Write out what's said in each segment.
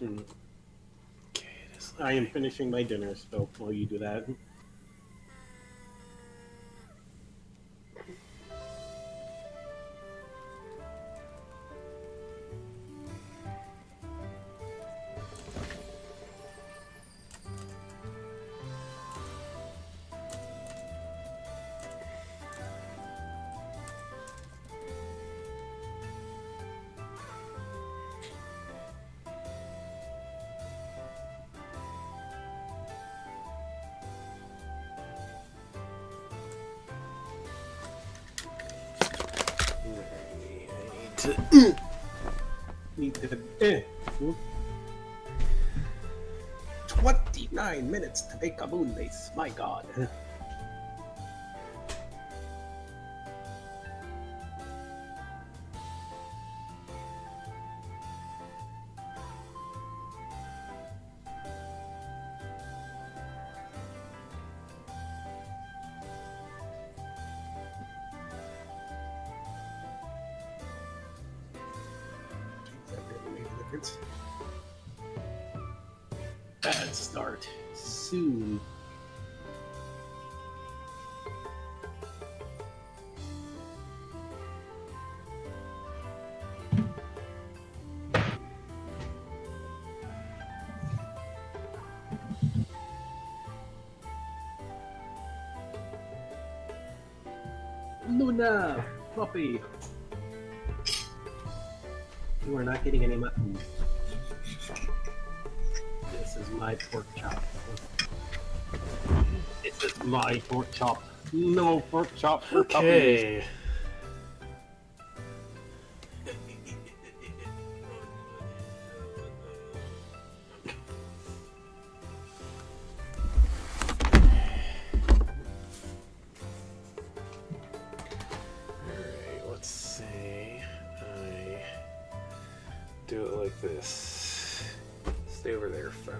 Mm. Okay, I am finishing my dinner, so while you do that. Need to 29 minutes to make a moon base. My God. That really made a difference. Bad start. Soon. Luna! Floppy! You are not getting any mutton. This is my pork chop. This is my pork chop. No pork chop for puppies. Okay. Alright, let's say I do it like this. Stay over there, phone.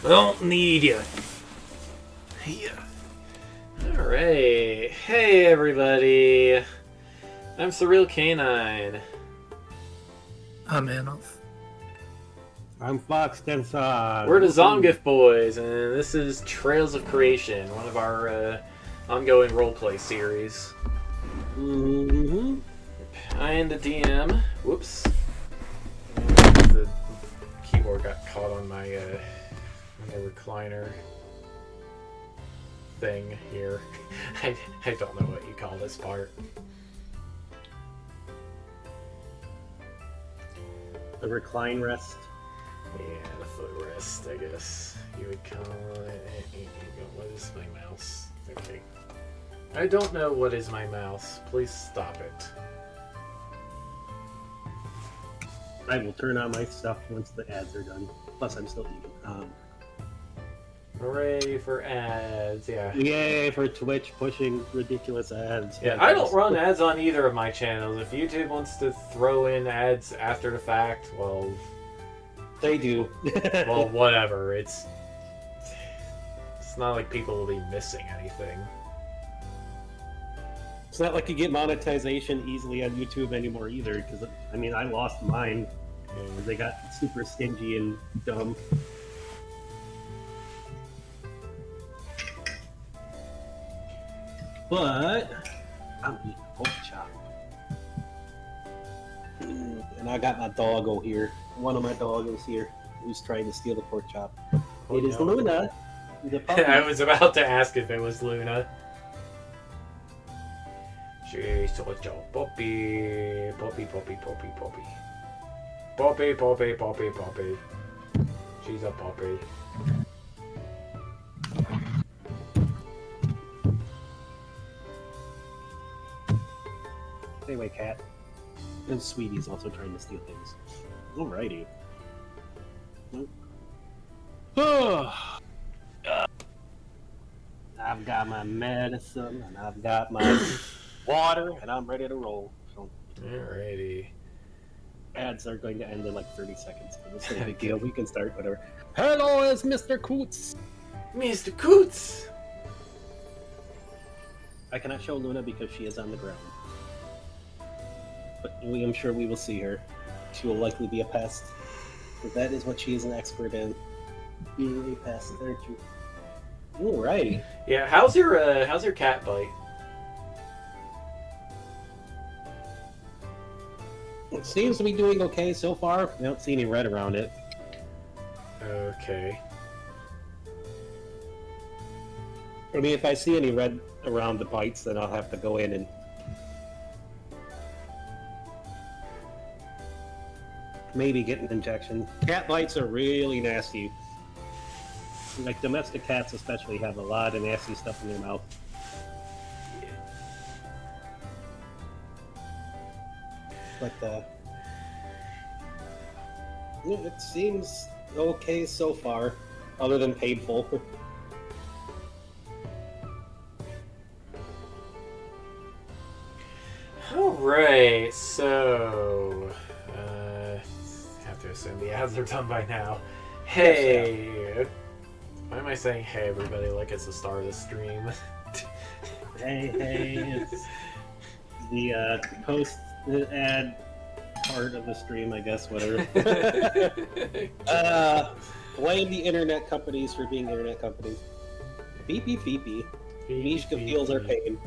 I don't need you. Yeah. Alright. Hey everybody. I'm Surreal Canine. I'm Anoff. I'm Fox Tensa. We're the Zongif Boys, and this is Trails of Creation, one of our ongoing roleplay series. Mm-hmm. I am the DM. Whoops. The keyboard got caught on my recliner thing here. I don't know what you call this part. The recline rest. Yeah, the footrest, I guess you would call it. What is my mouse? Okay. I don't know what is my mouse. Please stop it. I will turn on my stuff once the ads are done. Plus, I'm still eating. Hooray for ads, yeah. Yay for Twitch pushing ridiculous ads. Yeah, I don't run ads on either of my channels. If YouTube wants to throw in ads after the fact, well... They do. Well, whatever. It's not like people will be missing anything. It's not like you get monetization easily on YouTube anymore either, because, I mean, I lost mine. And they got super stingy and dumb. But I'm eating pork chop. And I got my doggo here. One of my doggos here who's trying to steal the pork chop. Oh, It is no. Luna. The puppy. I was about to ask if it was Luna. She's such a puppy. Puppy, puppy, puppy, puppy. Puppy, puppy, puppy, puppy. She's a puppy. Anyway, cat. And Sweetie's also trying to steal things. Alrighty. I've got my medicine, and I've got my water, and I'm ready to roll. So, Alrighty. ads are going to end in like 30 seconds. But it's no big deal. We can start whatever. Hello, it's Mr. Coots. Mr. Coots! I cannot show Luna because she is on the ground. But I'm sure we will see her. She will likely be a pest. That is what she is an expert in. Being a past third. Alrighty. Yeah, how's your cat bite? It seems to be doing okay so far. I don't see any red around it. Okay. I mean, if I see any red around the bites, then I'll have to go in and maybe get an injection. Cat bites are really nasty. Like domestic cats especially have a lot of nasty stuff in their mouth. But it seems okay so far, other than painful. Alright, so have to assume the ads are done by now. Hey, why am I saying hey everybody like it's the start of the stream? Hey, it's the post ad part of the stream, I guess, whatever. Blame the internet companies for being internet companies. Beepy feepy. Mishka feels our pain.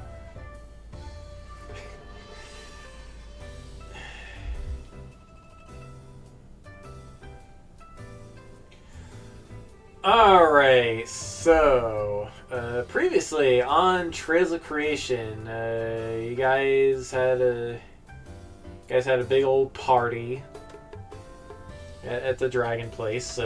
Alright, so previously on Trails of Creation, you guys had a big old party at the Dragon Place.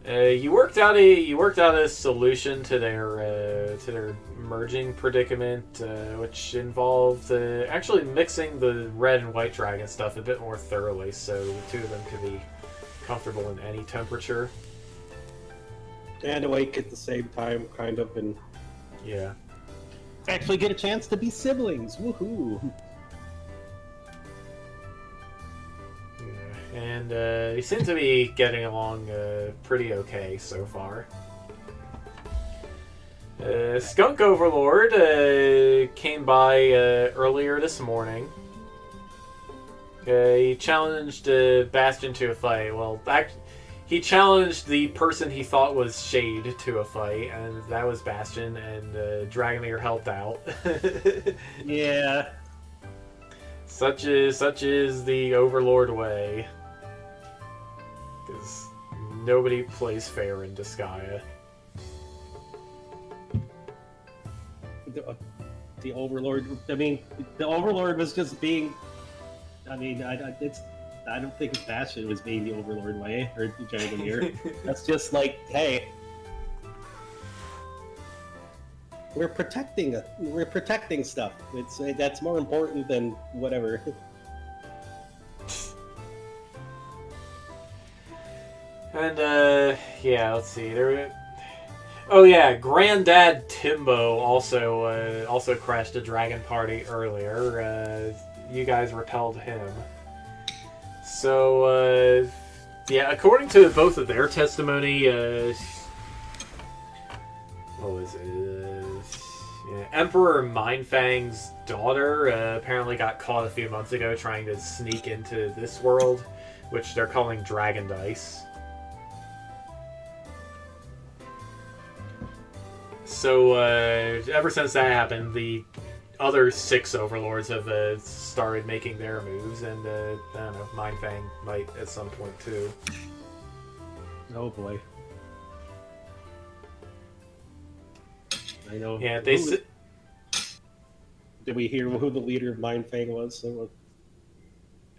You worked out a solution to their merging predicament, which involved actually mixing the red and white dragon stuff a bit more thoroughly, so the two of them could be comfortable in any temperature. And awake at the same time, kind of, and yeah, actually get a chance to be siblings. Woohoo! Yeah. And they seem to be getting along pretty okay so far. Skunk Overlord came by earlier this morning. He challenged Bastion to a fight. Well, he challenged the person he thought was Shade to a fight, and that was Bastion, and Dragomir helped out. Yeah. Such is the Overlord way. Because nobody plays fair in Disgaea. The Overlord. I mean, the Overlord was just being. I mean, I don't think Bastion was being the Overlord way or Dragomir. That's just like, hey, we're protecting stuff. That's more important than whatever. And yeah, let's see. Oh yeah, Granddad Timbo also crashed a dragon party earlier. You guys repelled him. So yeah, according to both of their testimony, what was it? Yeah, Emperor Mindfang's daughter apparently got caught a few months ago trying to sneak into this world, which they're calling Dragon Dice. So, ever since that happened, the other 6 overlords have started making their moves, and I don't know, Mindfang might at some point too. Oh boy. I know. Yeah, Did we hear who the leader of Mindfang was?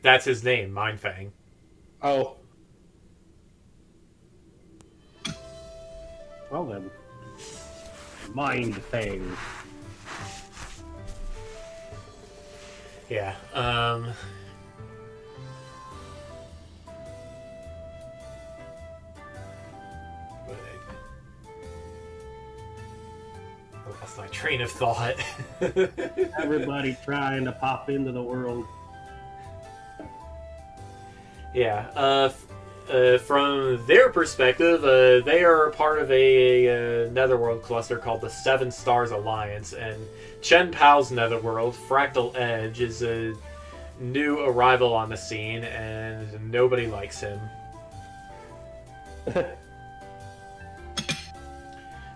That's his name, Mindfang. Oh. Well then. Mindfang. Yeah, I lost my train of thought. Everybody trying to pop into the world. Yeah, from their perspective, they are part of a netherworld cluster called the Seven Stars Alliance, and Chen Pao's netherworld, Fractal Edge, is new arrival on the scene, and nobody likes him.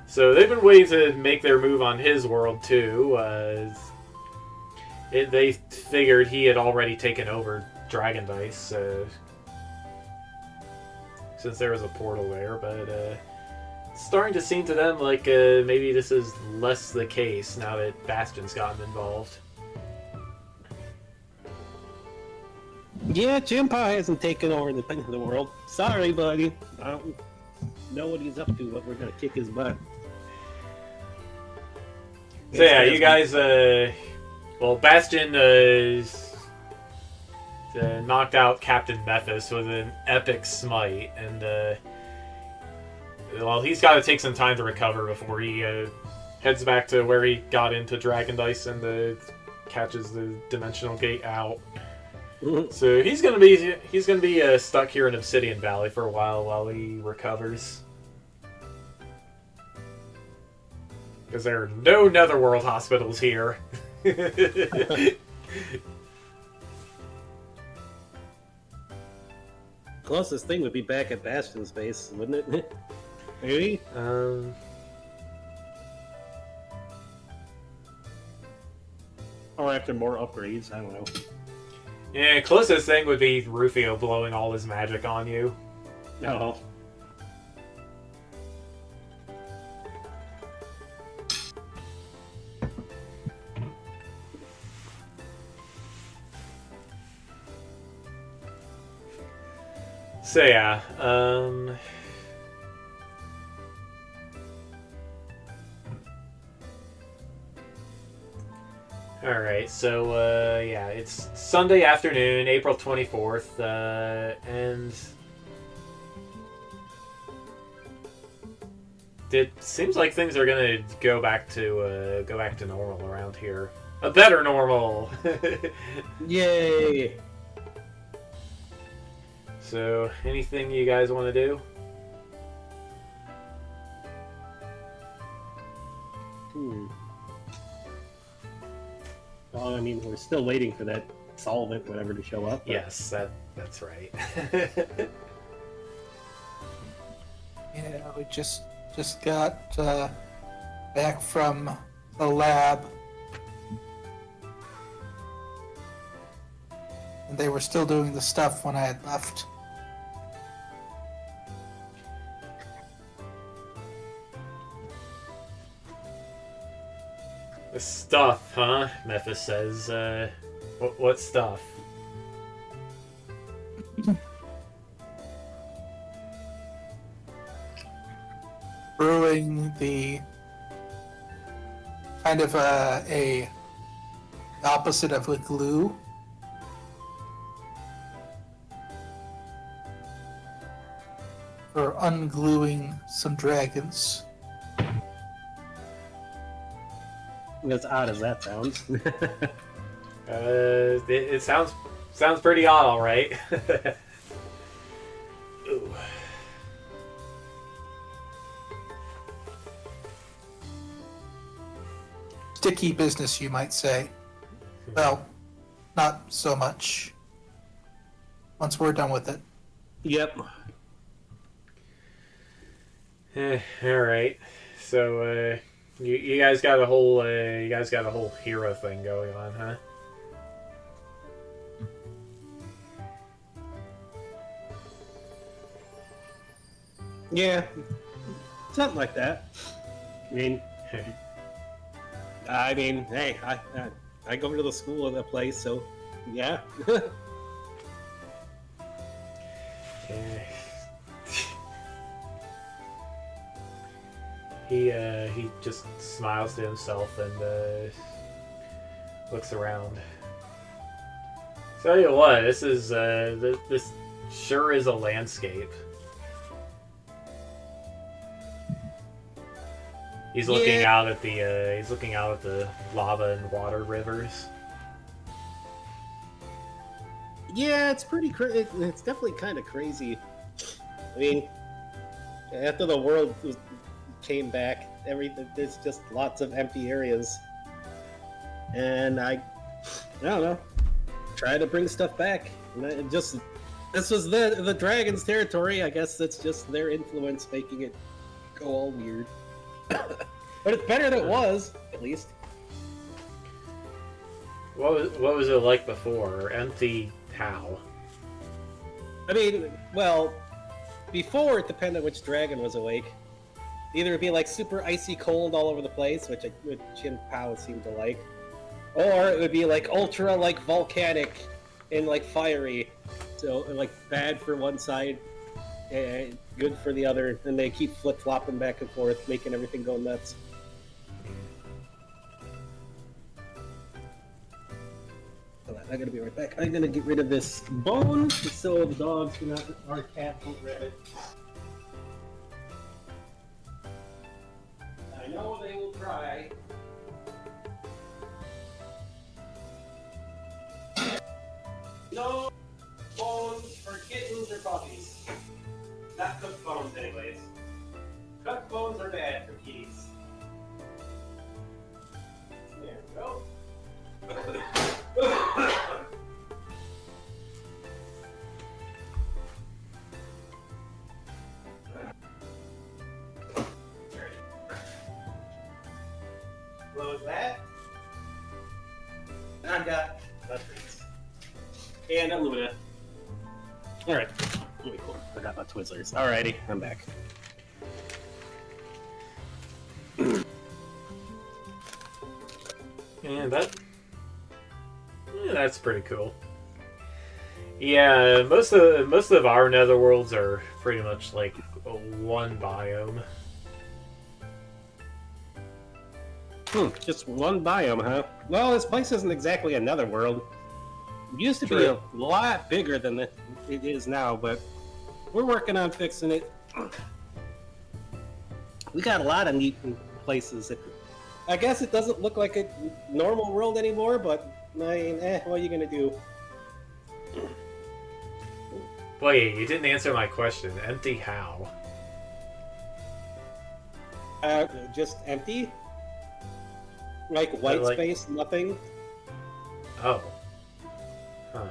So they've been waiting to make their move on his world too. They figured he had already taken over Dragon Dice, since there was a portal there, but it's starting to seem to them like maybe this is less the case now that Bastion's gotten involved. Yeah, Jimpa hasn't taken over the world. Sorry, buddy. I don't know what he's up to, but we're gonna kick his butt. So yeah, you guys, well, Bastion knocked out Captain Mephis with an epic smite, and well, he's got to take some time to recover before he heads back to where he got into Dragon Dice and catches the dimensional gate out. So he's gonna be stuck here in Obsidian Valley for a while he recovers. Because there are no Netherworld hospitals here. Closest thing would be back at Bastion's base, wouldn't it? Maybe? Or after more upgrades, I don't know. Yeah, closest thing would be Rufio blowing all his magic on you. No. So yeah, alright, so yeah, it's Sunday afternoon, April 24th, and it seems like things are gonna go back to normal around here. A better normal! Yay! So, anything you guys want to do? Well, I mean, we're still waiting for that solvent, whatever, to show up. But... Yes, that's right. Yeah, we just got back from the lab. And they were still doing the stuff when I had left. The stuff, huh? Mephis says. What stuff? Brewing the kind of a opposite of a glue. For ungluing some dragons. As odd as that sounds. It sounds pretty odd, all right. Ooh. Sticky business, you might say. Well, not so much. Once we're done with it. Yep. All right. So you guys got a whole hero thing going on, huh? Yeah. Something like that. I mean, hey, I go to the school of the place, so yeah. He just smiles to himself and looks around. Tell you what, this is this sure is a landscape. He's looking out at the lava and water rivers. Yeah, it's pretty it's definitely kind of crazy. I mean, after the world came back, there's just lots of empty areas, and I don't know. try to bring stuff back. And this was the dragon's territory. I guess that's just their influence making it go all weird. But it's better than it was, at least. What was it like before? Empty how? I mean, well, before it depended on which dragon was awake. Either it'd be like super icy cold all over the place, which Chin Pao seemed to like, or it would be like ultra like volcanic and like fiery, so like bad for one side, and good for the other, and they keep flip flopping back and forth, making everything go nuts. I gotta be right back. I'm gonna get rid of this bone so the dogs do not, our cat won't grab it. I know they will try. No bones for kittens or puppies. Not cooked bones, anyways. Cooked bones are bad for kitties. There we go. Close that. And I've got batteries. And a Luna. Alright. Really cool. I got my Twizzlers. Alrighty, I'm back. And that's pretty cool. Yeah, most of our netherworlds are pretty much like one biome. Just one biome, huh? Well, this place isn't exactly a netherworld. It used to be a lot bigger than it is now, but we're working on fixing it. We got a lot of neat places. I guess it doesn't look like a normal world anymore, but I mean, what are you gonna do? Wait, you didn't answer my question. Empty how? Just empty? Like white space, nothing? Oh. Huh.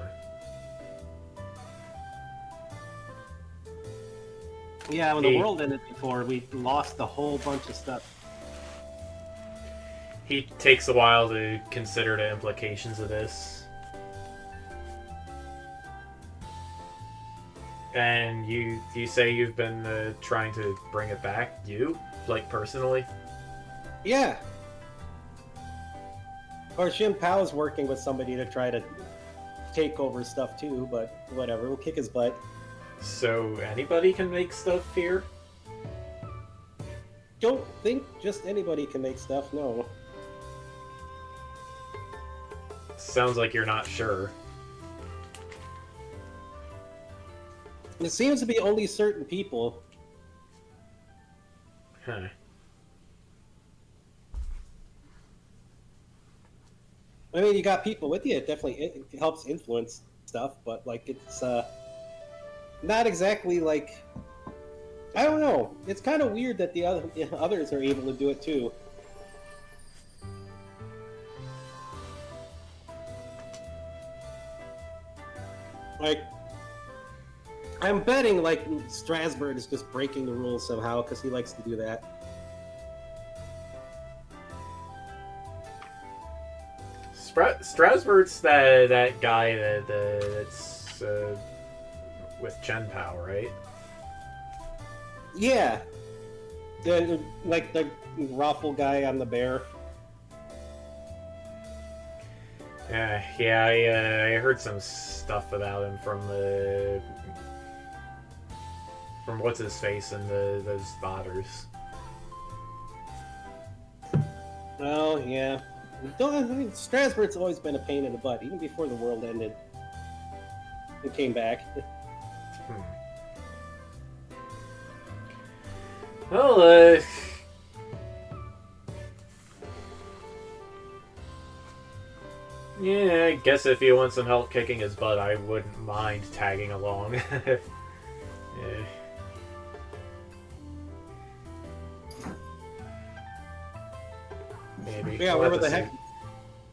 Yeah, when the world ended before, we lost a whole bunch of stuff. He takes a while to consider the implications of this. And you say you've been trying to bring it back? You? Like, personally? Yeah. Or Shin Pao's working with somebody to try to take over stuff too, but whatever, we'll kick his butt. So anybody can make stuff here? Don't think just anybody can make stuff, no. Sounds like you're not sure. It seems to be only certain people. Huh. I mean, you got people with you, it definitely helps influence stuff, but like it's not exactly like, I don't know. It's kind of weird that the others are able to do it too. Like, I'm betting like Strasbourg is just breaking the rules somehow because he likes to do that. Strasbourg's that guy that's with Chen Pao, right? Yeah, like the raffle guy on the bear. Yeah, I heard some stuff about him from what's his face and those spotters. Oh yeah, I mean, Strasbourg's always been a pain in the butt, even before the world ended. It came back. Well, yeah, I guess if you want some help kicking his butt, I wouldn't mind tagging along. Yeah. Maybe. Yeah, We'll where have the to heck?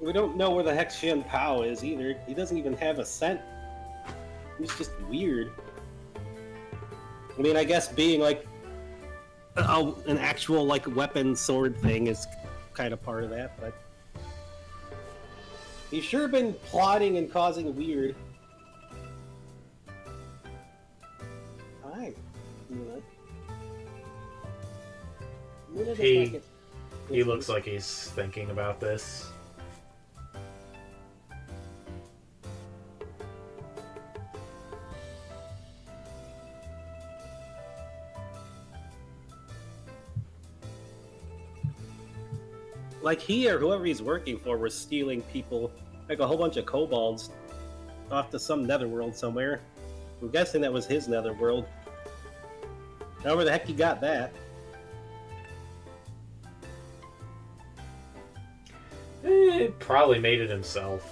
We don't know where the heck Shin Pao is either. He doesn't even have a scent. He's just weird. I mean, I guess being like an actual like weapon sword thing is kind of part of that, but he's sure been plotting and causing weird. Hi. He looks like he's thinking about this. Like he or whoever he's working for was stealing people, like a whole bunch of kobolds, off to some netherworld somewhere. I'm guessing that was his netherworld. However the heck he got that. Probably made it himself.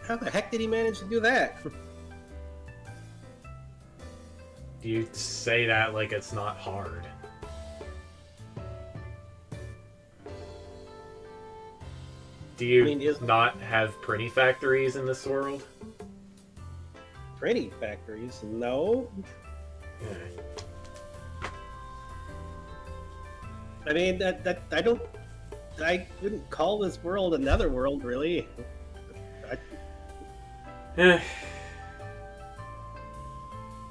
How the heck did he manage to do that? You say that like it's not hard. Do you not have printing factories in this world? Printing factories? No. Yeah. I mean, I wouldn't call this world another world, really.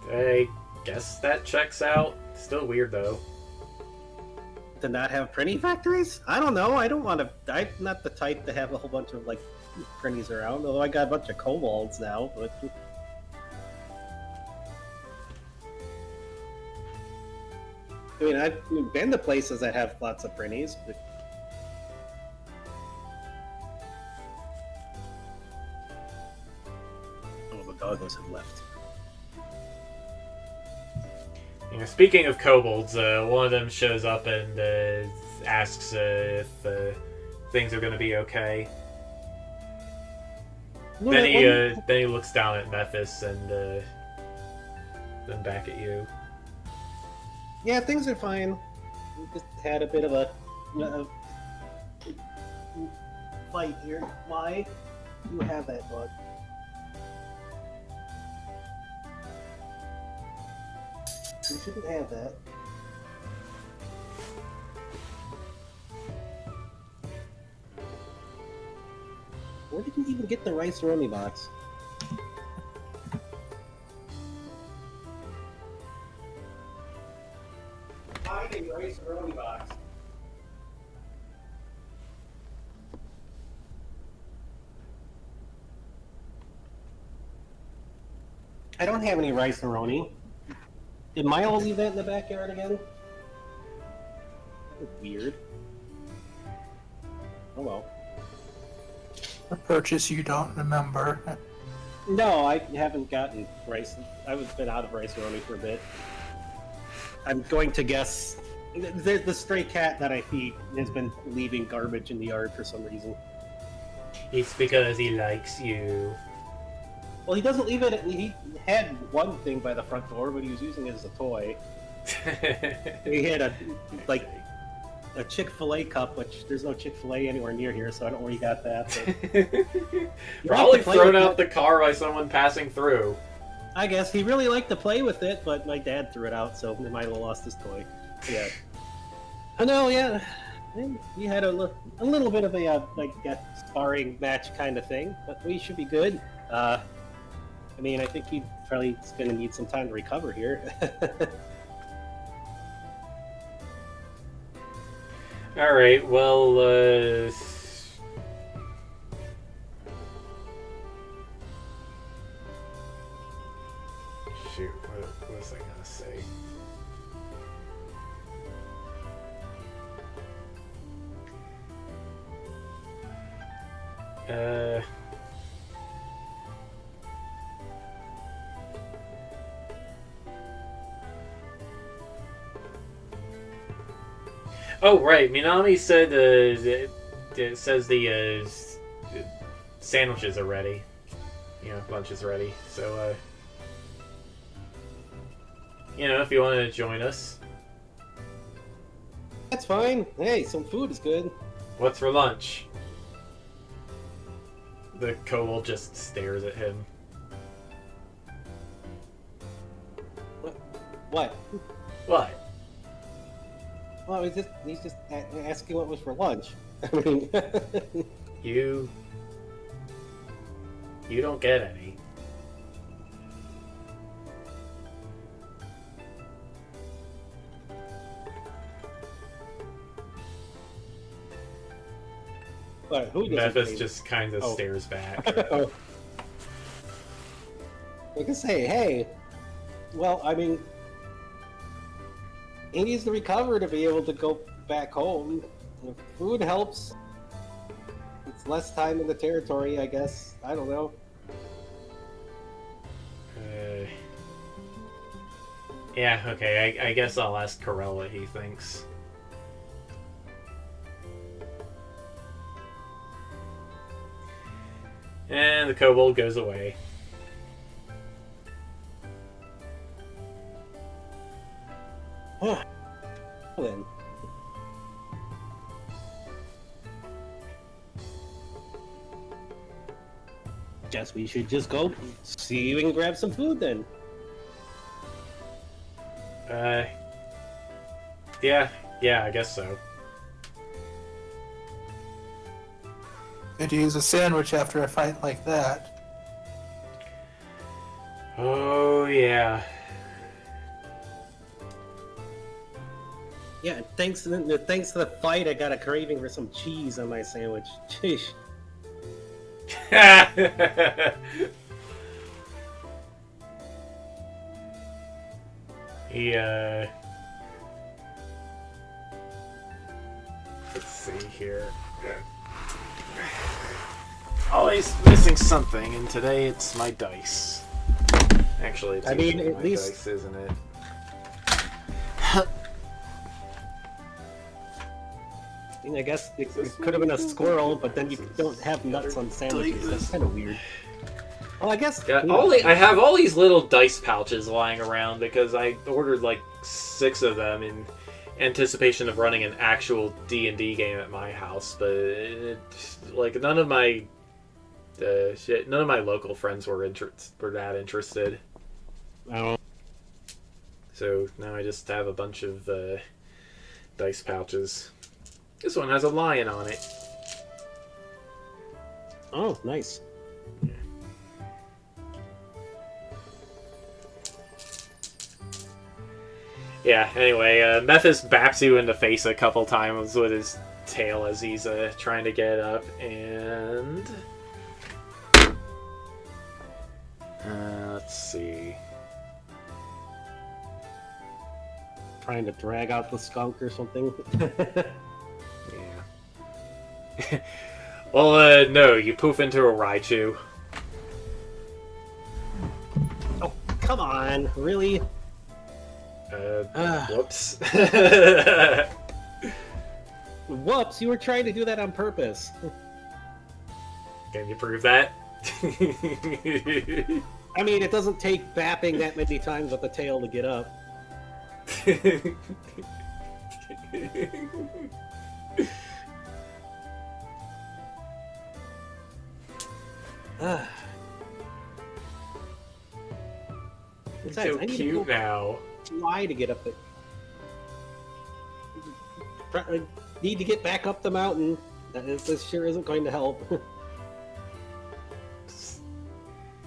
I guess that checks out. Still weird, though. To not have printing factories? I don't know. I don't want to. I'm not the type to have a whole bunch of like printies around. Although I got a bunch of kobolds now, but I mean, I've been to places that have lots of printies, but oh, the doggos have left. You know, speaking of kobolds, one of them shows up and asks if things are going to be okay. Then he looks down at Memphis and then back at you. Yeah, things are fine. We just had a bit of a fight here. Why? You have that bug. You shouldn't have that. Where did you even get the rice romy box? Hiding rice romy box. I don't have any rice roni. Did Milo leave that in the backyard again? That was weird. Oh well. A purchase you don't remember. No, I haven't gotten rice. I've been out of rice roni for a bit. I'm going to guess the stray cat that I feed has been leaving garbage in the yard for some reason. It's because he likes you. Well, he doesn't leave it. He had one thing by the front door, but he was using it as a toy. He had a Chick-fil-A cup, which there's no Chick-fil-A anywhere near here, so I don't know where he got that. Probably thrown out the car by someone passing through. I guess he really liked to play with it, but my dad threw it out, so he might have lost his toy. Yeah. Oh no, yeah. He had a little bit of a sparring match kind of thing, but we should be good. I mean, I think he's probably going to need some time to recover here. All right. Well, shoot. What was I gonna say? Oh, right. Minami said it says the sandwiches are ready. You know, lunch is ready. So, you know, if you want to join us. That's fine. Hey, some food is good. What's for lunch? The kobold just stares at him. What? What? Well, he's just asking what was for lunch. I mean, You don't get any. but who doesn't Memphis pay? just kind of Oh. stares back. We can say, hey, well, I mean, he needs to recover to be able to go back home. If food helps. It's less time in the territory, I guess. I don't know. Yeah, okay, I guess I'll ask Carell what he thinks. And the kobold goes away. Then. Guess we should just go see if we can grab some food then. Yeah, I guess so. Could use a sandwich after a fight like that. Oh, yeah. Yeah, thanks to the fight, I got a craving for some cheese on my sandwich. Sheesh. He, let's see here. Always missing something, and today it's my dice. Actually, it's usually at my least dice, isn't it? I guess it could have been a squirrel, but then you don't have nuts on sandwiches. That's kind of weird. Well, I guess. Yeah, I have all these little dice pouches lying around because I ordered like 6 of them in anticipation of running an actual D&D game at my house, but like none of my local friends were that interested. Oh. So now I just have a bunch of dice pouches. This one has a lion on it. Oh, nice. Yeah, anyway, Memphis baps you in the face a couple times with his tail as he's trying to get up, and... let's see... Trying to drag out the skunk or something. Yeah. Well, no, you poof into a Raichu. Oh, come on, really? Whoops. Whoops, you were trying to do that on purpose. Can you prove that? I mean, it doesn't take bapping that many times with the tail to get up. It's Besides, so I need cute to go now. fly to get up there. I need to get back up the mountain. This sure isn't going to help.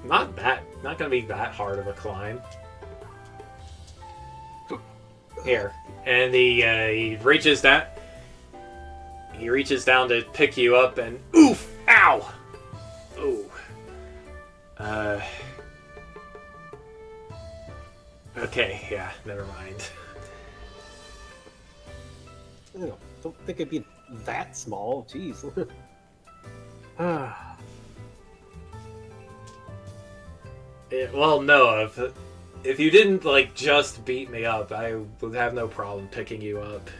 Not gonna be that hard of a climb. Here, and he reaches down. He reaches down to pick you up, and oof! Ow! Ooh. Okay, yeah, never mind. I don't think it'd be that small. Jeez. Well, no, if you didn't like just beat me up, I would have no problem picking you up.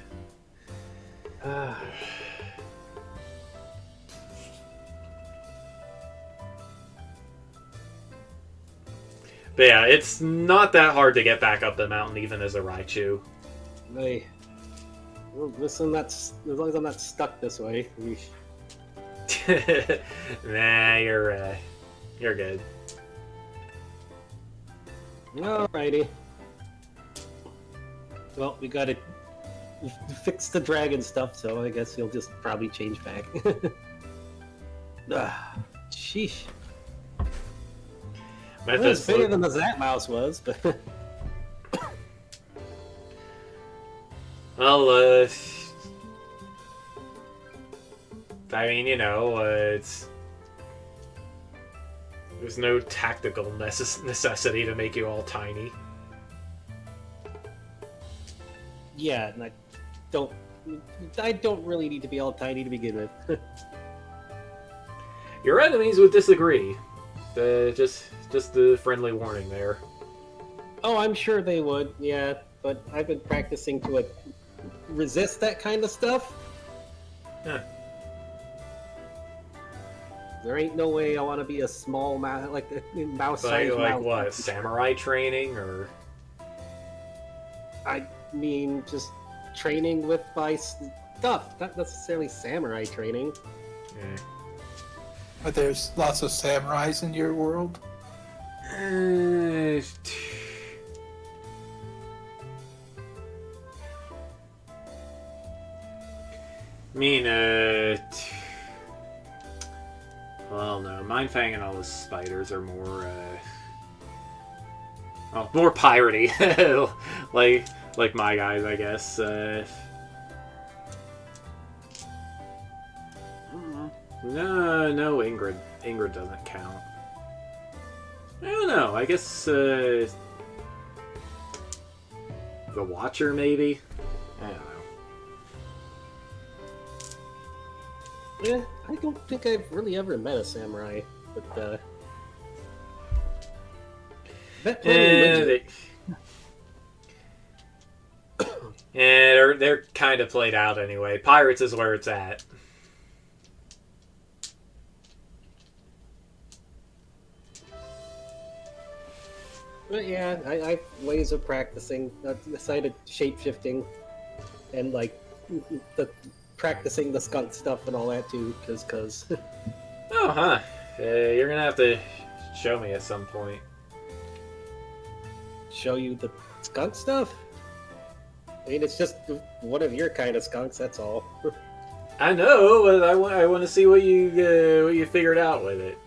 But yeah, it's not that hard to get back up the mountain, even as a Raichu. Well, as long as I'm not stuck this way. Nah, you're good. Alrighty. Well, we gotta fix the dragon stuff, so I guess he'll just probably change back. Sheesh. Well, it's bigger than the Zap Mouse was, but... Well, I mean, it's... There's no tactical necessity to make you all tiny. Yeah, and I don't really need to be all tiny to begin with. Your enemies would disagree. Just the friendly warning there. Oh, I'm sure they would, yeah, but I've been practicing to resist that kind of stuff. Huh. There ain't no way I want to be a small mouse, like a mouse-sized Like mouse. what? Samurai training, or? I mean, just training with my stuff, not necessarily samurai training. Yeah. But there's lots of samurais in your world. I mean, well, no, Mindfang and all the spiders are more, more piratey, like my guys, I guess. No, Ingrid doesn't count. I don't know. I guess the Watcher, maybe. I don't know. Yeah, I don't think I've really ever met a samurai, but met plenty they're kind of played out anyway. Pirates is where it's at. But yeah, I have ways of practicing. I decided shape-shifting and like practicing the skunk stuff and all that too, cause. Oh, huh. You're gonna have to show me at some point. Show you the skunk stuff? I mean, it's just one of your kind of skunks. That's all. I know, but I want to see what you figured out with it.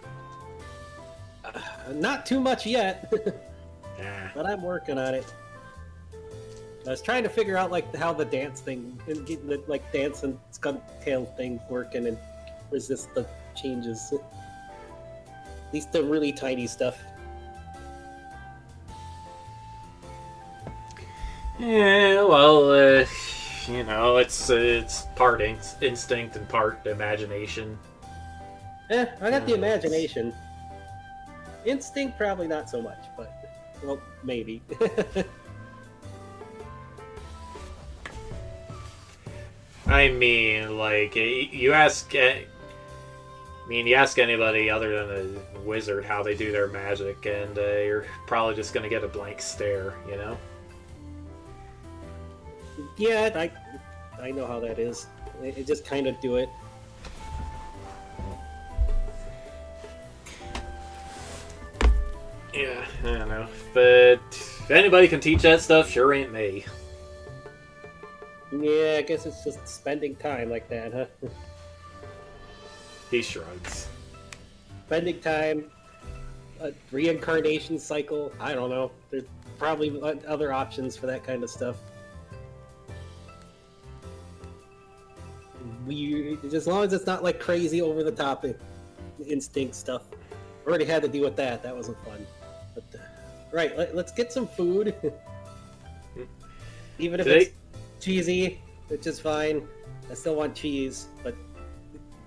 Not too much yet. Yeah. But I'm working on it. I was trying to figure out like how the dance thing and getting the like dance and skunk tail thing working and resist the changes. At least the really tiny stuff. Yeah, well, it's part instinct and part imagination. I got the imagination. Instinct probably not so much, but well, maybe. I mean, like, you ask anybody other than a wizard how they do their magic, and you're probably just gonna get a blank stare, you know? Yeah, I know how that is. I just kind of do it. Yeah, I don't know. But if anybody can teach that stuff, sure ain't me. Yeah, I guess it's just spending time like that, huh? He shrugs. Spending time, a reincarnation cycle. I don't know. There's probably other options for that kind of stuff. As long as it's not like crazy over the top instinct stuff. Already had to deal with that. That wasn't fun. But right, let's get some food. Even if it's cheesy, which is fine. I still want cheese, but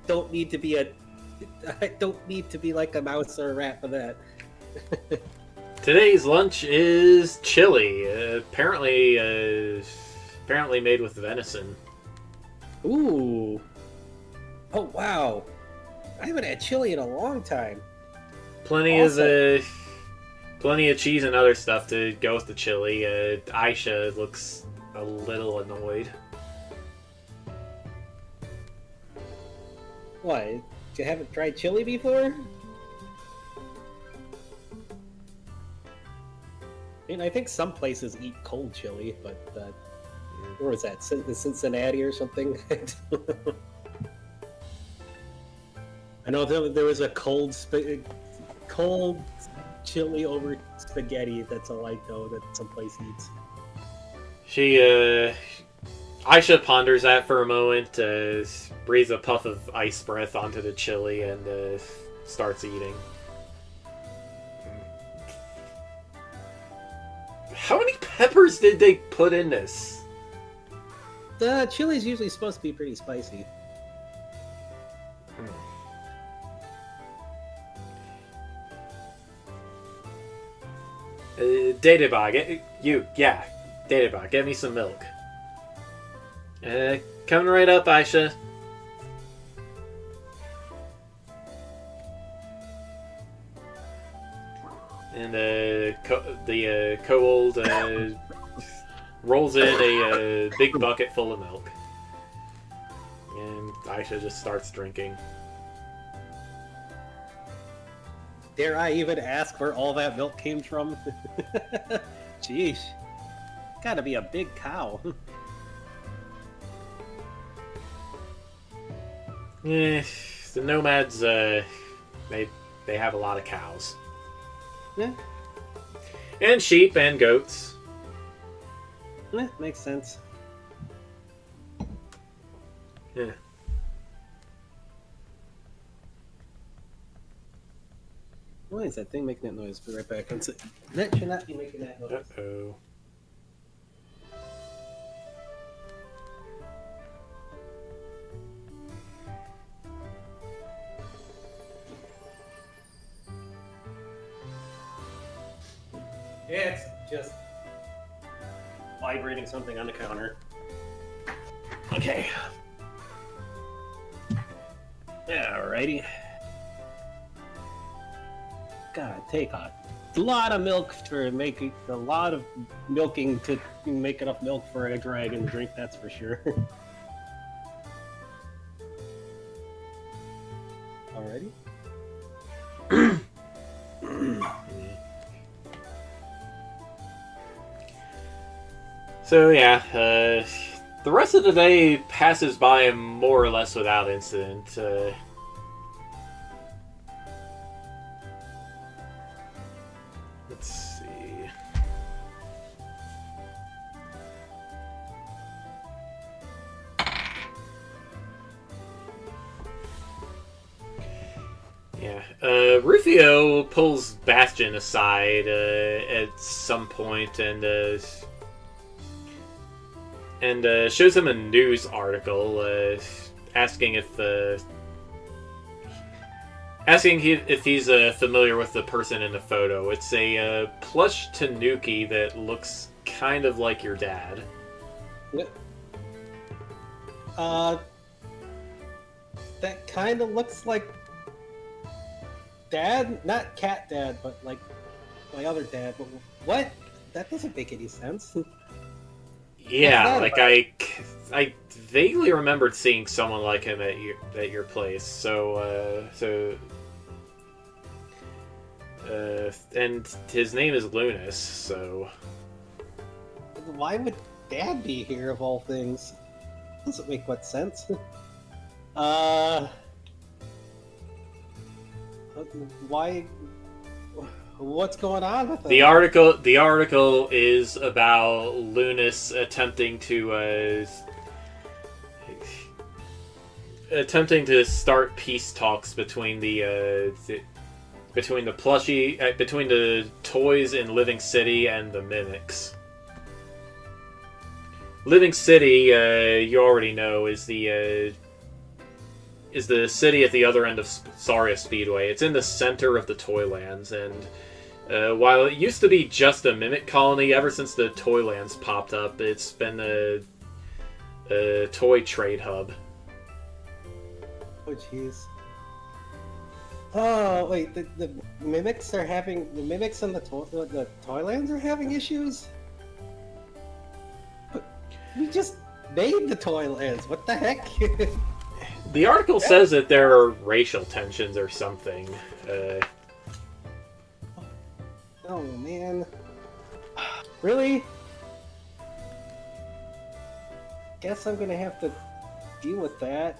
don't need to be I don't need to be like a mouse or a rat for that. Today's lunch is chili. Apparently made with venison. Ooh. Oh wow. I haven't had chili in a long time. Plenty of cheese and other stuff to go with the chili. Aisha looks a little annoyed. Why? You haven't tried chili before? I mean, I think some places eat cold chili, but where was that? Cincinnati or something? I know there was a cold chili over spaghetti. That's all I know that some place eats. Aisha ponders that for a moment, breathes a puff of ice breath onto the chili, and starts eating. How many peppers did they put in this? The chili's usually supposed to be pretty spicy. Datebot, Datebot, get me some milk. Coming right up, Aisha. And the Kobold rolls in a big bucket full of milk. And Aisha just starts drinking. Dare I even ask where all that milk came from? Jeez. Gotta be a big cow. The nomads, they have a lot of cows. Yeah. And sheep and goats. Makes sense. Yeah. Why is that thing making that noise? Be right back. That should not be making that noise. Uh-oh. It's just vibrating something on the counter. Okay. Alrighty. Gotta take a lot of milk for making a lot of milking to make enough milk for a dragon to drink. That's for sure. Alrighty. So yeah, the rest of the day passes by more or less without incident. Let's see. Yeah, Rufio pulls Bastion aside at some point and shows him a news article asking if he's familiar with the person in the photo. It's a plush Tanuki that looks kind of like your dad. That kind of looks like Dad, not Cat Dad, but like my other dad. But what? That doesn't make any sense. Yeah, like I vaguely remembered seeing someone like him at your place. And his name is Lunas. So Why would Dad be here of all things? Doesn't make much sense. Why? What's going on with the article? The article is about Lunas attempting to start peace talks between the plushie between the toys in Living City and the mimics. Living City, you already know, is the city at the other end of Saria Speedway. It's in the center of the Toylands, and while it used to be just a mimic colony, ever since the Toylands popped up, it's been a toy trade hub. Oh, jeez. Oh, wait, the mimics are having... The mimics and the Toylands are having issues? But we just made the Toylands, what the heck? The article says that there are racial tensions or something. Oh man, really? Guess I'm gonna have to deal with that.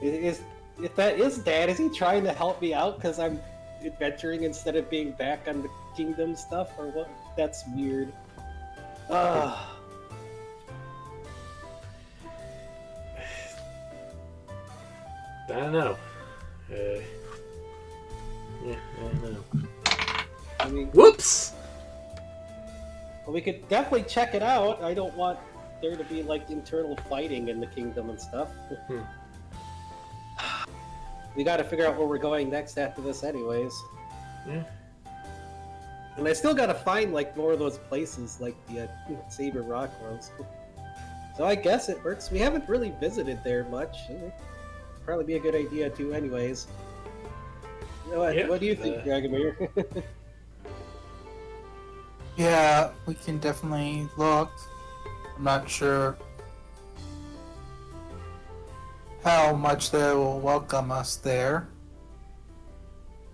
If that is Dad, is he trying to help me out because I'm adventuring instead of being back on the kingdom stuff, or what? That's weird. Ugh. I don't know. Yeah, I don't know. I mean, Whoops! well, we could definitely check it out. I don't want there to be like internal fighting in the kingdom and stuff. We got to figure out where we're going next after this, anyways. Yeah. And I still got to find like more of those places, like the Saber Rock ones. So I guess it works. We haven't really visited there much. Probably be a good idea too, anyways. You know what, Yeah, what do you think, Dragomir? Yeah, we can definitely look. I'm not sure how much they will welcome us there.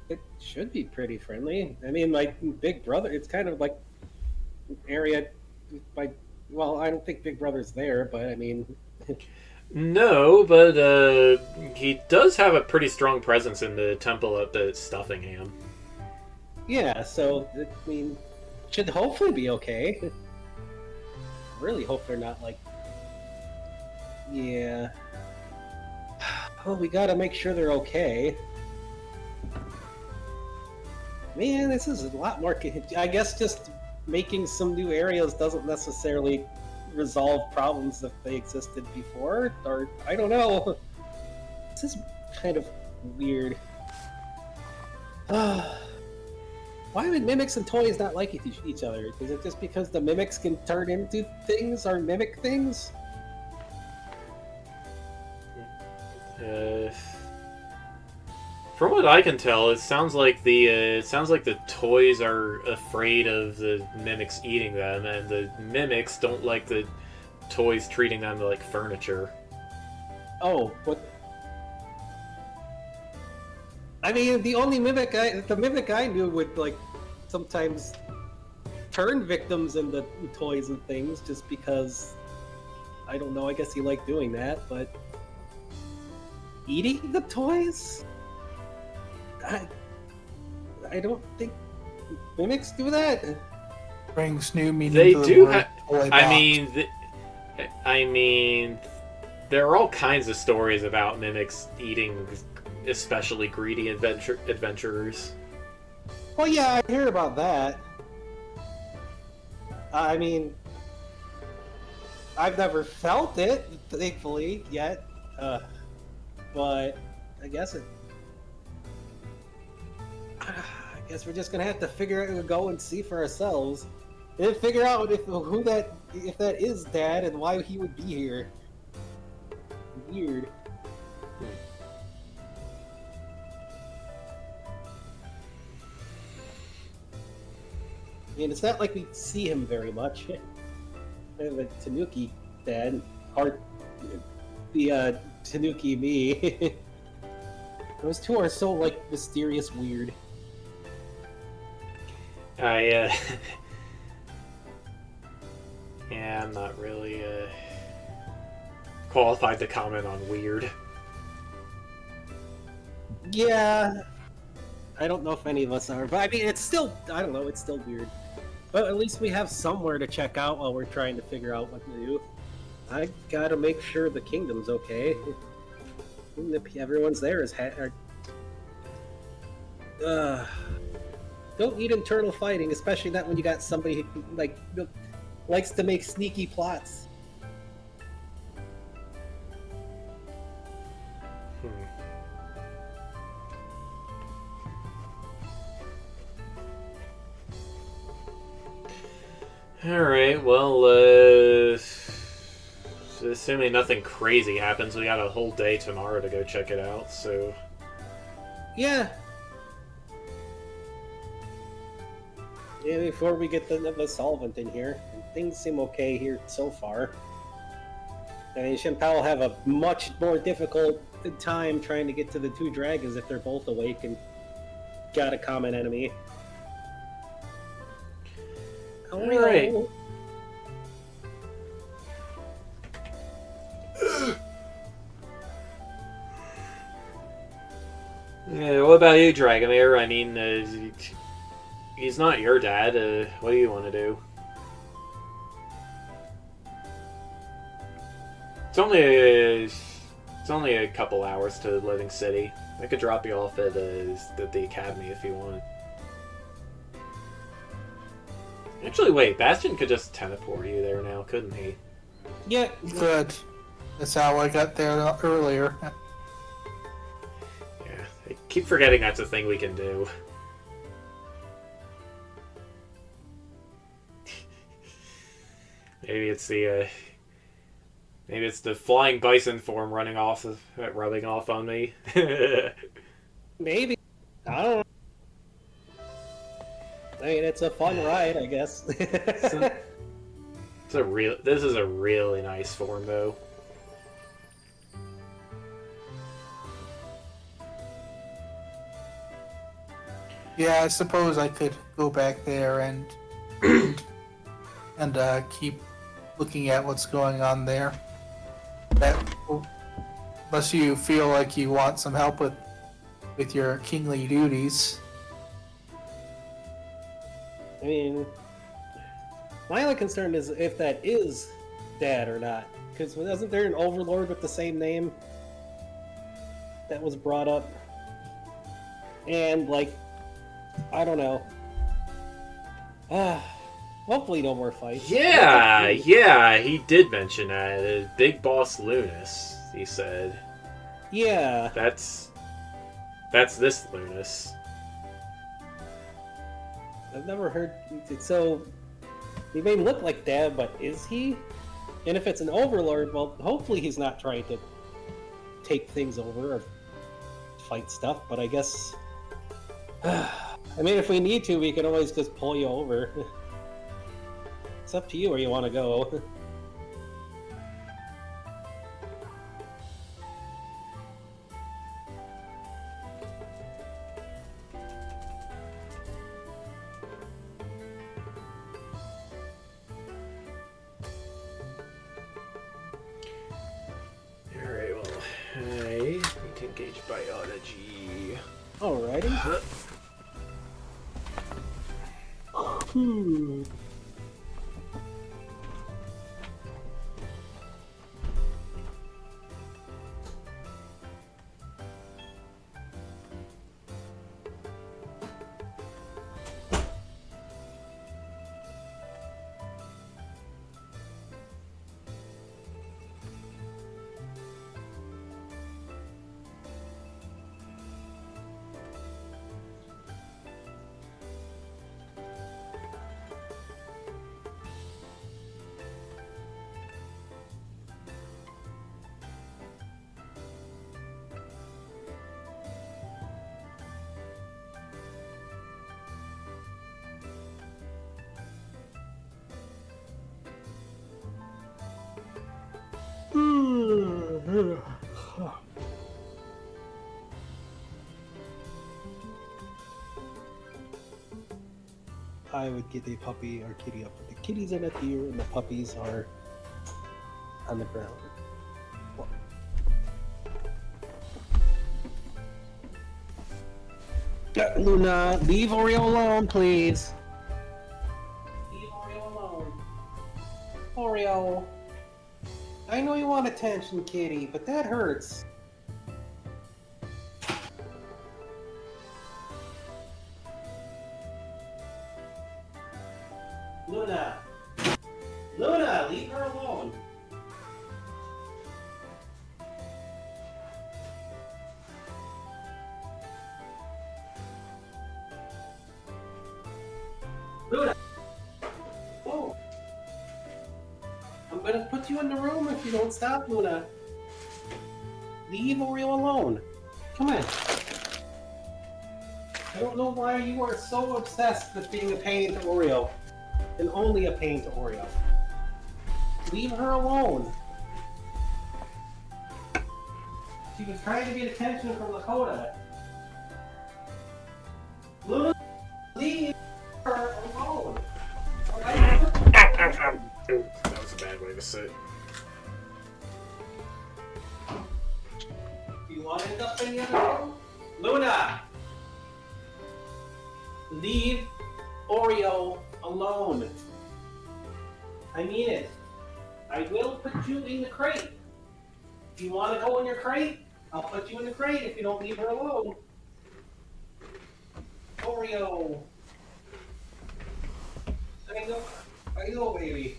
It should be pretty friendly. I mean, like Big Brother, it's kind of like an area by. Well, I don't think Big Brother's there, but I mean. No, but he does have a pretty strong presence in the temple at the Stuffingham. Yeah, so I mean, should hopefully be okay. Really hope they're not like. Yeah. Well, we gotta make sure they're okay. Man, this is a lot more. I guess just making some new areas doesn't necessarily resolve problems if they existed before, or I don't know. This is kind of weird. Why would mimics and toys not like each other? Is it just because the mimics can turn into things or mimic things? From what I can tell, it sounds like the toys are afraid of the mimics eating them, and the mimics don't like the toys treating them like furniture. Oh, what? I mean, the mimic I knew would like sometimes turn victims into toys and things just because I don't know. I guess he liked doing that, but eating the toys? I don't think mimics do that. Brings new meaning They to the do. word toy I box. mean, there are all kinds of stories about mimics eating especially greedy adventurers. Well, yeah, I hear about that. I mean, I've never felt it, thankfully, yet. But I guess it. I guess we're just gonna have to go and see for ourselves, and figure out if that is Dad and why he would be here. Weird. I mean, it's not like we see him very much. The Tanuki Dad, or the Tanuki me. Those two are so like mysterious, weird. Yeah, I'm not really qualified to comment on weird. Yeah, I don't know if any of us are, but I mean, it's still, I don't know, it's still weird. But at least we have somewhere to check out while we're trying to figure out what to do. I gotta make sure the kingdom's okay. Even if everyone's there is don't need internal fighting, especially not when you got somebody who likes to make sneaky plots. Alright, well, assuming nothing crazy happens, we got a whole day tomorrow to go check it out, so... Yeah. Yeah, before we get the solvent in here. Things seem okay here so far. I mean, Shinpao will have a much more difficult time trying to get to the two dragons if they're both awake and got a common enemy. Alright. Yeah, what about you, Dragomir? I mean, he's not your dad. What do you want to do? It's only a couple hours to Living City. I could drop you off at the academy if you want. Actually, wait, Bastion could just teleport you there now, couldn't he? Yeah. Good. That's how I got there earlier. Yeah, I keep forgetting that's a thing we can do. Maybe it's the flying bison form rubbing off on me. Maybe. I don't know. I mean, it's a fun ride, I guess. This is a really nice form, though. Yeah, I suppose I could go back there and keep looking at what's going on there. Unless you feel like you want some help with your kingly duties. I mean, my only concern is if that is Dad or not. Because wasn't there an overlord with the same name that was brought up? And, like, I don't know. Hopefully no more fights. Yeah, he did mention that. Big Boss Lunas, he said. Yeah. That's this Lunas. I've never heard... So, he may look like Dad, but is he? And if it's an overlord, well, hopefully he's not trying to take things over or fight stuff, but I guess... I mean, if we need to, we can always just pull you over. It's up to you where you want to go. Alright, well, I need to engage biology. Alrighty. I would get a puppy or kitty up. The kitty's in it here, and the puppies are on the ground. Luna, leave Oreo alone, please. Leave Oreo alone. Oreo. I know you want attention, kitty, but that hurts. Luna. Luna, leave her alone. Luna. Oh. I'm gonna put you in the room if you don't stop, Luna. Leave Oreo alone. Come on. I don't know why you are so obsessed with being a pain to Oreo. And only a pain to Oreo. Leave her alone. She was trying to get attention from Lakota. Luna, leave her alone. That was a bad way to sit. Do you want to end up in the other room? Luna! Leave Oreo alone. I mean it. I will put you in the crate. If you want to go in your crate, I'll put you in the crate if you don't leave her alone. Oreo. I know, baby.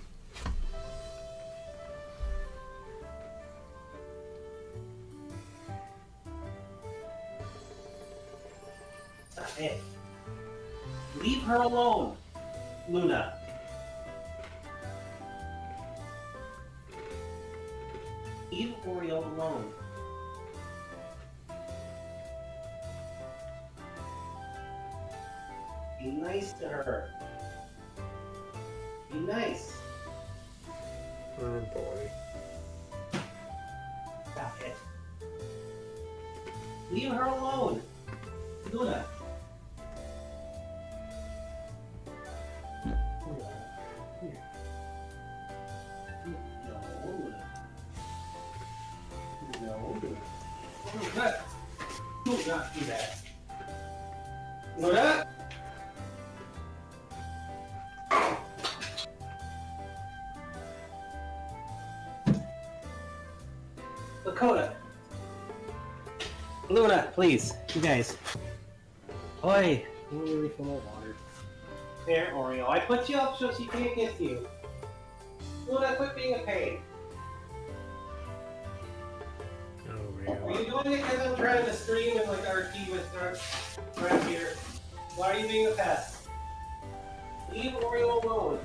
Stop it. Leave her alone, Luna. Leave Oreo alone. Be nice to her. Be nice. Oh boy. Stop it. Leave her alone. Luna. Here. No, Luna. No. Do not do that. Luna? Lakota. Luna, please. You guys. Oi. Let me refill my water. There, Oreo. I put you up so she can't get to you. Luna, quit being a pain. Oh, Are man. you doing it because I'm trying to stream and like RT with right here? Why are you being a pest? Leave Oreo alone.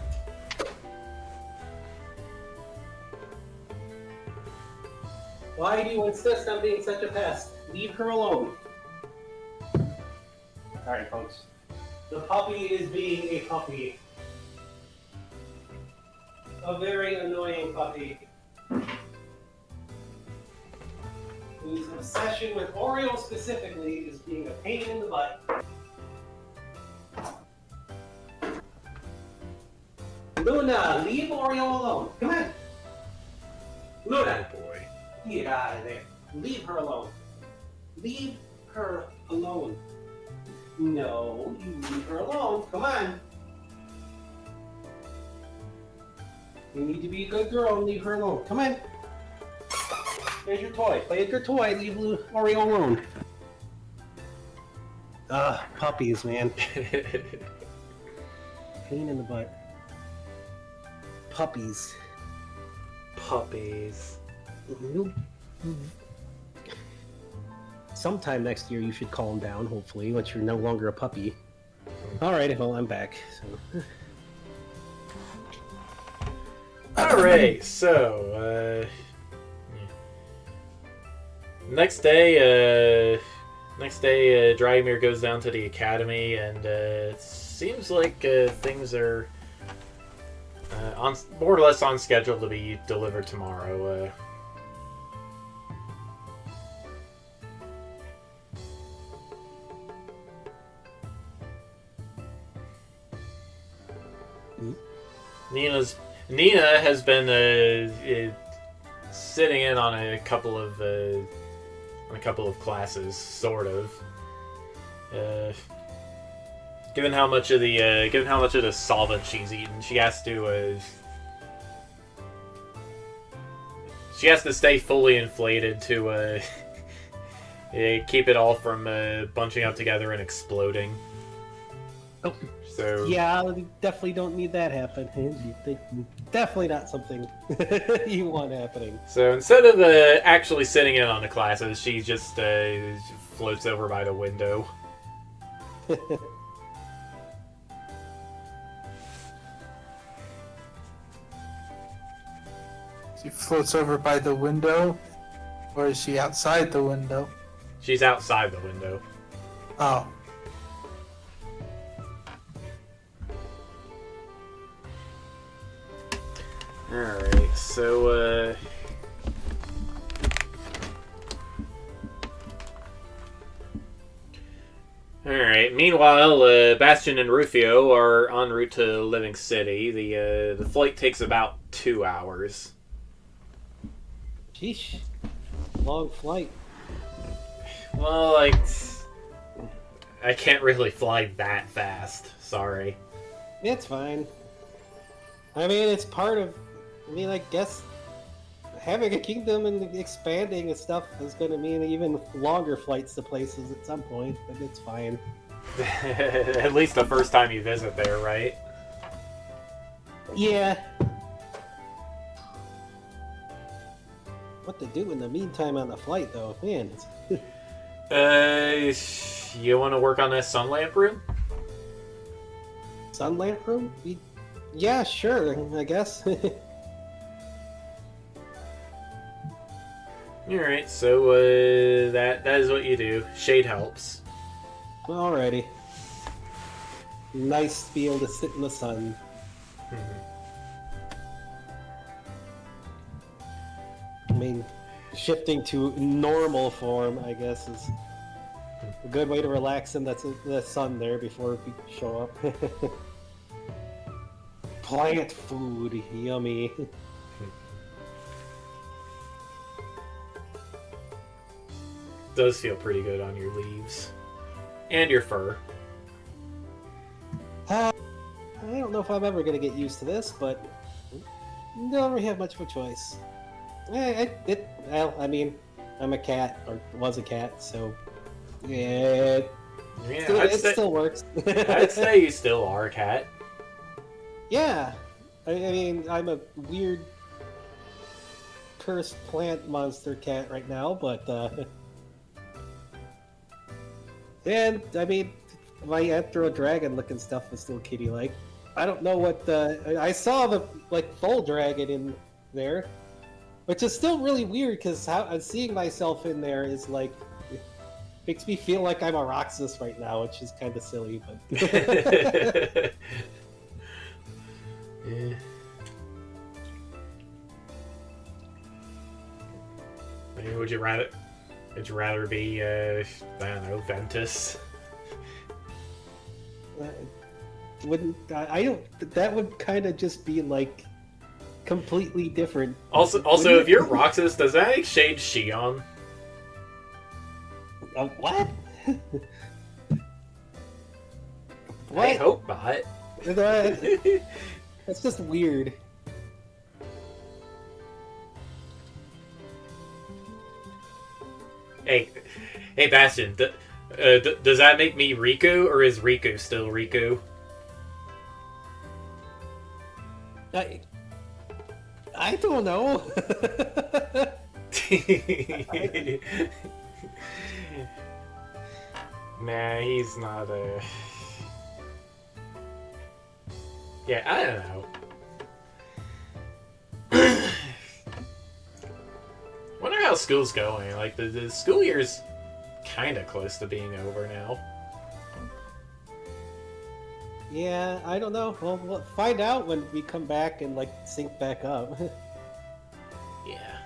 Why do you insist on being such a pest? Leave her alone. Alright, folks. The puppy is being a puppy. A very annoying puppy. Whose obsession with Oreo specifically is being a pain in the butt. Luna, leave Oreo alone. Come on. Luna. Oh boy. Get out of there. Leave her alone. Leave her alone. No, you leave her alone. Come on. You need to be a good girl and leave her alone. Come on. Here's your toy. Play with your toy. Leave Oreo alone. Puppies, man. Pain in the butt. Puppies. Puppies. Sometime next year you should calm down, hopefully, once you're no longer a puppy. Alright, well, I'm back. So. Alright, so, next day, Dragomir goes down to the academy, and it seems like things are on more or less on schedule to be delivered tomorrow. Nina has been sitting in on a couple of classes, sort of. Given how much of the solvent she's eaten, she has to stay fully inflated to keep it all from bunching up together and exploding. Oh. So yeah, we definitely don't need that happen. Definitely not something you want happening. So instead of actually sitting in on the classes, she just floats over by the window. She floats over by the window, or is she outside the window? She's outside the window. Oh. Alright, so, Alright, meanwhile, Bastion and Rufio are en route to Living City. The flight takes about 2 hours. Sheesh. Long flight. Well, like, I can't really fly that fast. Sorry. It's fine. I mean, it's part of... I mean, I guess having a kingdom and expanding and stuff is going to mean even longer flights to places at some point, but it's fine. At least the first time you visit there, right? Yeah. What to do in the meantime on the flight, though? Man, You want to work on that sun lamp room? sun lamp room? Yeah, sure, I guess. Alright, so that is what you do. Shade helps. Alrighty. Nice to be able to sit in the sun. I mean, shifting to normal form, I guess, is a good way to relax in the sun there before we show up. Plant food, yummy. Does feel pretty good on your leaves. And your fur. I don't know if I'm ever going to get used to this, but don't really have much of a choice. Well, I mean, I'm a cat, or was a cat, so yeah, it still works. I'd say you still are a cat. Yeah, I mean, I'm a weird cursed plant monster cat right now, but and I mean, my Anthro dragon looking stuff is still kitty like. I don't know what I saw the full dragon in there, which is still really weird because how seeing myself in there is like makes me feel like I'm a Roxas right now, which is kind of silly, but. Yeah. I mean, would you rather be I don't know, Ventus? Wouldn't I don't that would kind of just be like completely different. Also, if you're Roxas, does that exchange Shion? What? What? I hope not. That's just weird. Hey, Bastion, does that make me Riku, or is Riku still Riku? I don't know. Nah, he's not a... Yeah, I don't know. Wonder how school's going. Like, the school year's kind of close to being over now. Yeah, I don't know. Well, we'll find out when we come back and sync back up. Yeah.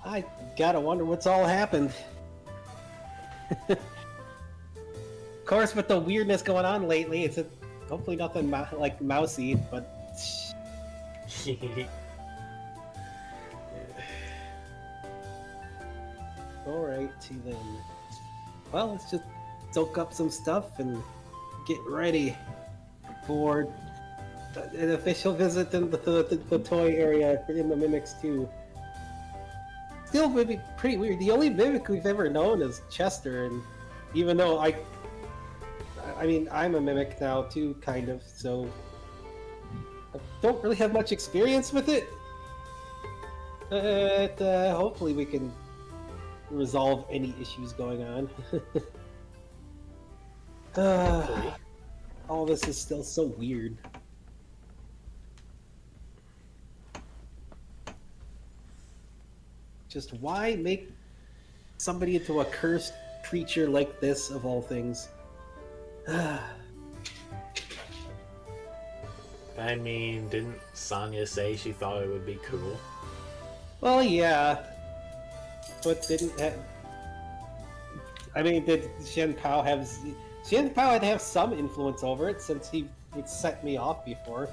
I gotta wonder what's all happened. Of course, with the weirdness going on lately, it's hopefully nothing mousy, but. Alrighty then. Well, let's just soak up some stuff and get ready for an official visit to the toy area in the Mimics too. Still maybe pretty weird. The only Mimic we've ever known is Chester, and even though I mean, I'm a Mimic now too, kind of, so I don't really have much experience with it. But hopefully we can resolve any issues going on. All this is still so weird. Just why make somebody into a cursed creature like this, of all things? I mean, didn't Sonya say she thought it would be cool? Well, yeah. but didn't have... I mean, did Shen Pao have... Shen Pao had to have some influence over it, since he would set me off before.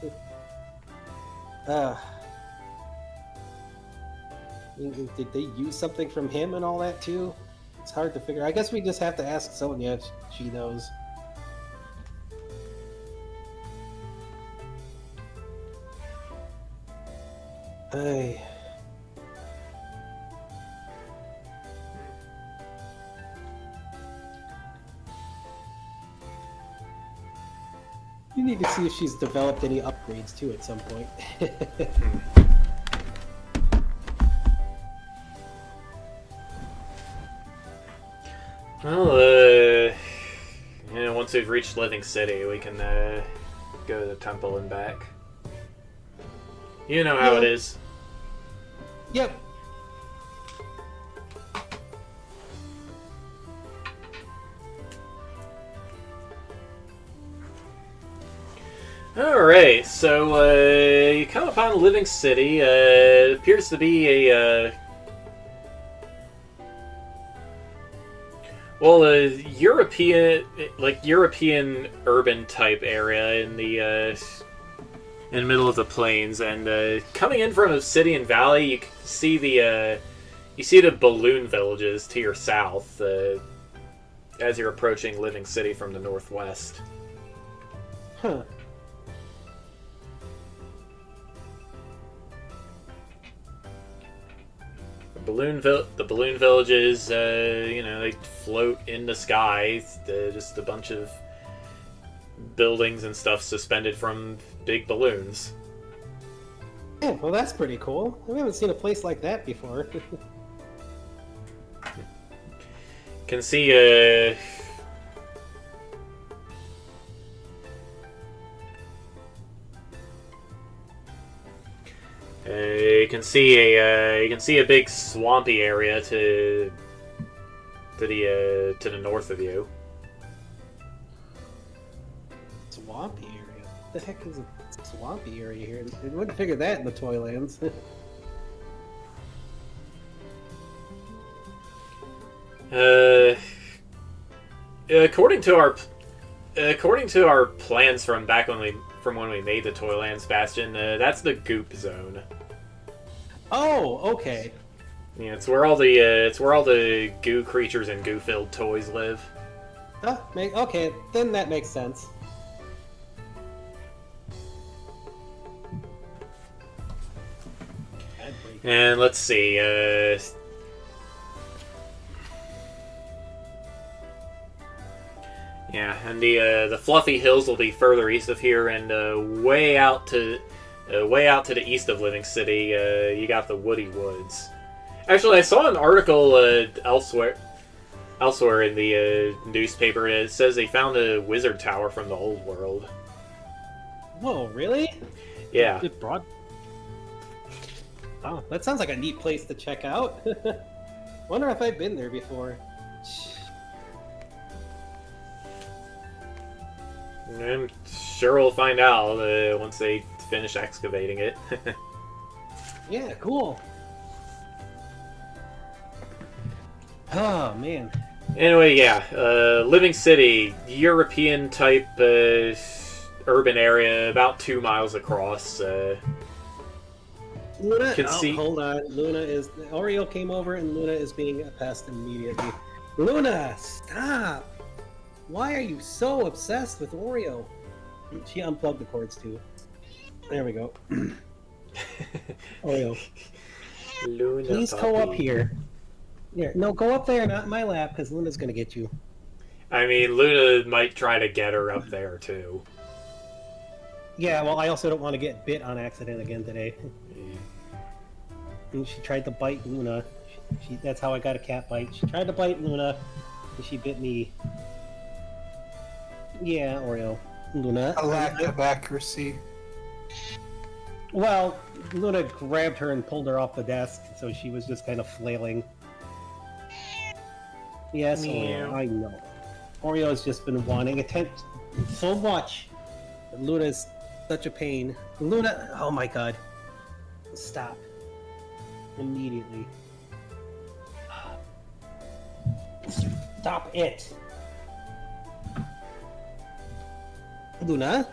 Did they use something from him and all that, too? It's hard to figure. I guess we just have to ask Sonia if she knows. Hey. You need to see if she's developed any upgrades too at some point. Well, once we've reached Living City, we can go to the temple and back. You know how it is. Yep. Alright, so you come upon Living City. It appears to be a European urban type area in the middle of the plains, and coming in from Obsidian Valley, you can see the balloon villages to your south as you're approaching Living City from the northwest. Huh. The balloon villages, they float in the sky. Just a bunch of buildings and stuff suspended from big balloons. Yeah, well, that's pretty cool. We haven't seen a place like that before. Can see you can see a big swampy area to the north of you. Swampy area? What the heck is a swampy area here? I wouldn't figure that in the Toylands. According to our plans from when we made the Toylands Bastion, that's the Goop Zone. Oh, okay. Yeah, it's where all the goo creatures and goo-filled toys live. Okay, then that makes sense. And let's see. Yeah, and the fluffy hills will be further east of here, and way out to the east of Living City, you got the Woody Woods. Actually, I saw an article elsewhere in the newspaper. It says they found a wizard tower from the old world. Whoa, really? Yeah. It brought... Oh, that sounds like a neat place to check out. Wonder if I've been there before. I'm sure we'll find out once they finish excavating it. Yeah, cool. Oh, man. Anyway, yeah. Living City, European type urban area, about 2 miles across. Luna, see... hold on. Oreo came over and Luna is being a pest immediately. Luna, stop! Why are you so obsessed with Oreo? She unplugged the cords too. There we go. Oreo. Luna, Please go up here. Here, no, go up there, not in my lap, because Luna's gonna get you. I mean, Luna might try to get her up there too. Yeah, well, I also don't want to get bit on accident again today. And she tried to bite Luna. That's how I got a cat bite. She tried to bite Luna, and she bit me. Yeah, Oreo. Luna. A lack of accuracy. Well, Luna grabbed her and pulled her off the desk, so she was just kind of flailing. Yes, Oreo, I know. Oreo's just been wanting attention so much. Luna's such a pain. Luna, oh my god. Stop. Immediately. Stop it. Luna,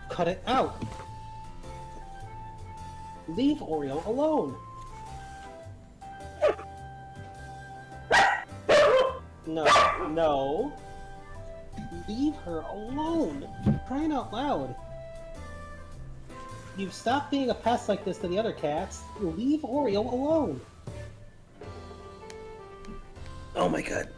cut it out. Leave Oreo alone. No, no. Leave her alone. Crying out loud. You stop being a pest like this to the other cats. Leave Oreo alone. Oh my god.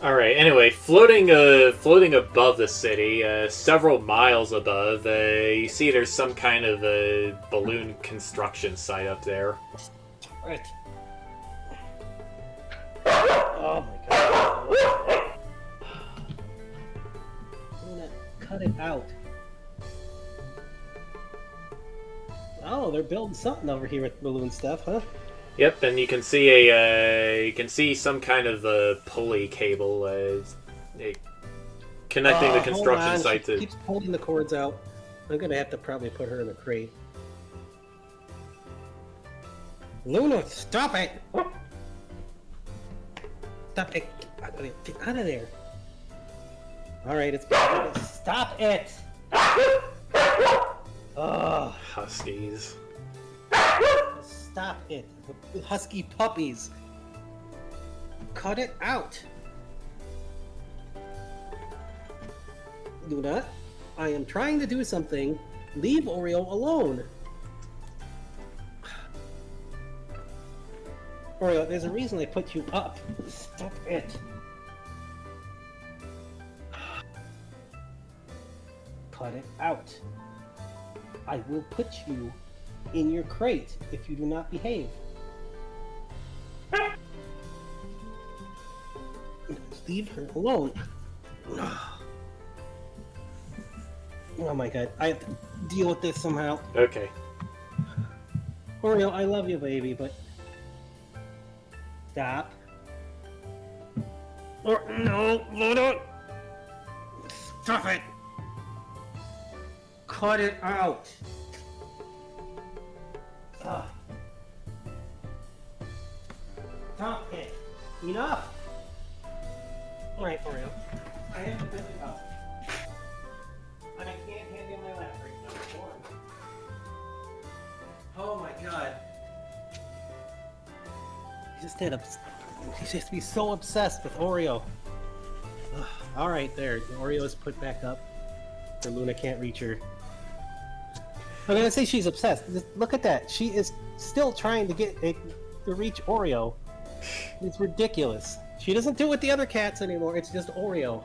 All right. Anyway, floating above the city, several miles above, you see there's some kind of a balloon construction site up there. Right. Oh my god. Luna, cut it out. Oh, they're building something over here with balloon stuff, huh? Yep, and you can see you can see some kind of pulley cable connecting the construction site She to. keeps pulling the cords out. I'm gonna have to probably put her in a crate. Luna, stop it! Stop it! Get out of there! Alright, it's stop it! Ugh. Huskies. Stop it. The husky puppies. Cut it out. Luna, I am trying to do something. Leave Oreo alone. Oreo, there's a reason I put you up. Stop it. Cut it out. I will put you in your crate if you do not behave. Leave her alone. Oh my god, I have to deal with this somehow. Okay. Oreo, I love you, baby, but stop. Or no, Luna. Stop it. Cut it out. Stop it. Enough. All right, Oreo. I have to pick it up. I can't handle my lap right now. Oh my god. He just to be so obsessed with Oreo. All right, there. Oreo is put back up. So Luna can't reach her. I'm gonna say she's obsessed. Just look at that. She is still trying to get to reach Oreo. It's ridiculous. She doesn't do it with the other cats anymore. It's just Oreo.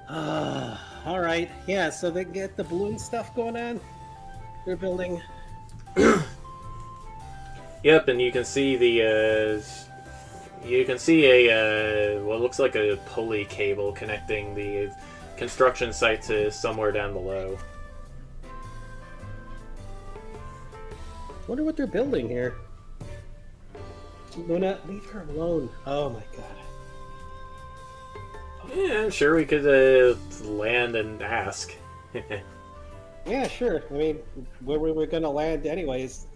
All right. Yeah. So they get the balloon stuff going on. They're building. Yep, and you can see a what looks like a pulley cable connecting the construction site to somewhere down below. Wonder what they're building here. Luna, leave her alone. Oh my god. Yeah, I'm sure we could land and ask. Yeah, sure. I mean, where we were gonna land anyways.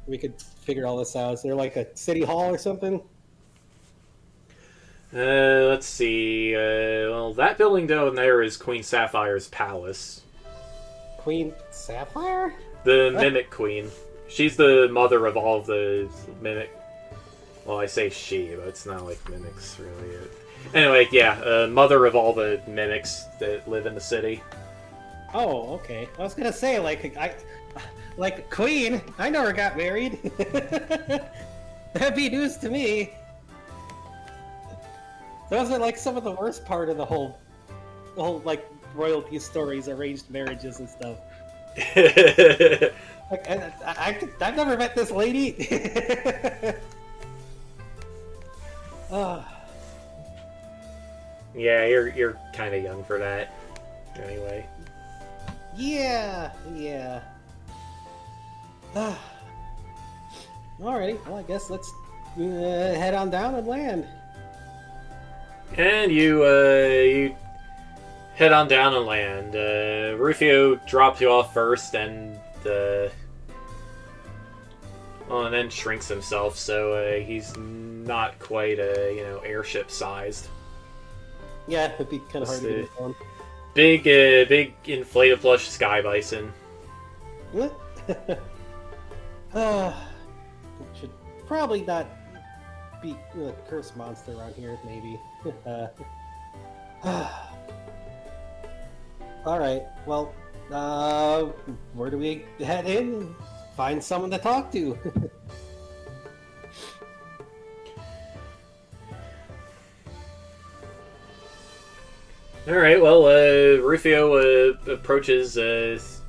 We could figure all this out. Is there like a city hall or something? Let's see. Well, that building down there is Queen Sapphire's palace. Queen Sapphire? The Mimic Queen. She's the mother of all of the Mimic. Well, I say she, but it's not like mimics, really. Anyway, yeah, mother of all the mimics that live in the city. Oh, okay. I was gonna say, like Queen. I never got married. That'd be news to me. Those are like some of the worst part of the whole like royalty stories, arranged marriages and stuff. Like, I've never met this lady. Yeah, you're kind of young for that. Anyway. Yeah. Alrighty, well I guess let's head on down and land. And you head on down and land. Rufio drops you off first, and well, Well, and then shrinks himself, so he's not quite, airship sized. Yeah, it'd be kind of hard to get it on. Big inflated plush sky bison. What? Should probably not be a cursed monster around here, maybe. Alright, well, where do we head in? Find someone to talk to. Alright, well, Rufio approaches... let's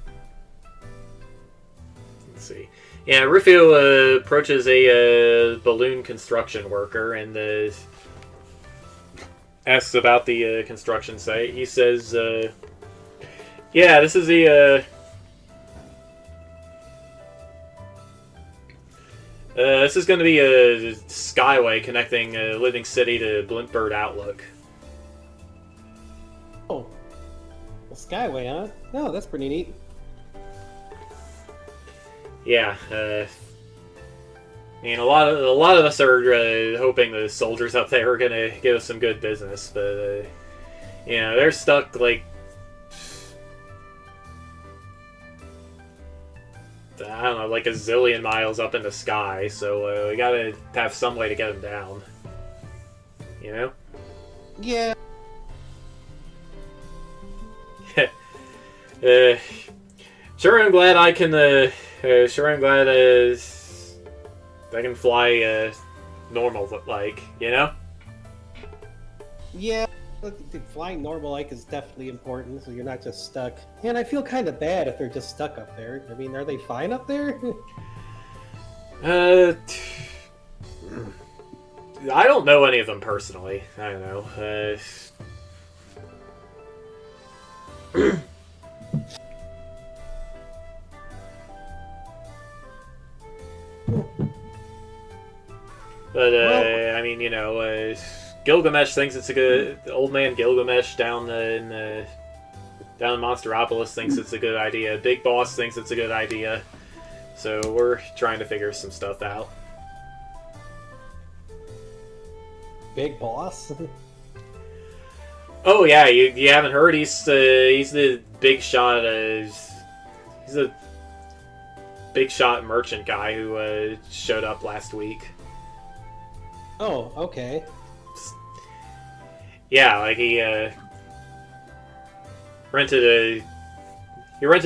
see. Yeah, Rufio approaches a balloon construction worker and asks about the construction site. He says, yeah, this is the... this is going to be a skyway connecting Living City to Blimpbird Outlook. Oh, a skyway, huh? Oh, that's pretty neat. Yeah, I mean, a lot of us are hoping the soldiers up there are gonna give us some good business, but they're stuck like I don't know, like a zillion miles up in the sky. So we gotta have some way to get them down. You know? Yeah. Sure, I'm glad I can. Sure, I'm glad I can fly normal, like, you know. Yeah, flying normal like is definitely important, so you're not just stuck. And I feel kind of bad if they're just stuck up there. I mean, are they fine up there? I don't know any of them personally. I don't know. But, I mean, Gilgamesh thinks it's a good... Old man Gilgamesh down in Monsteropolis thinks it's a good idea. Big Boss thinks it's a good idea. So we're trying to figure some stuff out. Big Boss? Oh, yeah, you haven't heard? He's the big shot... he's a big shot merchant guy who showed up last week. Oh, okay. Yeah, like he rented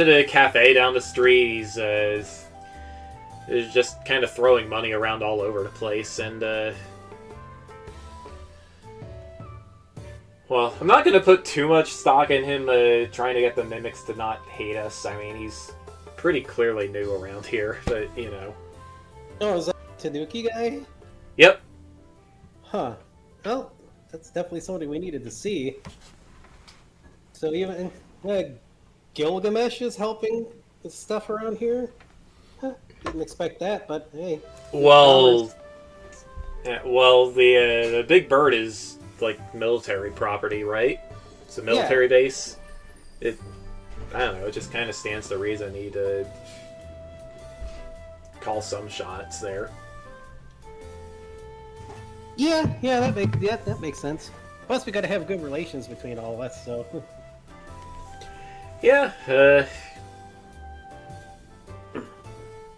a cafe down the street. He's just kind of throwing money around all over the place, and well, I'm not gonna put too much stock in him trying to get the mimics to not hate us. I mean, he's pretty clearly new around here, but you know. Oh, is that Tanuki guy? Yep. Huh. Well, that's definitely somebody we needed to see. So even Gilgamesh is helping with stuff around here? Huh, didn't expect that, but hey. Well, the Big Bird is like military property, right? It's a military base. I don't know, it just kind of stands to reason he'd call some shots there. Yeah, that makes sense. Plus, we gotta have good relations between all of us, so. Yeah,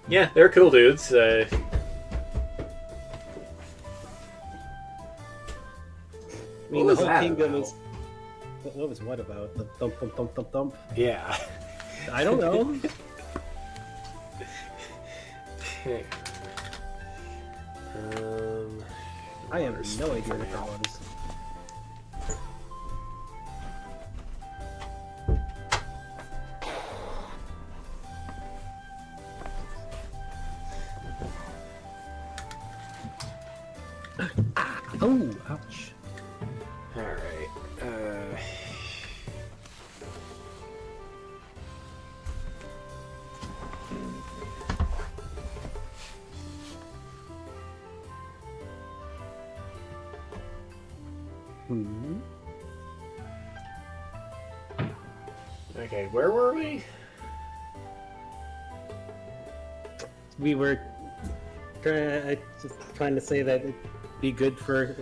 yeah, they're cool dudes. I mean, the whole kingdom is. What was what about? The thump, thump, thump, thump, thump? Yeah. I don't know. I have no idea what that was. Oh, ouch. Alright. Okay, where were we? We were just trying to say that it'd be good for.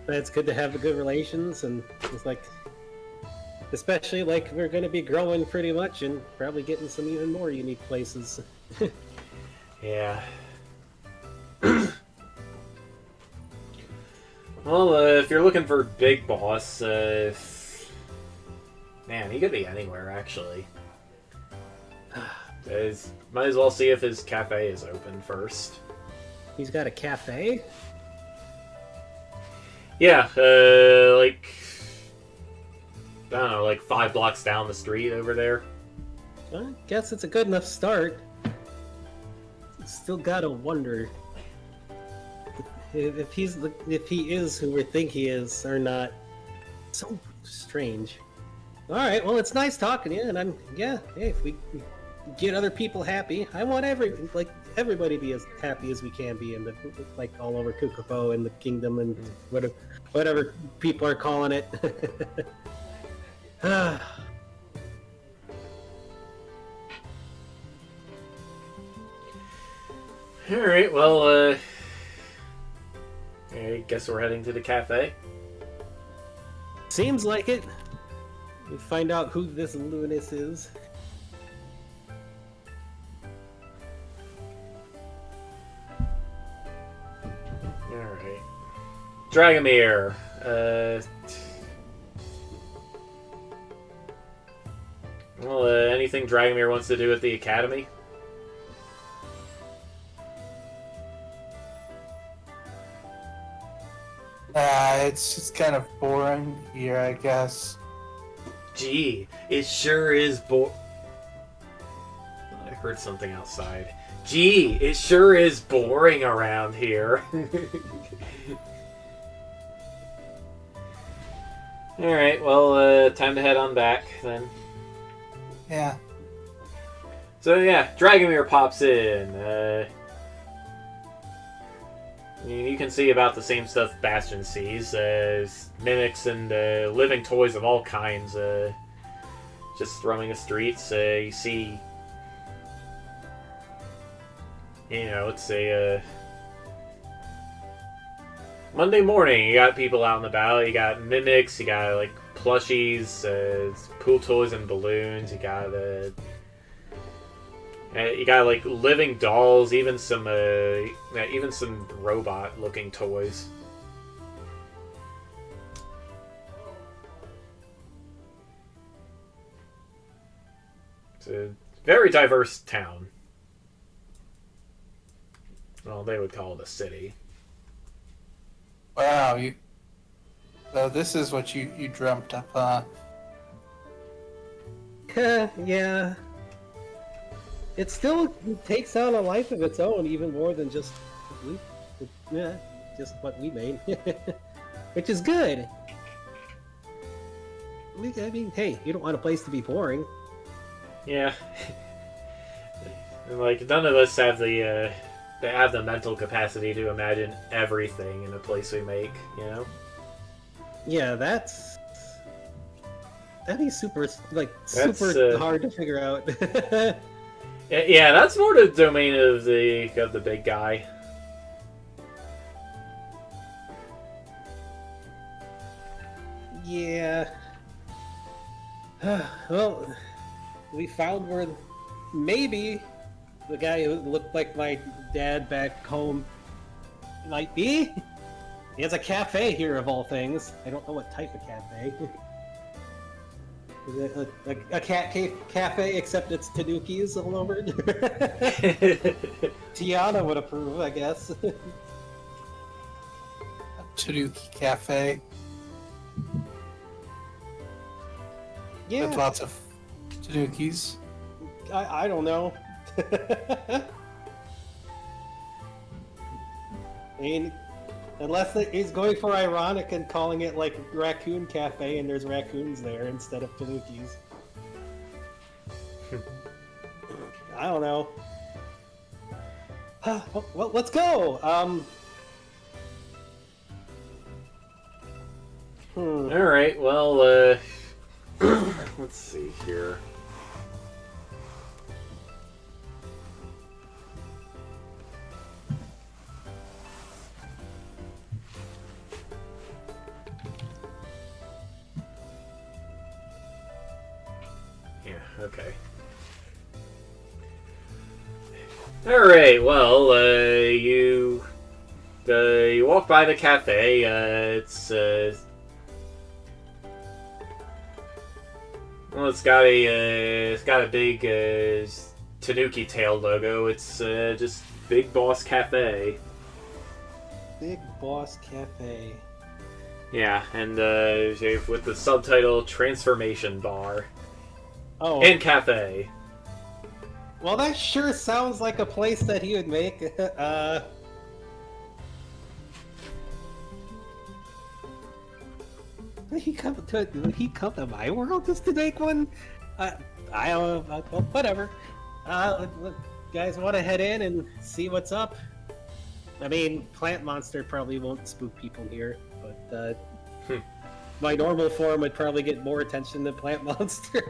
That it's good to have the good relations, and it's like, especially like we're going to be growing pretty much and probably getting some even more unique places. Yeah. Well, if you're looking for Big Boss, man, he could be anywhere, actually. Might as well see if his cafe is open first. He's got a cafe? Yeah, like, I don't know, like 5 blocks down the street over there. I guess it's a good enough start. Still gotta wonder if he is who we think he is or not. So strange. All right, well, it's nice talking to you, and hey, if we get other people happy, I want everybody to be as happy as we can be, in the like all over Kukupo and the kingdom and whatever people are calling it. Alright, well, I guess we're heading to the cafe. Seems like it. We find out who this Lunas is. Alright. Dragomir. Well, anything Dragomir wants to do at the academy? It's just kind of boring here, I guess. Gee, it sure is I heard something outside. Gee, it sure is boring around here. Alright, well, time to head on back, then. Yeah. So, yeah, Dragomir pops in. You can see about the same stuff Bastion sees. Mimics and living toys of all kinds just roaming the streets. You see, it's a Monday morning. You got people out and about. You got mimics. You got, like, plushies, pool toys and balloons. You got like living dolls, even some robot-looking toys. It's a very diverse town. Well, they would call it a city. Wow, so this is what you dreamt up, huh? Yeah. It still takes on a life of its own, even more than just what we made, which is good. I mean, hey, you don't want a place to be boring. Yeah, and, like, none of us have the mental capacity to imagine everything in a place we make. Yeah, that'd be super hard to figure out. Yeah, that's more the domain of the big guy. Yeah. Well, we found where maybe the guy who looked like my dad back home might be. He has a cafe here, of all things. I don't know what type of cafe. Is it a cat cafe, except it's Tanukis all over? Tiana would approve, I guess. A Tanuki cafe. Yeah. With lots of Tanukis. I don't know. I mean, unless he's going for ironic and calling it like Raccoon Cafe and there's raccoons there instead of Tanukis. I don't know. Well, let's go! Alright, well, let's see here. Okay. Alright, well, you walk by the cafe, it's got a big, Tanuki tail logo. It's, just Big Boss Cafe. Big Boss Cafe. Yeah, and, with the subtitle Transformation Bar. Oh. And Cafe. Well, that sure sounds like a place that he would make. Did he come to my world just to make one? I don't know. Well, whatever. Guys want to head in and see what's up? I mean, Plant Monster probably won't spook people here, but my normal form would probably get more attention than Plant Monster.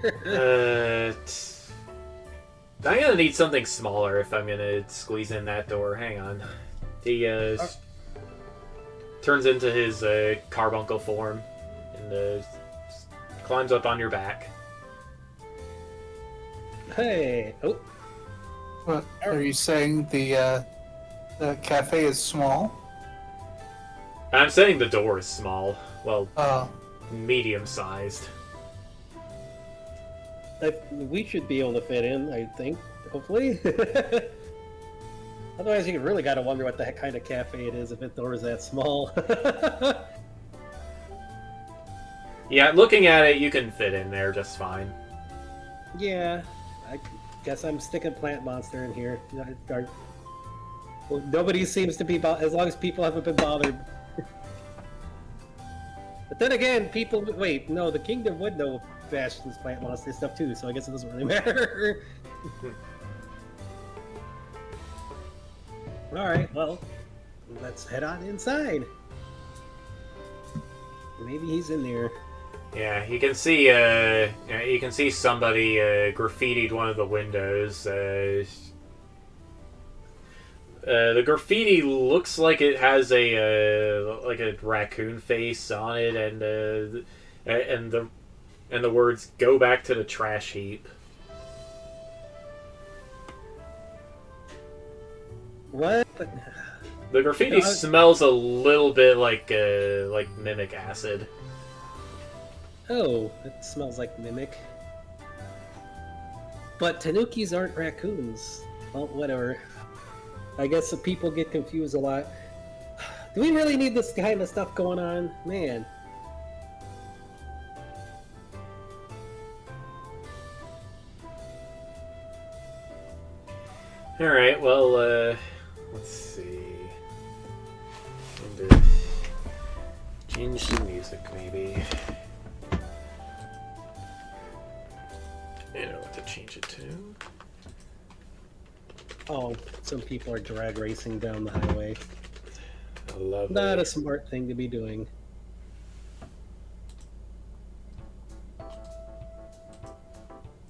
I'm gonna need something smaller if I'm gonna squeeze in that door. Hang on. He turns into his carbuncle form and climbs up on your back. Hey! Oh, What, are you saying the cafe is small? I'm saying the door is small. Well, Uh, medium-sized. we should be able to fit in, I think. Hopefully. Otherwise, you really gotta wonder what the heck kind of cafe it is if the door is that small. Yeah, looking at it, you can fit in there just fine. Yeah, I guess I'm sticking Plant Monster in here. Well, nobody seems to be as long as people haven't been bothered. But then again, people wait. No, the kingdom would know Bastion's Plant Monster stuff too, so I guess it doesn't really matter. All right, well, let's head on inside. Maybe he's in there. Yeah, you can see somebody graffitied one of the windows. The graffiti looks like it has a raccoon face on it, and the words "Go back to the trash heap." What? The graffiti smells a little bit like mimic acid. Oh, it smells like mimic. But Tanukis aren't raccoons. Well, whatever. I guess the people get confused a lot. Do we really need this kind of stuff going on? Man. Alright, well, let's see. And, change the music, maybe. I know what to change it to. Oh, some people are drag racing down the highway. Lovely. Not a smart thing to be doing.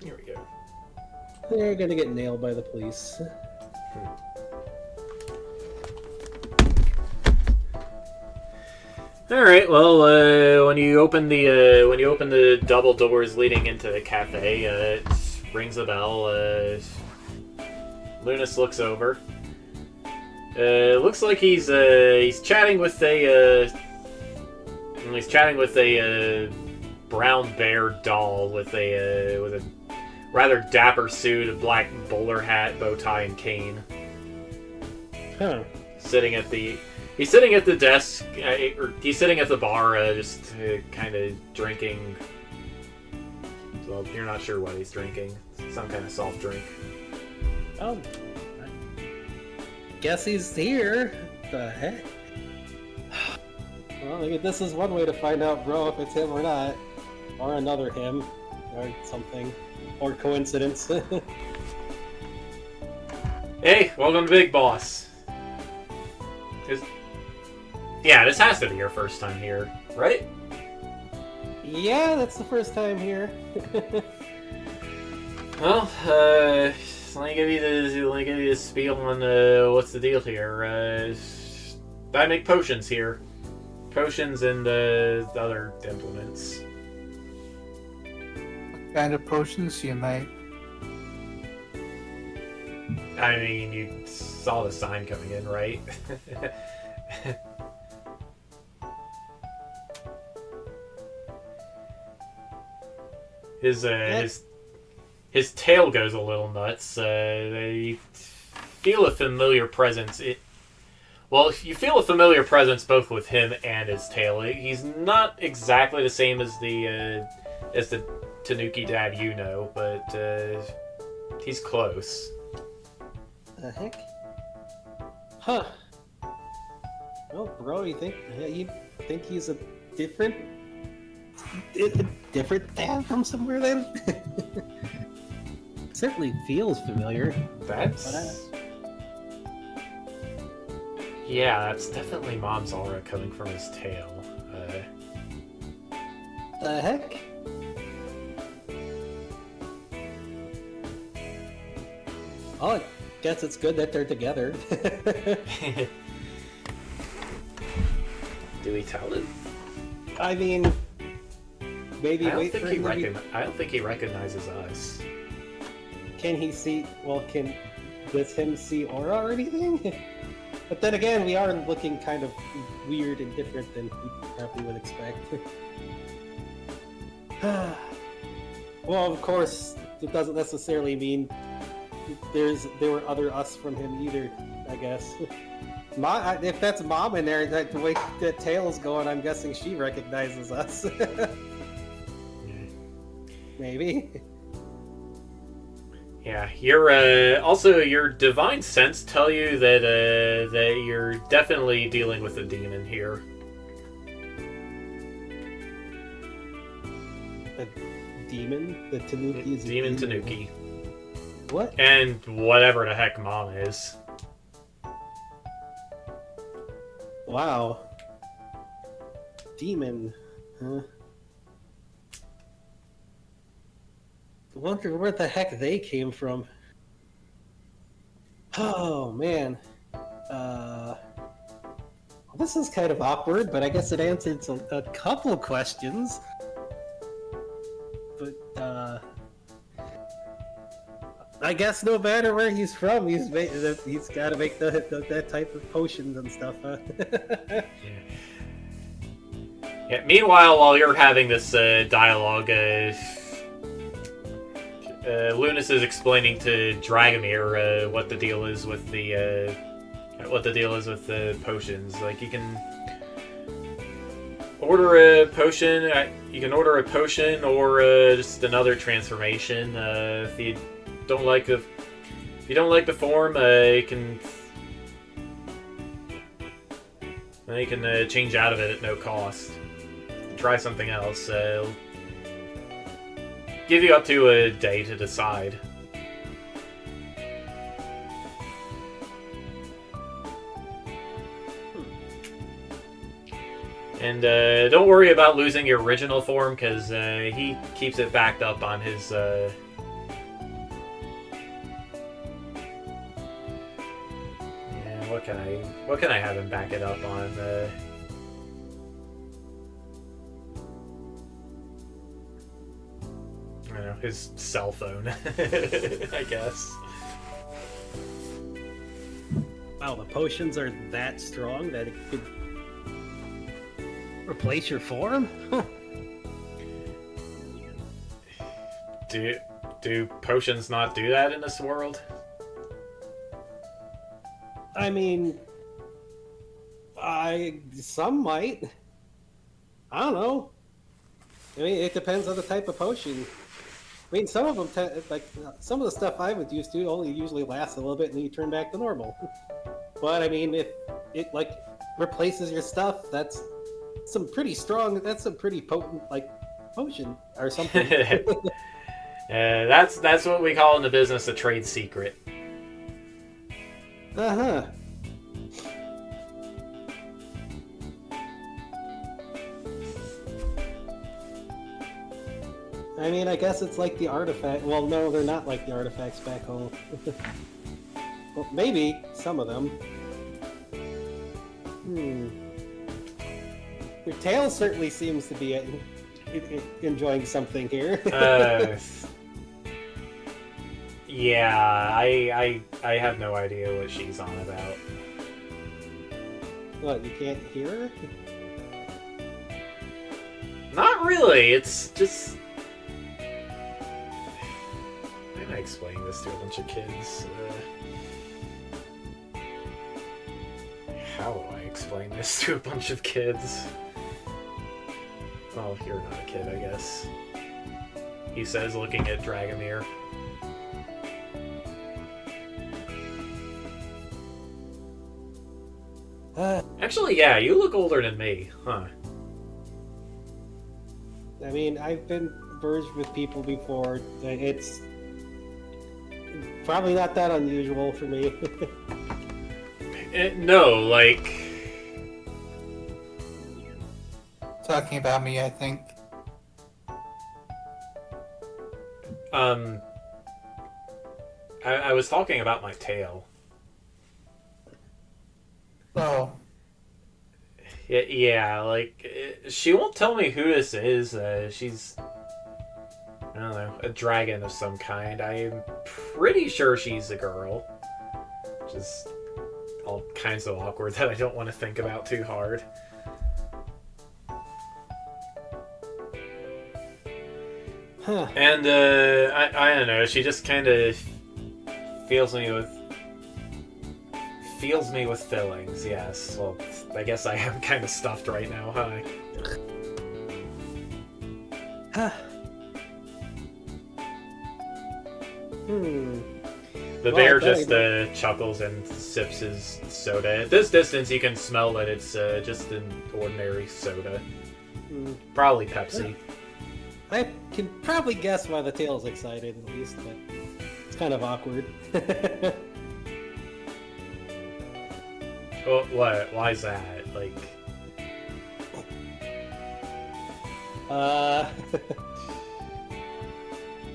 Here we go. They're gonna get nailed by the police. All right. Well, when you open the double doors leading into the cafe, it rings a bell. Lunas looks over. Looks like he's chatting with a brown bear doll with a rather dapper suit, a black bowler hat, bow tie, and cane. Huh. He's sitting at the desk, or he's sitting at the bar, just kind of drinking. Well, you're not sure what he's drinking. Some kind of soft drink. Oh. I guess he's here. The heck? Well, I guess this is one way to find out, bro, if it's him or not. Or another him. Or something. Or coincidence. Hey, welcome to Big Boss. Yeah, this has to be your first time here, right? Yeah, that's the first time here. Well, let me give you the spiel on what's the deal here. I make potions here, potions and other implements. kind of potions you might. I mean, you saw the sign coming in, right? His tail goes a little nuts. They feel a familiar presence. Well, you feel a familiar presence both with him and his tail. He's not exactly the same as the Tanuki dad you know, but he's close. The heck? Huh. Well, bro, you think he's a different dad from somewhere then? Certainly feels familiar. Yeah, that's definitely Mom's aura coming from his tail. The heck? Oh, I guess it's good that they're together. Do we tell him? I mean, maybe I don't wait think for he him. I don't think he recognizes us. Can he see? Well, does him see aura or anything? But then again, we are looking kind of weird and different than he probably would expect. Well, of course, it doesn't necessarily mean there were other us from him either, I guess. If that's Mom in there, the way the tail's going, I'm guessing she recognizes us. Maybe. Yeah, your divine sense tell you that you're definitely dealing with a demon here. A demon? The Tanuki is a Demon Tanuki. What? And whatever the heck Mom is. Wow. Demon. Huh? I wonder where the heck they came from. Oh, man. This is kind of awkward, but I guess it answered a couple questions. But, I guess no matter where he's from, he's got to make that type of potions and stuff, huh? Yeah. Meanwhile, while you're having this dialogue, Lunas is explaining to Dragomir what the deal is with the potions. Like, you can order a potion. You can order a potion or just another transformation. If you don't like the form, you can change out of it at no cost. Try something else. It'll give you up to a day to decide. And don't worry about losing your original form, because he keeps it backed up on his... What can I have him back it up on? I don't know, his cell phone, I guess. Wow, the potions are that strong that it could replace your form? Huh. Do potions not do that in this world? I mean, some might. I don't know. I mean, it depends on the type of potion. I mean, some of them, some of the stuff I would use to only usually lasts a little bit and then you turn back to normal. But I mean, if it replaces your stuff, that's some pretty potent potion or something. That's what we call in the business a trade secret. Uh-huh. I mean, I guess it's like the artifact. Well, no, they're not like the artifacts back home. Well, maybe some of them. Your tail certainly seems to be enjoying something here. Yeah, I have no idea what she's on about. What, you can't hear her? Not really. It's just. How am I explaining this to a bunch of kids? How do I explain this to a bunch of kids? Well, you're not a kid, I guess. He says, looking at Dragomir. Actually, yeah, you look older than me, huh? I mean, I've been merged with people before. It's probably not that unusual for me. No, like... Talking about me, I think. I was talking about my tail. Oh, Yeah, like, she won't tell me who this is. She's, I don't know, a dragon of some kind. I'm pretty sure she's a girl. Which is all kinds of awkward that I don't want to think about too hard. Huh. And, I don't know, she just kind of fills me with fillings, yes. Well, I guess I am kind of stuffed right now, huh? The bear just chuckles and sips his soda. At this distance, you can smell that it's just an ordinary soda. Probably Pepsi. I can probably guess why the tail's excited, at least, but it's kind of awkward. Well, what? Why is that? Like...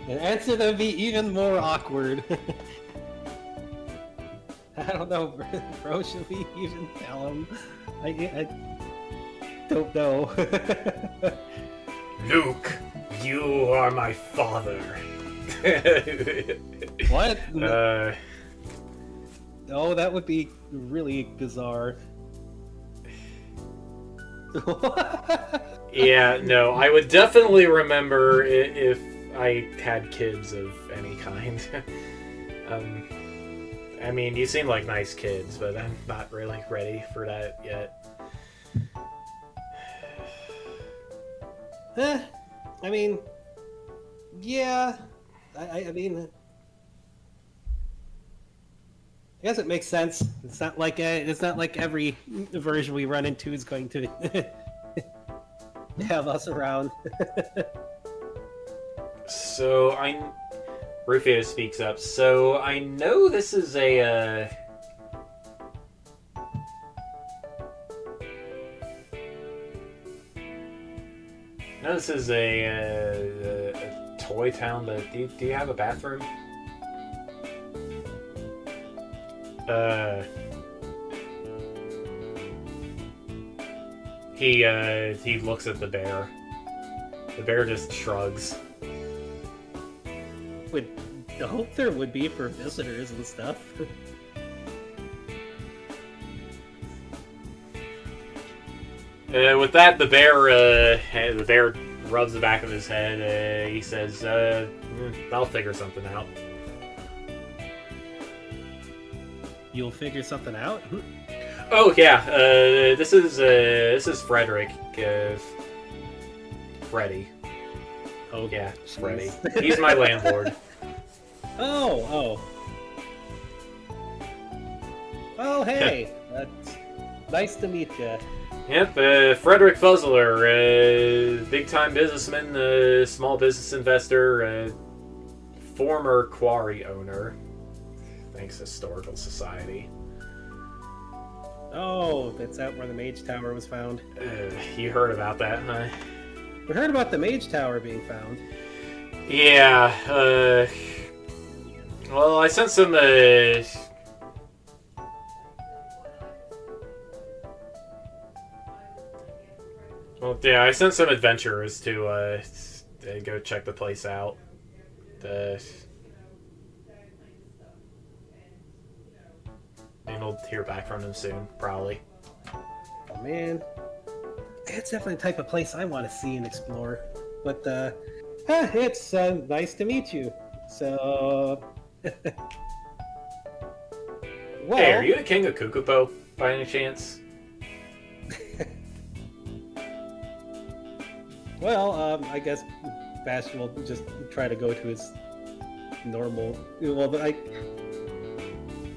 An answer that would be even more awkward. I don't know, bro. Should we even tell him? I don't know. Luke, you are my father. What? Oh, that would be really bizarre. Yeah, no, I would definitely remember if I had kids of any kind. I mean, you seem like nice kids, but I'm not really ready for that yet. I mean, yeah. I mean, I guess it makes sense. It's not like every version we run into is going to have us around. So Rufio speaks up. So I know this is a. No, this is a toy town, but do you have a bathroom? He looks at the bear. The bear just shrugs. Would hope there would be for visitors and stuff. With that, the bear rubs the back of his head. He says, "I'll figure something out." You'll figure something out? Oh yeah, this is Frederick. Freddy. Oh yeah, Freddy. He's my landlord. Oh. Well, hey, nice to meet you. Yep, Frederick Fuzzler, big-time businessman, small business investor, former quarry owner. Thanks, Historical Society. Oh, that's out where the Mage Tower was found. You heard about that, huh? We heard about the Mage Tower being found. Yeah, well, I sent some, Well, yeah, I sent some adventurers to go check the place out. And we'll hear back from them soon, probably. Oh man, it's definitely the type of place I want to see and explore. But it's nice to meet you. So, well, Hey, are you the king of Kukupo, by any chance? well, I guess Bastion will just try to go to his normal. Well, but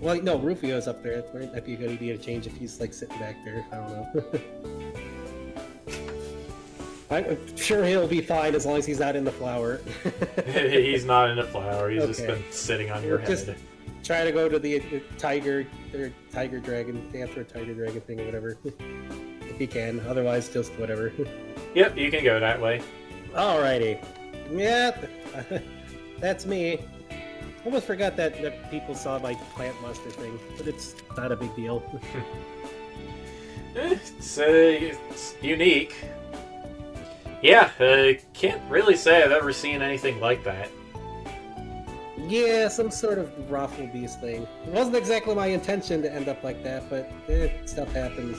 well, no, Rufio's up there. It might be a good idea to change if he's like sitting back there. I don't know. I'm sure he'll be fine as long as he's not in the flower. He's not in a flower. He's just Okay. been sitting on your Just head. try to go to the tiger or tiger dragon, the Anthro tiger dragon thing or whatever. If you can. Otherwise, just whatever. Yep, you can go that way. Alrighty. Yeah, that's me. Almost forgot that people saw my plant monster thing, but it's not a big deal. It's unique. Yeah, can't really say I've ever seen anything like that. Yeah, some sort of raffle beast thing. It wasn't exactly my intention to end up like that, but stuff happens.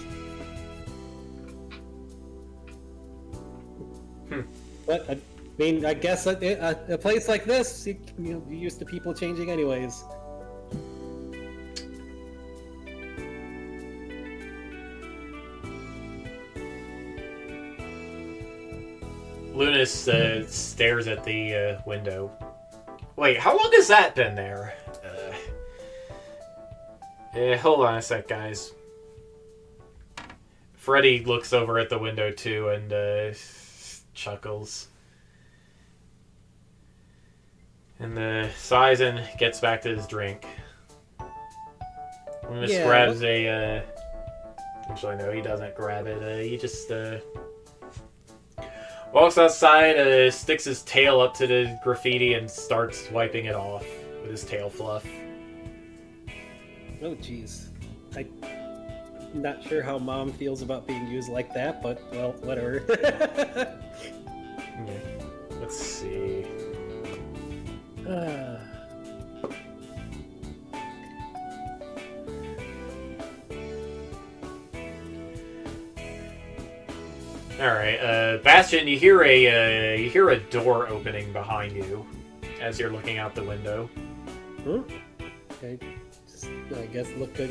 But I mean, I guess a place like this, you're used to people changing anyways. Lunas stares at the window. Wait, how long has that been there? Hold on a sec, guys. Freddy looks over at the window too and chuckles. And sighs and gets back to his drink. Lunas grabs a. Actually, no, he doesn't grab it. He just walks outside, sticks his tail up to the graffiti, and starts wiping it off with his tail fluff. Oh, jeez. I'm not sure how Mom feels about being used like that, but, well, whatever. Okay. Let's see. Alright, Bastion, you hear a door opening behind you as you're looking out the window. Okay. Just, I guess look at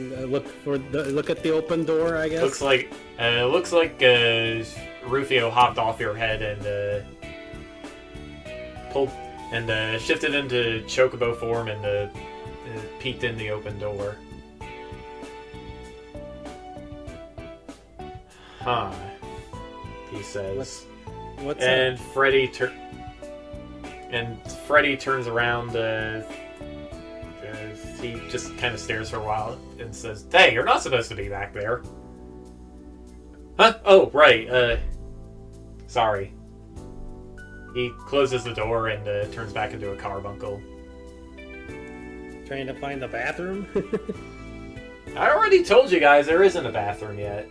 the open door, I guess. Looks like Rufio hopped off your head and pulled and shifted into chocobo form and peeked in the open door. Huh. He says. What's and up? Freddy turns around. He just kind of stares for a while and says, "Hey, you're not supposed to be back there." Huh? Oh, right. Sorry. He closes the door and turns back into a carbuncle. Trying to find the bathroom? I already told you guys there isn't a bathroom yet.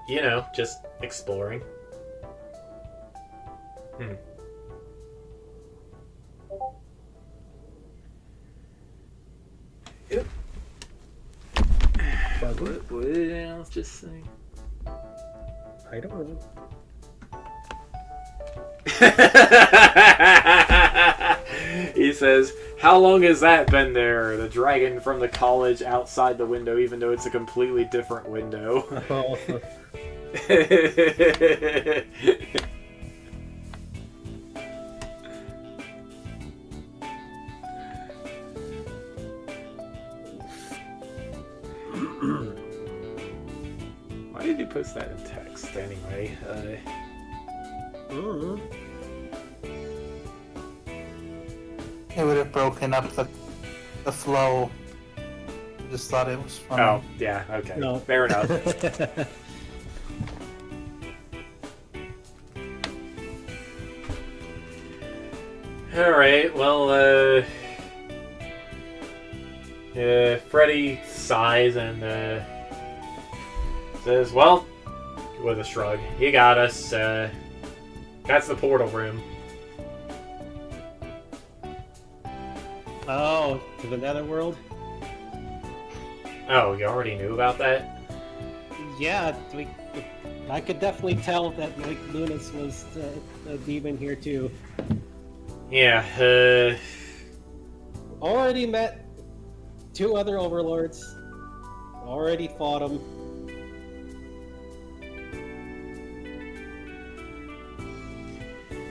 You know, just exploring. Yep. What else just say? I don't know. He says, "How long has that been there? The dragon from the college outside the window, even though it's a completely different window." Oh. Why did you post that in text anyway? It would have broken up the flow. I just thought it was funny. Oh, yeah, okay. No. Fair enough. Alright, well, Freddy sighs and Says, well, with a shrug, you got us. That's the portal room. Oh, to the netherworld? Oh, you already knew about that? Yeah, I could definitely tell that like Lunas was a demon here too. Yeah, Already met 2 other overlords. Already fought them.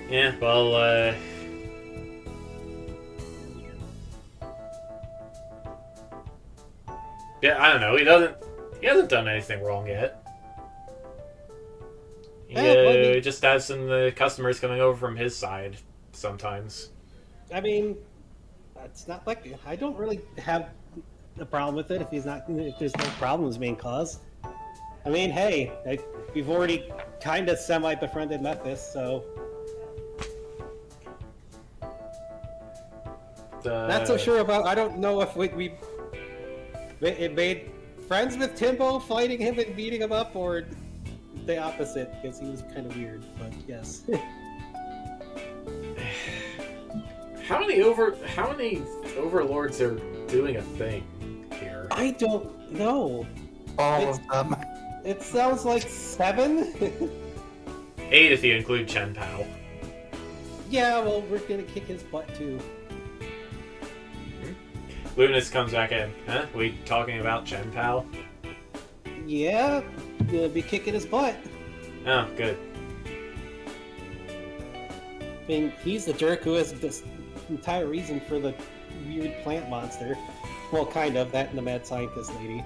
yeah, well, yeah, I don't know, he hasn't done anything wrong yet. He just has some customers coming over from his side sometimes. I mean, it's not like I don't really have a problem with it if there's no problems being caused. I mean, hey, we've already kind of semi-befriended Memphis, so not so sure about. I don't know if we made friends with Timbo, fighting him and beating him up, or the opposite because he was kind of weird. But yes. How many overlords are doing a thing here? I don't know. All of them. It sounds like 7. 8 if you include Chen Pao. Yeah, well, we're gonna kick his butt too. Lunas comes back in. Huh? We talking about Chen Pao? Yeah, gonna be kicking his butt. Oh, good. I mean, he's the jerk who has this entire reason for the weird plant monster. Well, kind of. That and the mad scientist lady.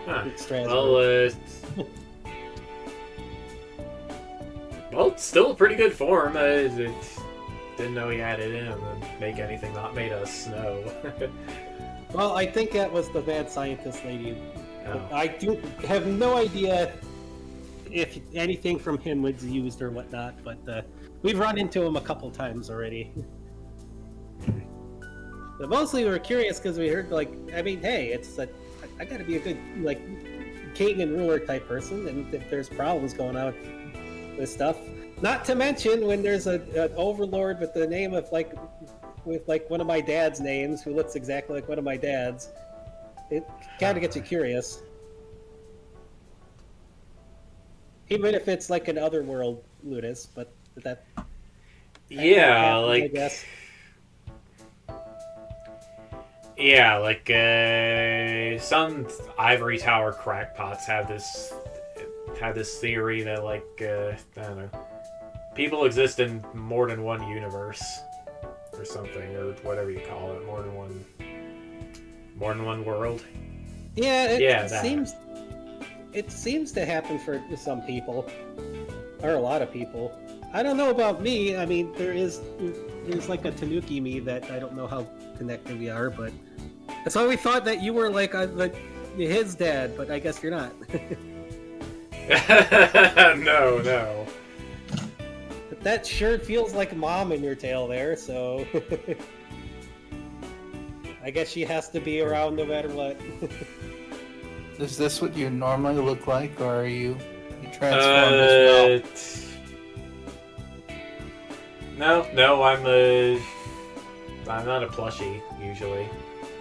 Huh. Strasbourg. Well, well, it's still a pretty good form. Didn't know he had it in him to make anything not made of snow. Well, I think that was the mad scientist lady. Oh. I do have no idea if anything from him was used or whatnot, but we've run into him a couple times already. But mostly we were curious because we heard, like, I mean, hey, I gotta be a good, like, king and ruler type person, and if there's problems going on with stuff. Not to mention when there's an overlord with the name of, like, with, like, one of my dad's names, who looks exactly like one of my dad's. It kind of gets you curious. Even if it's like an otherworld Ludus, but that... Yeah, happens, like... I guess. Yeah, like, some ivory tower crackpots have this theory that, like, I don't know, people exist in more than one universe, or something, or whatever you call it, more than one world. Yeah, that. it seems to happen for some people, or a lot of people. I don't know about me. I mean, there's like a Tanuki me that I don't know how connected we are, but that's why we thought that you were like his dad, but I guess you're not. No. But that sure feels like mom in your tail there, so I guess she has to be around no matter what. Is this what you normally look like, or are you transformed as well? No, I'm not a plushie usually.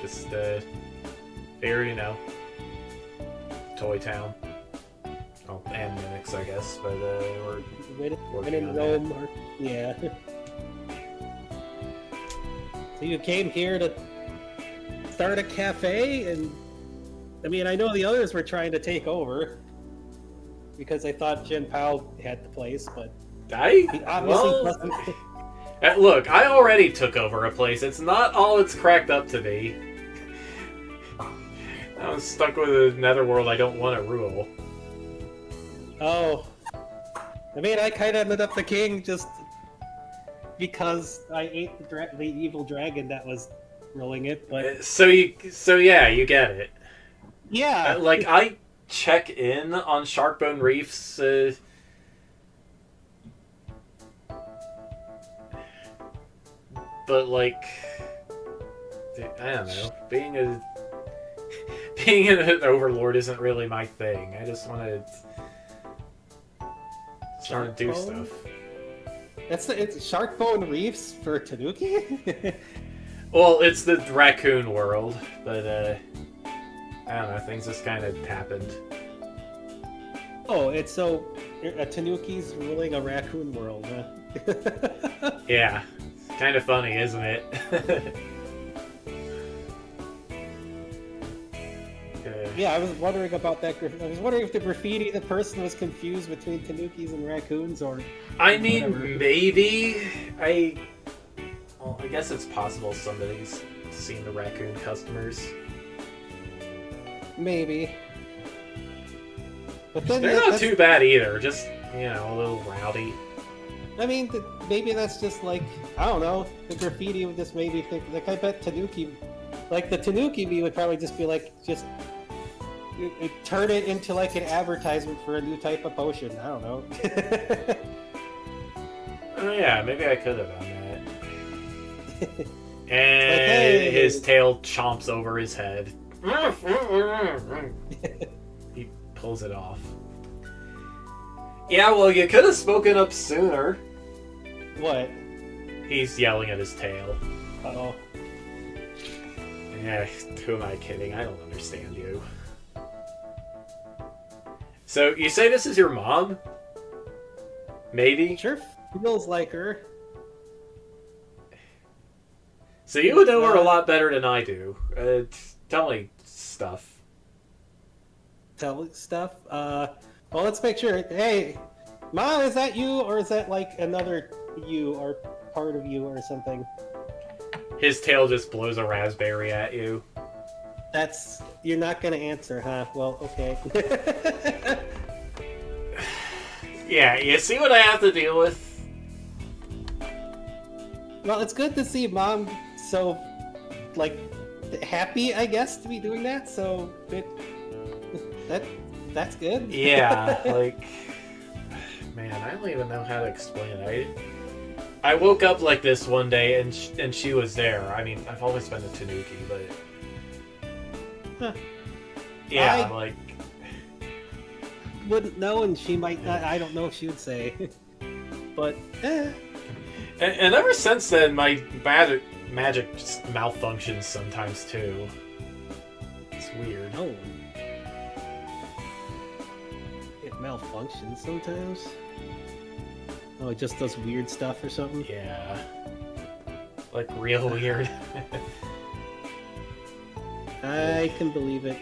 Just very, Toy Town. Oh, and Mimics, I guess, but we're when in Rome, or, yeah. So you came here to start a cafe, and I mean, I know the others were trying to take over because they thought Jin Pao had the place, but he obviously doesn't. Look, I already took over a place. It's not all it's cracked up to be. I'm stuck with a netherworld I don't want to rule. Oh. I mean, I kind of ended up the king just because I ate the evil dragon that was ruling it, but... So yeah, you get it. Yeah. Like, I check in on Sharkbone Reefs, but, like, I don't know, being an overlord isn't really my thing. I just want to trying to do Bone? stuff. It's shark bone reefs for Tanuki? Well, it's the raccoon world, but I don't know, things just kind of happened. Oh, it's so a Tanuki's ruling a raccoon world, huh? Yeah, it's kind of funny, isn't it? Yeah, I was wondering about that. I was wondering if the graffiti, the person was confused between Tanukis and raccoons, or... I mean, whatever. maybe. Well, I guess it's possible somebody's seen the raccoon customers. Maybe. But then They're not too bad either, just, a little rowdy. I mean, maybe that's just like, I don't know, the graffiti would just maybe think, like, I bet Tanuki, like, the Tanuki me would probably just be like, just turn it into like an advertisement for a new type of potion. I don't know. Oh yeah, maybe I could have done that. And Like, hey. his tail chomps over his head. He pulls it off. Yeah, well, you could have spoken up sooner. What? He's yelling at his tail. Uh-oh. Yeah, who am I kidding? I don't understand you. So, you say this is your mom? Maybe? Sure feels like her. So you would know her a lot better than I do. Tell me stuff. Tell stuff. Well, let's make sure. Hey, Mom, is that you, or is that like another you, or part of you, or something? His tail just blows a raspberry at you. You're not gonna answer, huh? Well, okay. Yeah, you see what I have to deal with? Well, it's good to see Mom so, like, happy, I guess, to be doing that. So that's good. Yeah, like, man, I don't even know how to explain it. I woke up like this one day, and she was there. I mean, I've always been a Tanuki, but Huh. yeah, I- like, Wouldn't know, and she might not. I don't know if she would say, but and ever since then, my magic just malfunctions sometimes too. It's weird. no. It malfunctions sometimes. Oh, it just does weird stuff or something. Yeah, like real weird. I can believe it.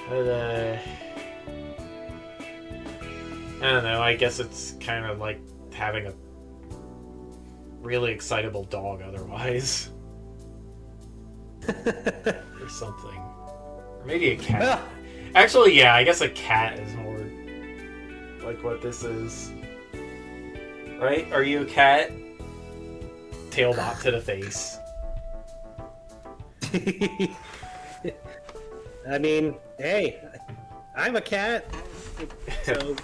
But, I don't know, I guess it's kind of like having a really excitable dog otherwise. Or something. Or maybe a cat. Well, Actually, yeah, I guess a cat is more like what this is. Right? Are you a cat? Tail bop to the face. I mean, hey, I'm a cat, so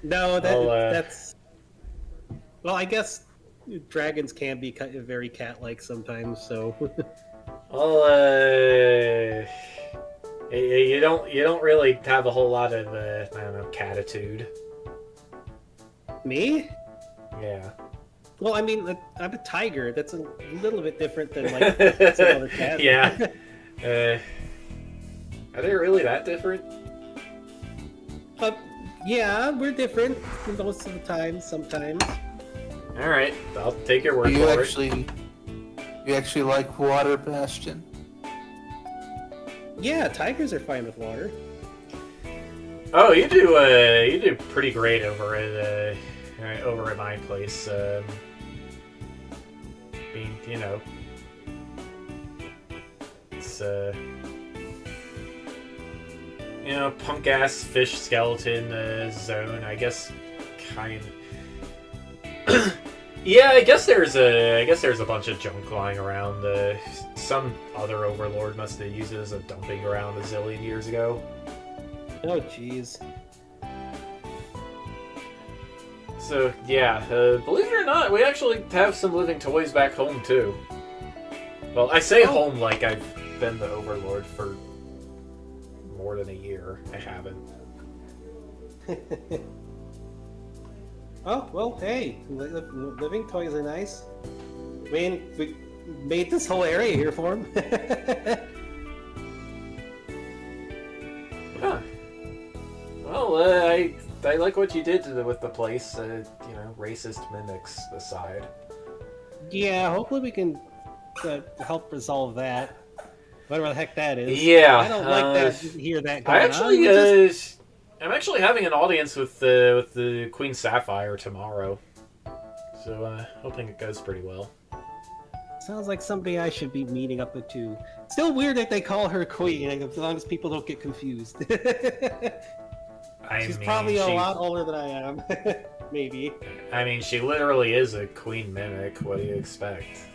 that's. Well, I guess dragons can be very cat-like sometimes. So, Well, you don't really have a whole lot of I don't know, catitude. me? Yeah. Well, I mean, I'm a tiger. That's a little bit different than like some other cat. Yeah. Are they really that different? Yeah, we're different most of the time. Sometimes. All right, I'll take your word You for you actually like water, Bastion? Yeah, tigers are fine with water. it. Oh, you do pretty great over at my place. Being, it's punk ass fish skeleton zone. I guess kind. Yeah, I guess there's a bunch of junk lying around. Some other overlord must have used it as a dumping ground a zillion years ago. Oh, jeez. So yeah, believe it or not, we actually have some living toys back home too. Well, I say home like I've been the overlord for more than a year. I haven't. Oh, well, hey, living toys are nice. I mean, we made this whole area here for him. Huh. Well, I like what you did with the place. Racist mimics aside. Yeah, hopefully we can help resolve that. Whatever the heck that is. Yeah. I don't like that. Hear that going I'm actually having an audience with the Queen Sapphire tomorrow, so hoping it goes pretty well. Sounds like somebody I should be meeting up with too. Still weird that they call her queen, as long as people don't get confused. She's probably a lot older than I am. Maybe. I mean, she literally is a queen mimic. What do you expect?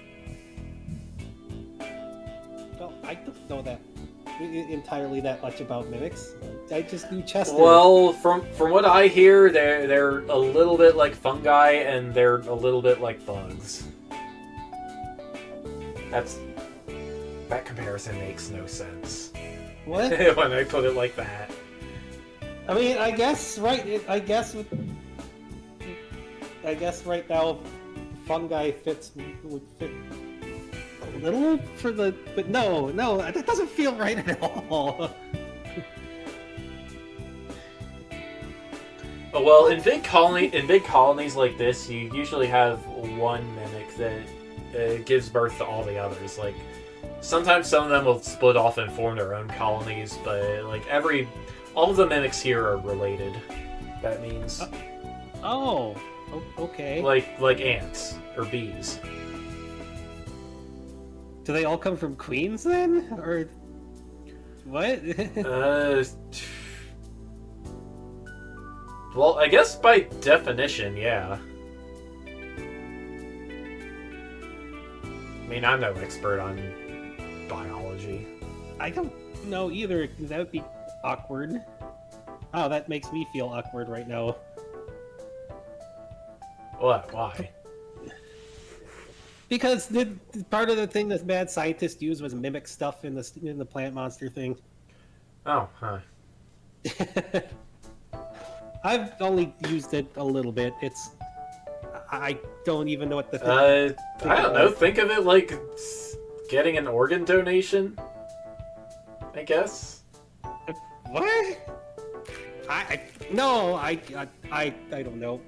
Well, I don't know that entirely that much about mimics. I just knew Chester. Well, from what I hear, they're a little bit like fungi and they're a little bit like bugs. That comparison makes no sense. What? When I put it like that. I mean, I guess right now, fungi would fit a little for the, but no, that doesn't feel right at all. Oh, well, in big colonies like this, you usually have one mimic that gives birth to all the others. Like, sometimes some of them will split off and form their own colonies, but like all of the mimics here are related. That means. Okay. Like ants or bees. Do they all come from queens then, or what? Well, I guess by definition, yeah. I mean, I'm no expert on biology. I don't know either. That would be awkward. Oh, that makes me feel awkward right now. What? Why? Because part of the thing that mad scientists used was mimic stuff in the plant monster thing. Oh, huh. I've only used it a little bit. I don't even know what the thing. I don't know. Think of it like getting an organ donation, I guess. What? I don't know.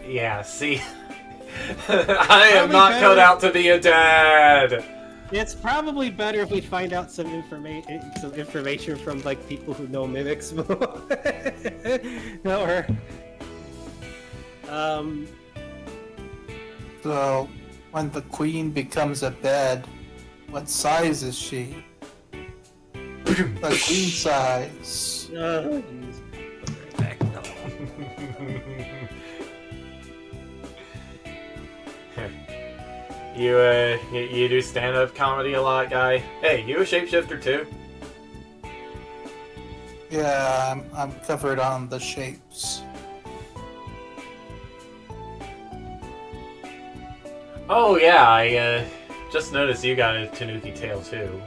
Yeah, see, I am not cut out to be a dad. It's probably better if we find out some information from like people who know mimics more. Or So, when the queen becomes a bed, what size is she? A queen size. jeez. You do stand-up comedy a lot, guy? Hey, you a shapeshifter too? Yeah, I'm covered on the shapes. Oh yeah, I just noticed you got a Tanuki tail too.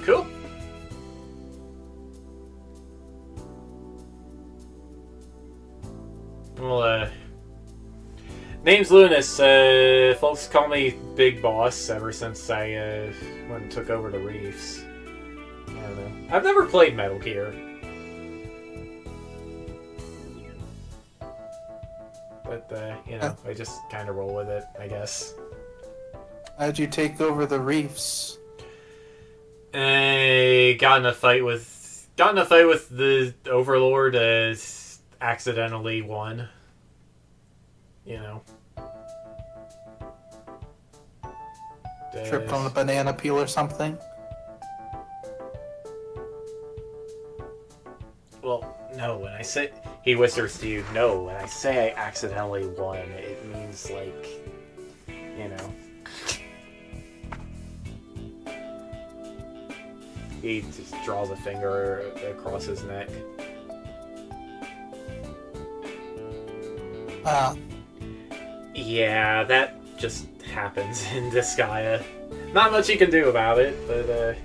Cool. Well, name's Lunas. Folks call me Big Boss ever since I went and took over the Reefs. I don't know. I've never played Metal Gear. But, I just kind of roll with it, I guess. How'd you take over the reefs? I got in a fight with the Overlord, accidentally won. You know. Tripped on a banana peel or something? Well, no, when I say... He whispers to you, no, when I say I accidentally won, it means, like, you know... He just draws a finger across his neck. Ah, Yeah, that just happens in Disgaea. Not much you can do about it, but I've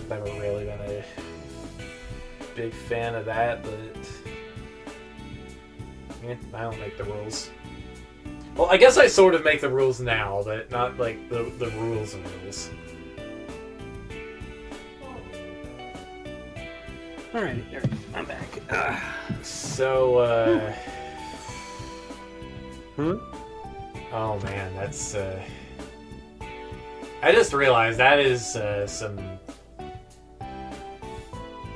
never really been a big fan of that, but I don't make the rules. Well, I guess I sort of make the rules now, but not like the rules and rules. Alright, I'm back. So, Hmm? oh man, that's, I just realized that is, some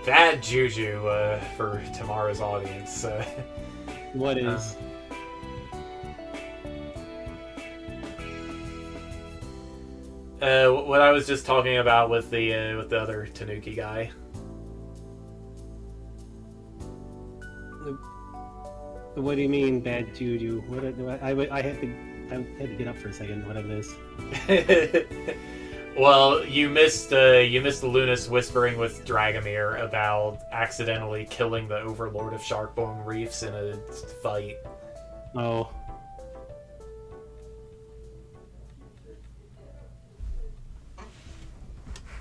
bad juju, for tomorrow's audience. What is? What I was just talking about with the other Tanuki guy. What do you mean, bad juju? I had to get up for a second. What I missed? Well, you missed Lunas whispering with Dragomir about accidentally killing the Overlord of Sharkbone Reefs in a fight. Oh.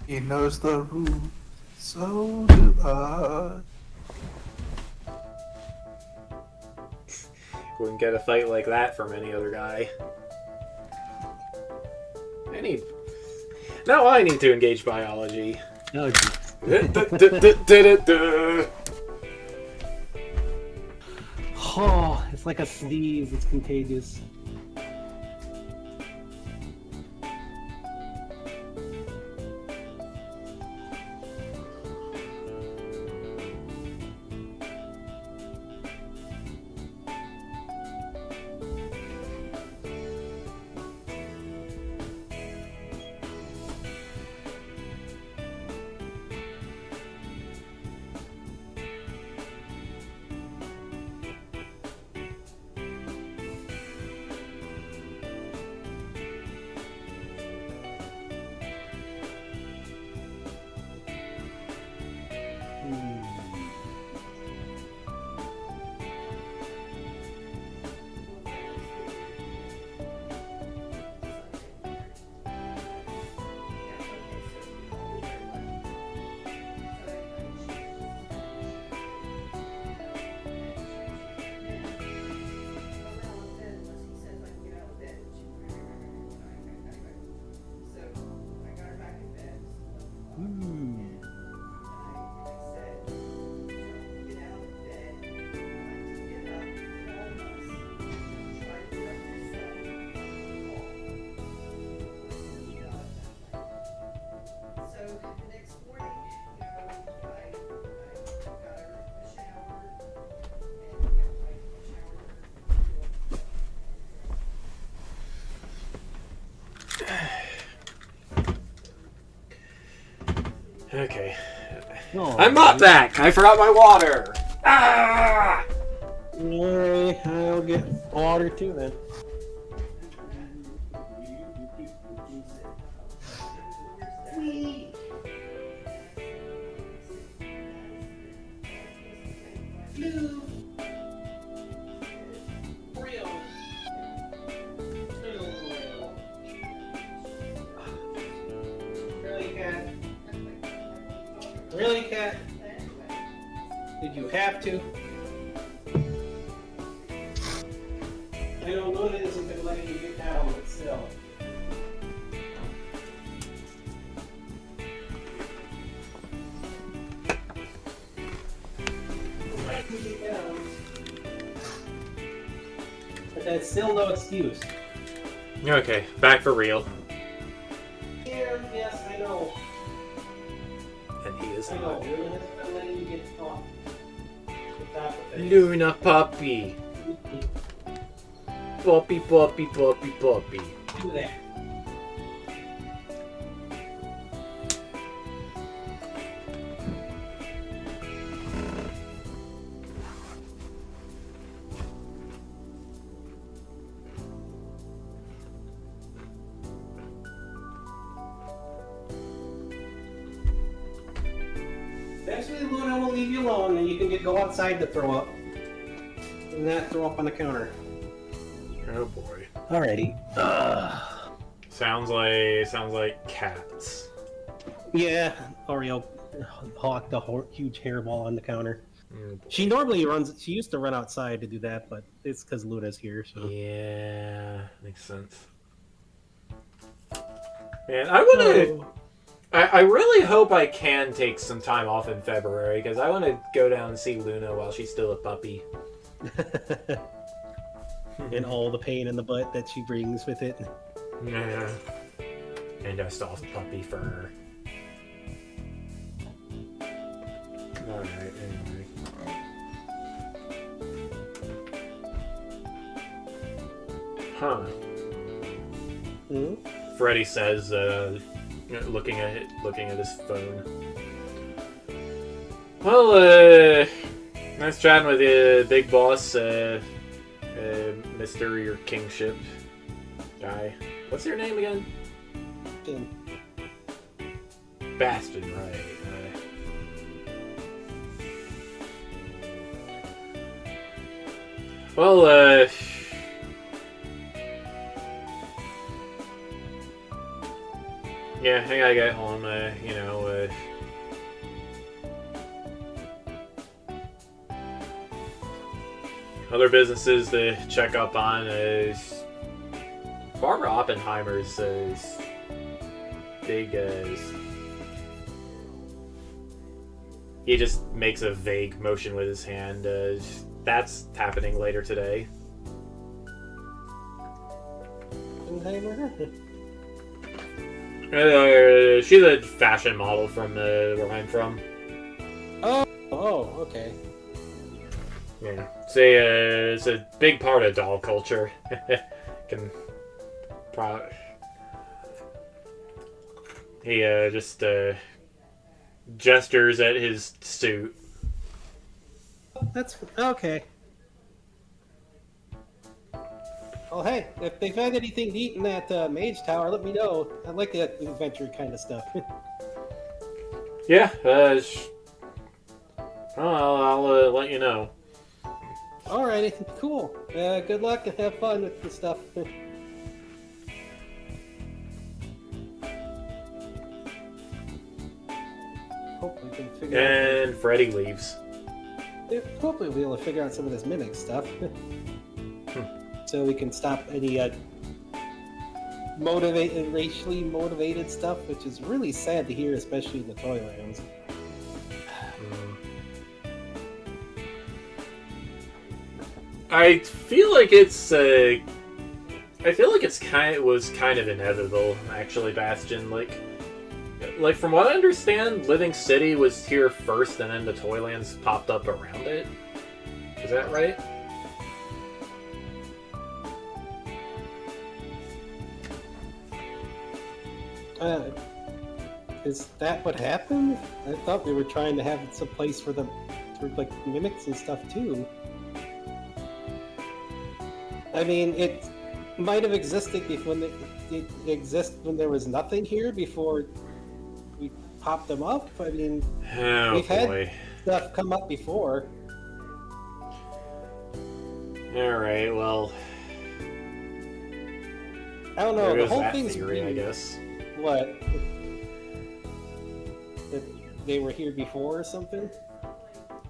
He knows the rules, so do I. Wouldn't get a fight like that from any other guy. Now I need to engage biology. Oh, oh, it's like a sneeze. It's contagious. Okay. Oh, I'm not back! I forgot my water! Ah! Alright, I'll get water too then. Really, Cat? Did you have to? I don't know that isn't been letting you get down, but still. Let me get down. But that's still no excuse. Okay, back for real. Here, yes, I know. And he is I know. not. Really hasn't been letting you get off the top of things. Luna puppy. Puppy, puppy, puppy, puppy. Do that. Eventually, Luna will leave you alone, and you can go outside to throw up, and not throw up on the counter. Oh boy. Alrighty. Sounds like cats. Yeah, Oreo hawked a huge hairball on the counter. Mm. She normally runs. She used to run outside to do that, but it's because Luna's here. So Yeah, makes sense. Man, I want to. I really hope I can take some time off in February because I want to go down and see Luna while she's still a puppy. And all the pain in the butt that she brings with it. Yeah. And a soft puppy fur. Alright, anyway. Huh. Hmm? Freddy says, looking at his phone. Well, nice chatting with you, big boss, Mr. Your Kingship guy. What's your name again? Tim. Bastion, right. Well, yeah, I gotta get home, other businesses to check up on is Barbara Oppenheimer's big. He just makes a vague motion with his hand. That's happening later today. She's a fashion model from where I'm from. Oh, okay. Yeah, it's a big part of doll culture. He just gestures at his suit. That's okay. Well, hey, if they find anything to eat in that mage tower, let me know. I like that adventure kind of stuff. Yeah, I'll let you know. Alrighty, cool. Good luck and have fun with the stuff. Hope we can figure And Freddy leaves. Hopefully we'll be able to figure out some of this mimic stuff. So we can stop any racially motivated stuff, which is really sad to hear, especially in the Toylands. I feel like it's was kind of inevitable, actually, Bastion. Like from what I understand, Living City was here first, and then the Toylands popped up around it. Is that right? Is that what happened? I thought we were trying to have some place for them, for like mimics and stuff too. I mean, it might have existed before when there was nothing here before we popped them up. I mean, we've had stuff come up before. All right, well, I don't know. there The goes whole that thing's theory, I pretty- guess. What? That they were here before or something?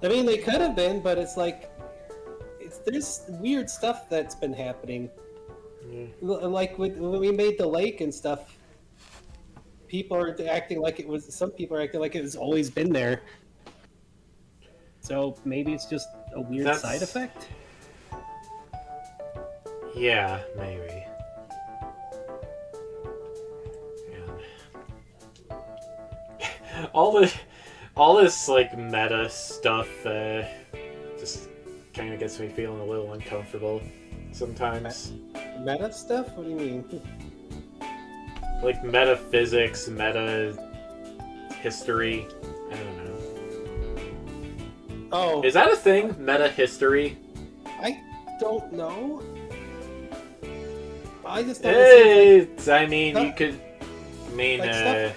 I mean, they could have been, but it's like there's weird stuff that's been happening. Like when we made the lake and stuff, people are acting like it was. Some people are acting like it has always been there. So maybe it's just a weird side effect. Yeah, maybe. Yeah. all this like meta stuff just kind of gets me feeling a little uncomfortable sometimes. Meta stuff? What do you mean? Like metaphysics, meta history. I don't know. Oh, Is that a thing? Meta history? I don't know. I just thought it seemed I mean, stuff- you could mean like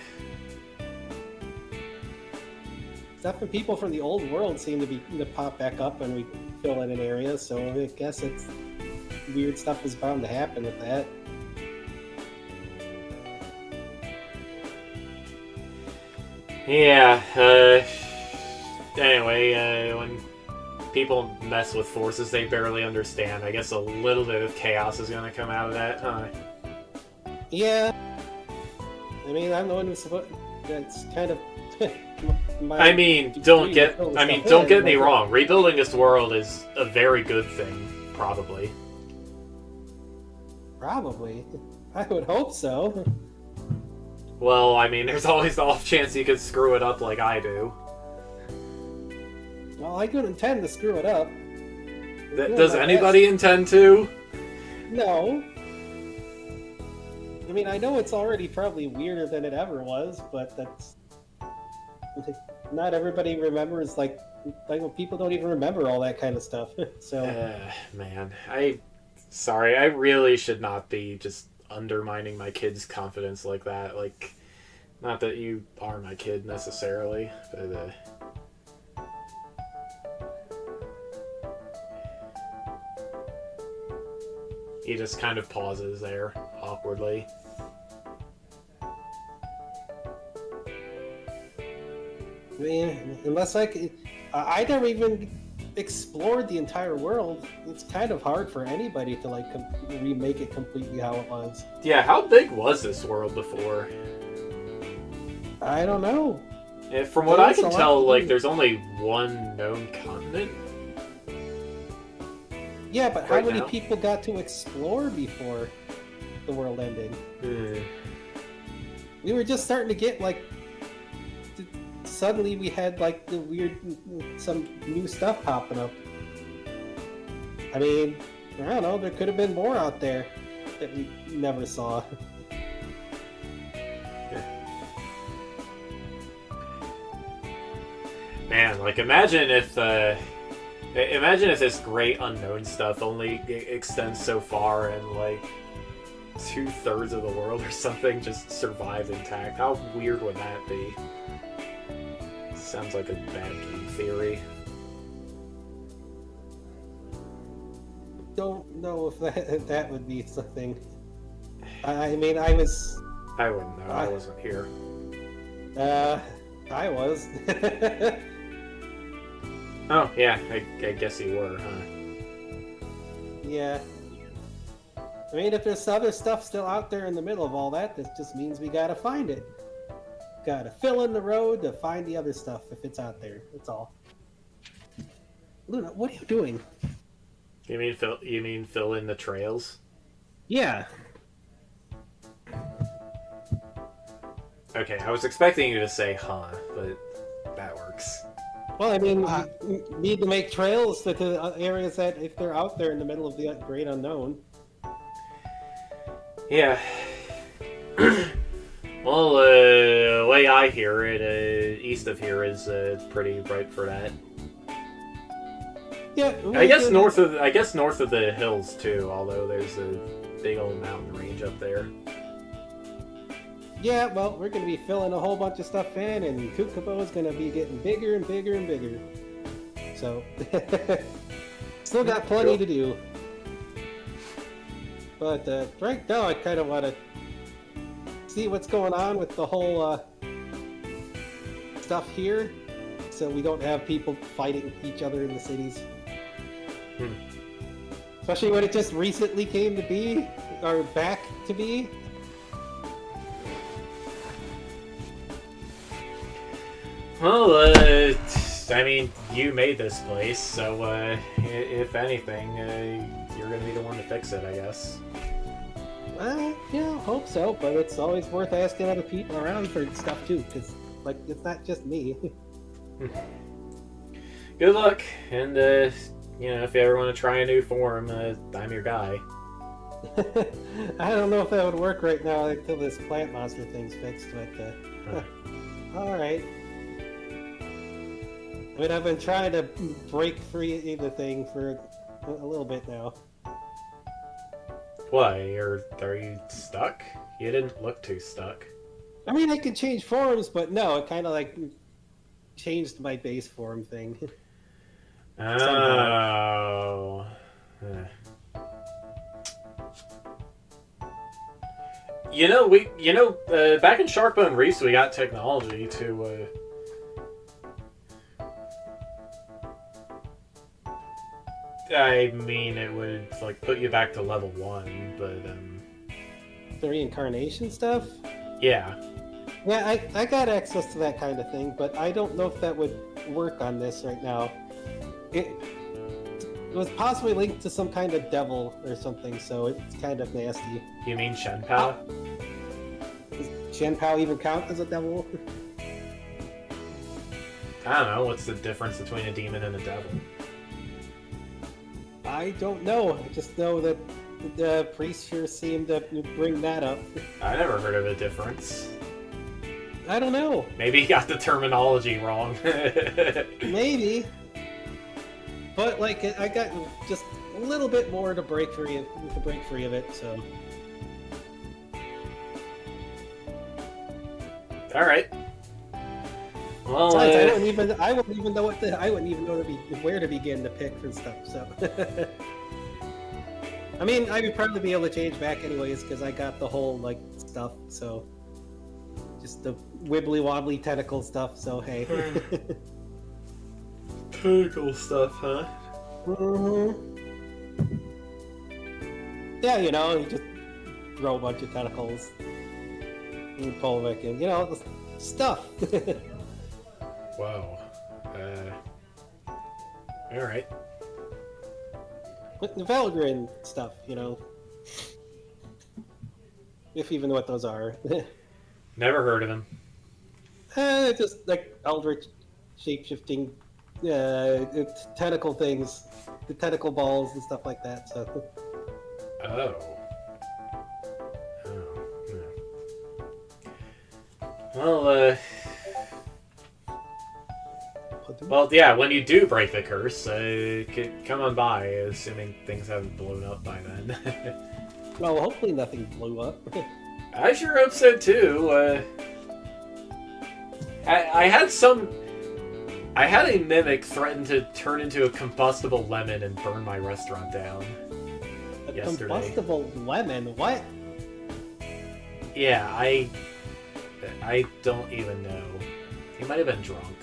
stuff from people from the old world seem to pop back up when we fill in an area. So I guess it's weird stuff is bound to happen with that. Yeah, anyway, when people mess with forces they barely understand, I guess a little bit of chaos is gonna come out of that, huh? Yeah. I mean, I'm the one who's supposed. That's kind of. I mean, don't get me wrong. Rebuilding this world is a very good thing, probably. Probably. I would hope so. Well, I mean, there's always the off chance you could screw it up like I do. Well, I couldn't intend to screw it up. Does anybody intend to? No. I mean, I know it's already probably weirder than it ever was, but that's... Not everybody remembers, like people don't even remember all that kind of stuff, so... Man, Sorry, I really should not be just undermining my kid's confidence like that. Like, not that you are my kid necessarily, but... He just kind of pauses there, awkwardly. I mean, unless I never even explored the entire world. It's kind of hard for anybody to like remake it completely how it was. Yeah, how big was this world before? I don't know. From what I can tell, like, there's only one known continent. Yeah, but how many people got to explore before the world ended? We were just starting to get like. Suddenly we had like the weird, some new stuff popping up. I mean, I don't know, there could have been more out there that we never saw. Man, like imagine if this great unknown stuff only extends so far and like 2/3 of the world or something just survives intact. How weird would that be? Sounds like a bad game theory. Don't know if that would be something. I mean, I wouldn't know. I wasn't here. I was. Oh, yeah. I guess you were, huh? Yeah. I mean, if there's other stuff still out there in the middle of all that, that just means we gotta find it. Gotta fill in the road to find the other stuff if it's out there. That's all. Luna, what are you doing? You mean fill in the trails? Yeah. Okay, I was expecting you to say huh, but that works. Well, I mean, we need to make trails to the areas that, if they're out there in the middle of the great unknown. Yeah. Well, the way I hear it, east of here is pretty ripe for that. Yeah, I guess north of the hills too. Although there's a big old mountain range up there. Yeah, well, we're going to be filling a whole bunch of stuff in, and Kukubo is going to be getting bigger and bigger and bigger. So, still got plenty to do. But right now, I kind of want to see what's going on with the whole stuff here, so we don't have people fighting each other in the cities. Especially when it just recently came to be, or back to be. Well, I mean, you made this place, so if anything, you're gonna be the one to fix it, I guess. Yeah, hope so, but it's always worth asking other people around for stuff too, because, like, it's not just me. Good luck, and, if you ever want to try a new form, I'm your guy. I don't know if that would work right now until this plant monster thing's fixed, but, alright. I mean, I've been trying to break free of the thing for a little bit now. Why? Are you stuck? You didn't look too stuck. I mean, I could change forms, but no, it kind of like changed my base form thing. Oh. back in Sharkbone Reefs, we got technology to. I mean, it would like put you back to level 1, but The reincarnation stuff? yeah. Yeah, I got access to that kind of thing, but I don't know if that would work on this right now. It was possibly linked to some kind of devil or something, so it's kind of nasty. You mean Shenpao? Does Shenpao even count as a devil? I don't know. What's the difference between a demon and a devil? I don't know. I just know that the priest here seemed to bring that up. I never heard of a difference. I don't know. Maybe he got the terminology wrong. Maybe. But like, I got just a little bit more to break free of it. So. All right. Well, Besides, I wouldn't even know where to begin to pick and stuff. So. I mean, I would probably be able to change back anyways because I got the whole like stuff. So. Just the wibbly wobbly tentacle stuff. So hey. Tentacle stuff, huh? Yeah, you just throw a bunch of tentacles and pull them back in. The stuff. Wow. Alright. With the Valgrind stuff, if even what those are. Never heard of him. Just like eldritch shape-shifting tentacle things, the tentacle balls and stuff like that. So. Oh. Yeah. Well, yeah, when you do break the curse, come on by, assuming things haven't blown up by then. Well, hopefully nothing blew up. I sure hope so, too. I had a mimic threaten to turn into a combustible lemon and burn my restaurant down. Yesterday. Combustible lemon? What? Yeah, I don't even know. He might have been drunk.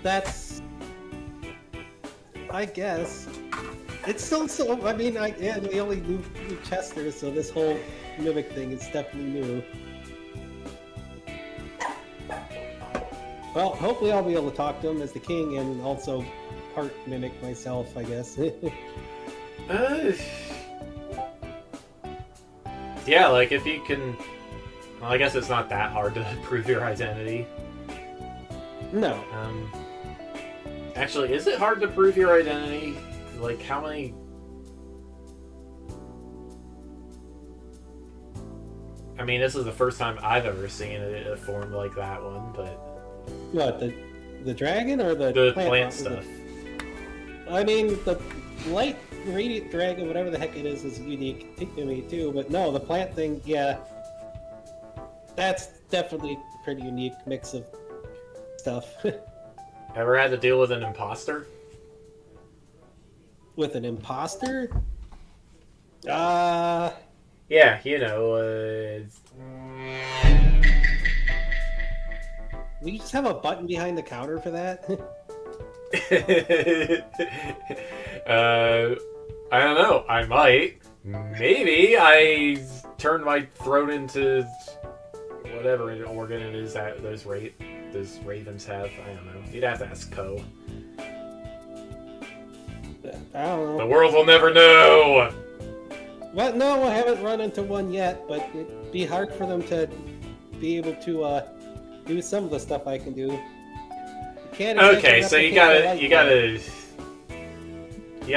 That's... I guess. It's still so... I mean, we only knew Chester, so this whole mimic thing is definitely new. Well, hopefully I'll be able to talk to him as the king and also part mimic myself, I guess. Yeah, like if you can... Well, I guess it's not that hard to prove your identity. No. Actually, is it hard to prove your identity? Like, how many... I mean, this is the first time I've ever seen a form like that one, but... What, the dragon or the plant stuff? I mean, the light radiant dragon, whatever the heck it is unique to me too, but no, the plant thing, yeah. That's definitely a pretty unique mix of stuff. Ever had to deal with an imposter? With an imposter? Yeah, We just have a button behind the counter for that? I don't know. I might. Maybe I turned my throat into whatever organ it is that those ravens have. I don't know. You'd have to ask Ko. I don't know. The world will never know! Well, no, I haven't run into one yet, but it'd be hard for them to be able to do some of the stuff I can do. You can't okay, so you got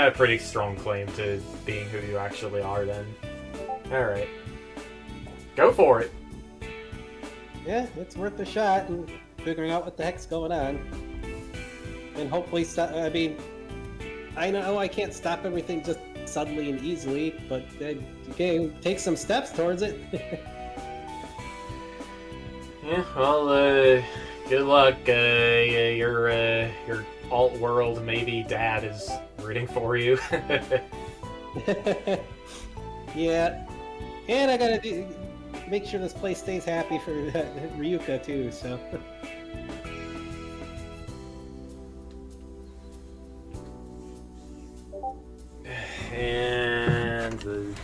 a pretty strong claim to being who you actually are then. Alright. Go for it. Yeah, it's worth a shot and figuring out what the heck's going on. And hopefully, I know I can't stop everything just suddenly and easily, but okay, take some steps towards it. Yeah, well, good luck. Your alt-world maybe dad is rooting for you. Yeah. And I gotta make sure this place stays happy for Ryuka too. So. And the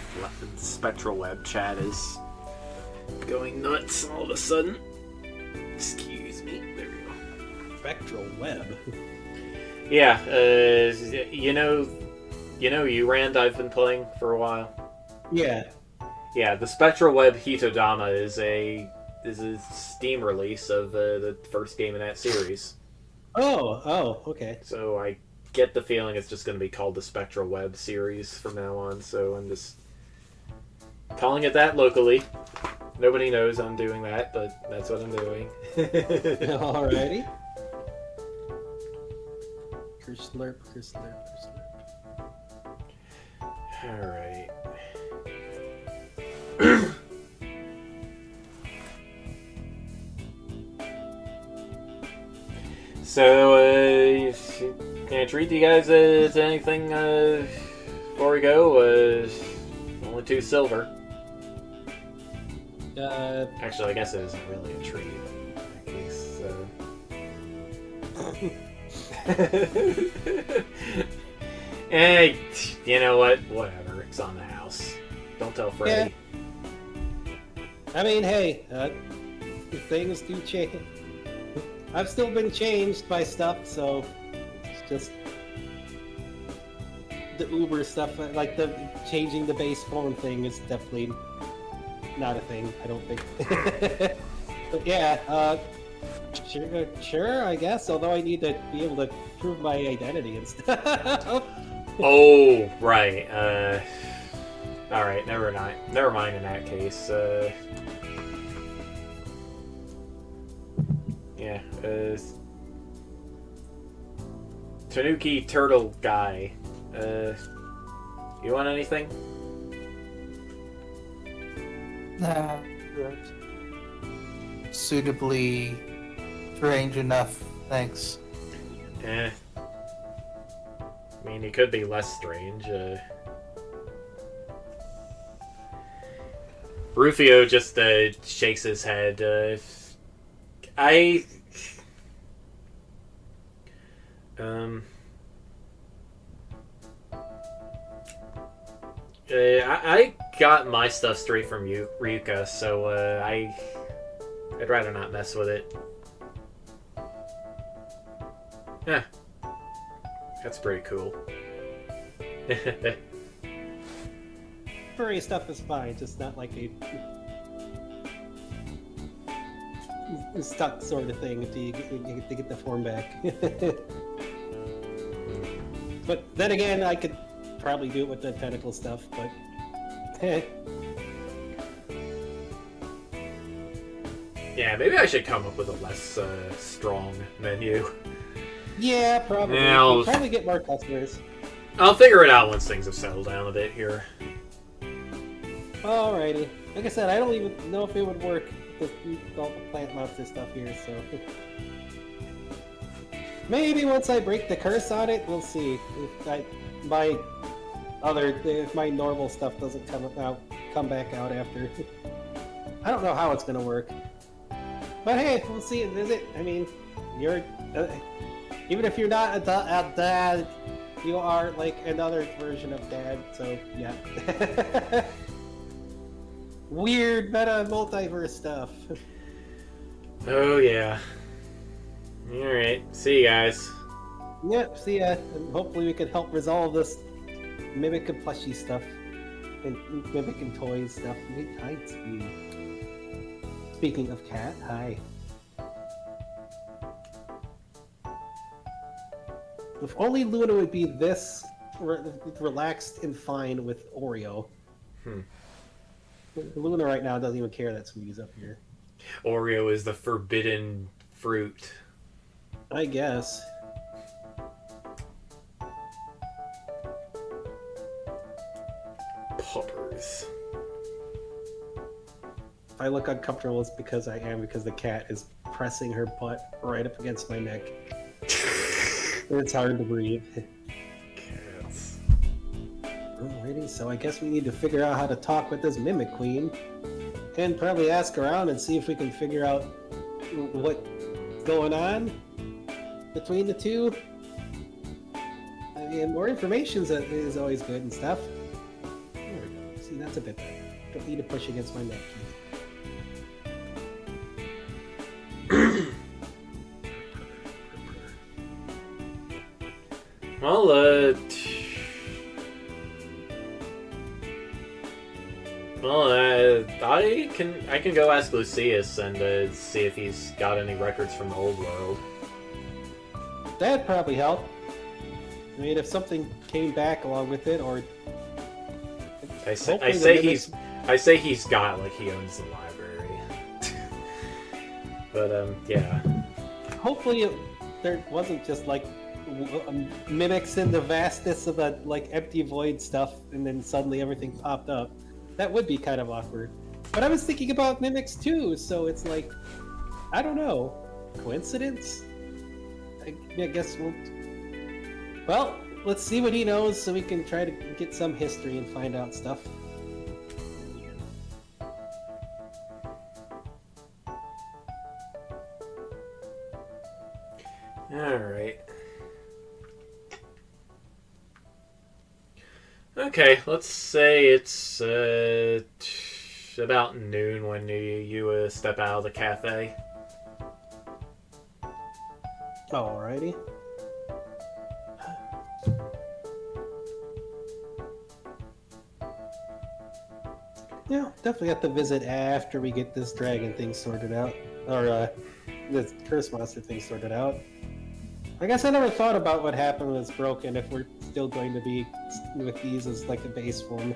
spectral web chat is going nuts all of a sudden. Excuse me. There we go. Spectral web. Yeah, you know, Rand, I've been playing for a while. Yeah. Yeah, the Spectral Web Hitodama is a Steam release of the first game in that series. Oh, okay. So I get the feeling it's just going to be called the Spectral Web series from now on. So I'm just calling it that locally. Nobody knows I'm doing that, but that's what I'm doing. Alrighty. Slurp, slurp, slurp. Alright. So, can I treat you guys to anything before we go? Only 2 silver. Actually, I guess it isn't really a treat in that case. Hey, you know what? Whatever. It's on the house. Don't tell Freddy. Yeah. I mean, hey, things do change. I've still been changed by stuff, so it's just the Uber stuff, like the changing the base phone thing is definitely not a thing, I don't think. But yeah, sure, I guess, although I need to be able to prove my identity and stuff. Oh, right. Alright, never mind in that case. Yeah, Tanuki Turtle Guy. You want anything? Nah, suitably strange enough, thanks. I mean, he could be less strange. Rufio just shakes his head. I got my stuff straight from Ryuka, so I'd rather not mess with it. Yeah, that's pretty cool. Furry stuff is fine, just not like a stuck sort of thing until you get the form back. But then again, I could probably do it with the tentacle stuff, but yeah, maybe I should come up with a less strong menu. Yeah, probably. Yeah, We'll probably get more customers. I'll figure it out once things have settled down a bit here. Alrighty. Like I said, I don't even know if it would work with all the plant monster stuff here, so... Maybe once I break the curse on it, we'll see. If my normal stuff doesn't come back out after. I don't know how it's gonna work. But hey, we'll see and visit. I mean, you're... even if you're not a dad, you are like another version of dad, so yeah. Weird meta multiverse stuff. Oh yeah. Alright, see you guys. Yep, see ya. And hopefully we can help resolve this Mimic and plushie stuff. And Mimic and toys stuff. Hi, Speed. Speaking of cat, hi. If only Luna would be this relaxed and fine with Oreo. Luna right now doesn't even care that Sweetie's up here. Oreo is the forbidden fruit. I guess. Poppers. If I look uncomfortable, it's because I am, because the cat is pressing her butt right up against my neck. It's hard to breathe. Cats. Alrighty, so I guess we need to figure out how to talk with this Mimic Queen. And probably ask around and see if we can figure out what's going on between the two. I mean, more information is always good and stuff. There we go. See, that's a bit better. Don't need to push against my neck. Well, I can go ask Lucius and see if he's got any records from the old world. That'd probably help. I mean, if something came back along with it, or I say he's got, like, he owns the library. But yeah. Hopefully there wasn't just like mimics in the vastness of a like empty void stuff, and then suddenly everything popped up. That would be kind of awkward. But I was thinking about mimics too, so it's like, I don't know, coincidence? I guess well, let's see what he knows so we can try to get some history and find out stuff. Alright. Okay, let's say it's about noon when you step out of the cafe. Alrighty. Yeah, definitely have to visit after we get this dragon thing sorted out. Or, this curse monster thing sorted out. I guess I never thought about what happened when it's broken, if we're still going to be with these as like a base form.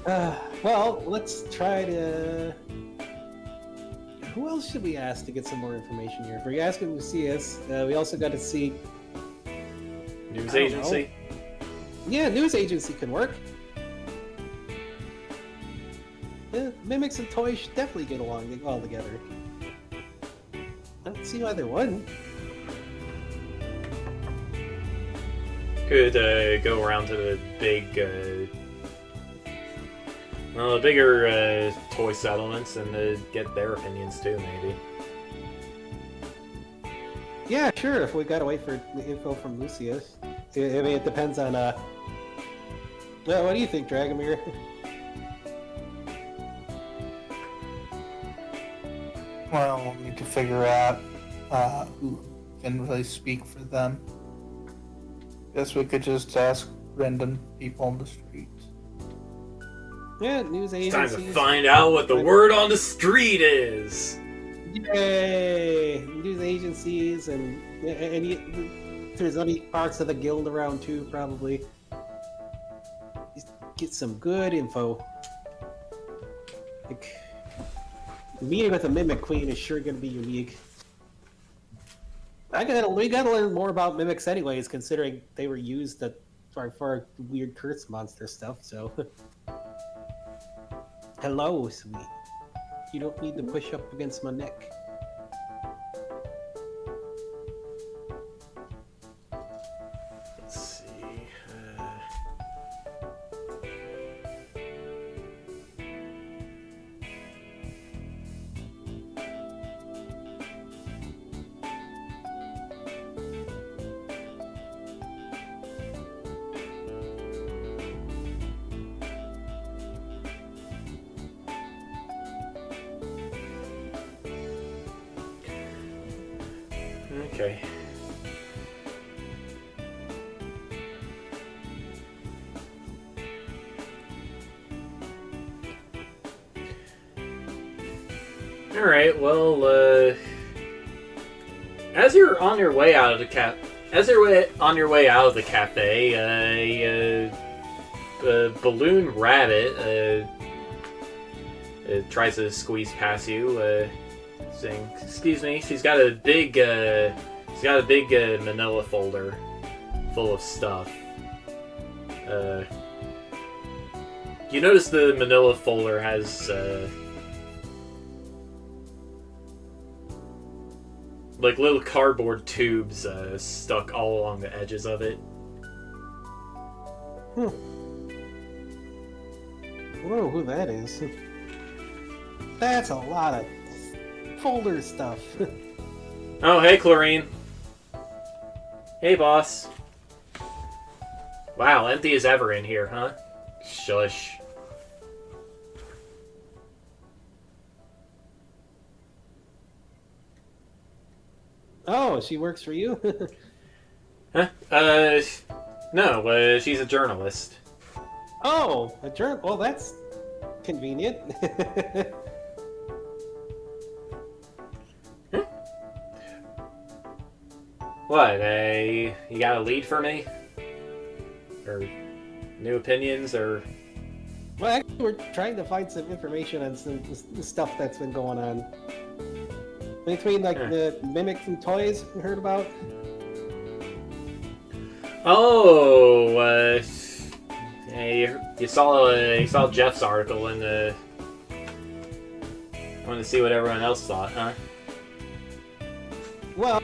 Well, let's try to... Who else should we ask to get some more information here? If we're asking Lucius, we also got to see... News agency? Yeah, news agency can work. Yeah, mimics and toys should definitely get along all together. I don't see why they wouldn't. Could go around to the big, the bigger toy settlements and get their opinions too, maybe. Yeah, sure. If we gotta wait for the info from Lucius, I mean, it depends on. Well, what do you think, Dragomir? Well, we'll need to figure out who can really speak for them. Guess we could just ask random people on the streets. Yeah, news It's agencies. time to find out what the word on the street is! Yay! News agencies and any if there's any parts of the guild around too, probably. Just get some good info. Like, the meeting with the Mimic Queen is sure going to be unique. We gotta learn more about mimics anyways, considering they were used for weird curse monster stuff, so... Hello, sweet. You don't need to push up against my neck. Let's see. Okay. Alright, well, as you're on your way out of the cafe, a balloon rabbit tries to squeeze past you, saying, "Excuse me." She's got a big manila folder full of stuff. You notice the manila folder has like little cardboard tubes stuck all along the edges of it. Whoa, who that is? That's a lot of folder stuff. Oh, hey, Chlorine. Hey, boss. Wow, empty as ever in here, huh? Shush. Oh, she works for you? Huh? No, she's a journalist. Oh, a journal. Well, that's convenient. What, you got a lead for me? Or new opinions, or... Well, actually, we're trying to find some information on some stuff that's been going on. Between, like, the mimics and toys you heard about? Oh, you saw Jeff's article and wanted to see what everyone else thought, huh? Well,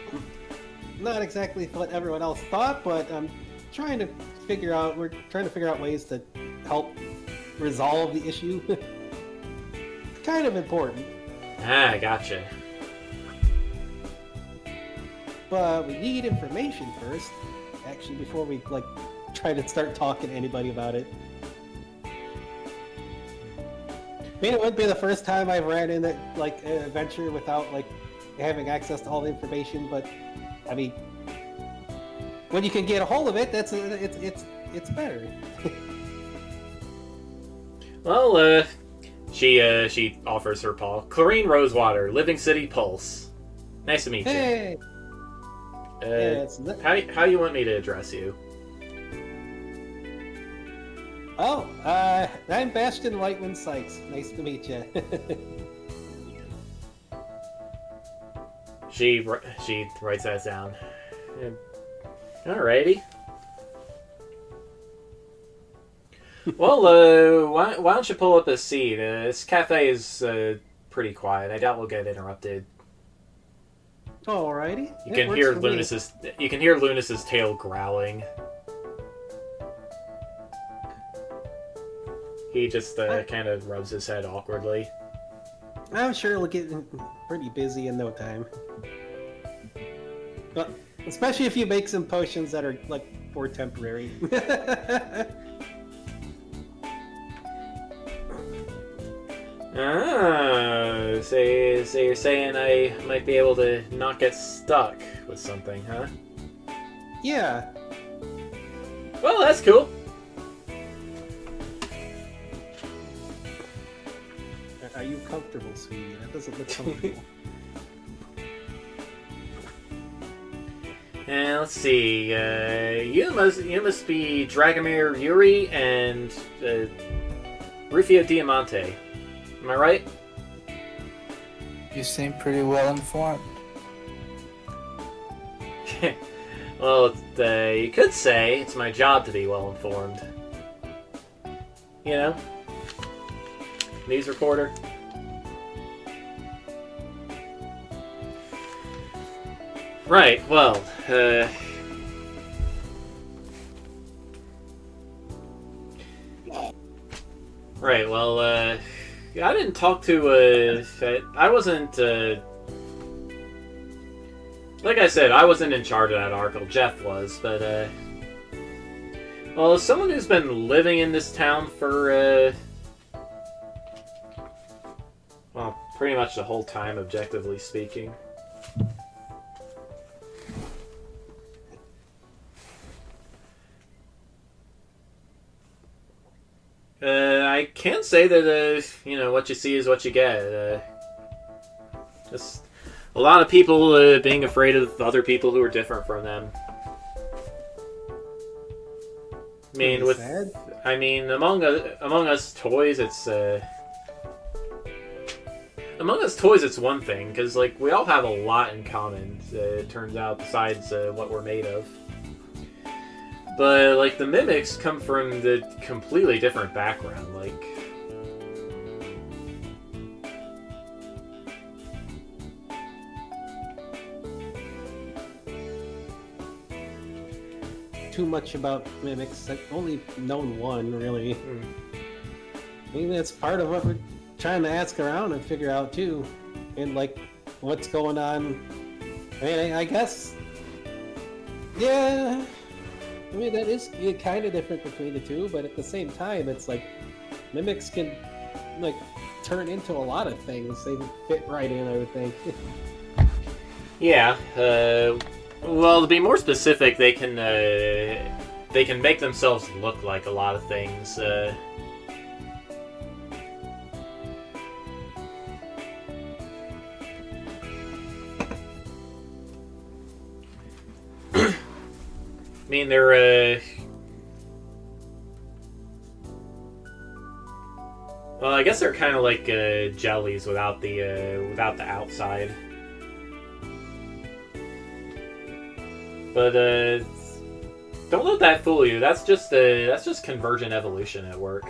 not exactly what everyone else thought, but I'm trying to figure out. We're trying to figure out ways to help resolve the issue. Kind of important. Ah, gotcha. But we need information first, actually, before we try to start talking to anybody about it. I mean, it wouldn't be the first time I've ran into an adventure without having access to all the information. But I mean, when you can get a hold of it, it's better. Well, she offers her paw. Chlorine Rosewater, Living City Pulse. Nice to meet you. Hey. How you want me to address you? Oh, I'm Bastion Whiteman Sykes. Nice to meet you. She writes that down. Alrighty. Well, why don't you pull up a seat? This cafe is pretty quiet. I doubt we'll get interrupted. Alrighty. You can hear Lunas's tail growling. He just kind of rubs his head awkwardly. I'm sure it'll get pretty busy in no time. But especially if you make some potions that are more temporary. So you're saying I might be able to not get stuck with something, huh? Yeah. Well, that's cool. Are you comfortable, sweetie? That doesn't look comfortable. And let's see. You must be Dragomir Yuri and Rufio Diamante. Am I right? You seem pretty well informed. Well, you could say it's my job to be well informed. You know? News reporter. Right, well, Right, well, I didn't talk to, I wasn't, like I said, I wasn't in charge of that article, Jeff was, but, well, as someone who's been living in this town for, well, pretty much the whole time, objectively speaking. I can't say that, what you see is what you get. Just a lot of people being afraid of other people who are different from them. I mean, among us toys, it's among us toys, it's one thing because we all have a lot in common. It turns out, besides what we're made of. But, the mimics come from the completely different background, too much about mimics. I've only known one, really. I mean, that's part of what we're trying to ask around and figure out, too. And, like, what's going on. I mean, I guess... Yeah... I mean, that is kind of different between the two, but at the same time, it's like... Mimics can, like, turn into a lot of things. They fit right in, I would think. Yeah, well, to be more specific, they can make themselves look like a lot of things. I mean, they're, well, I guess they're kind of like jellies without the outside. But don't let that fool you. That's just convergent evolution at work.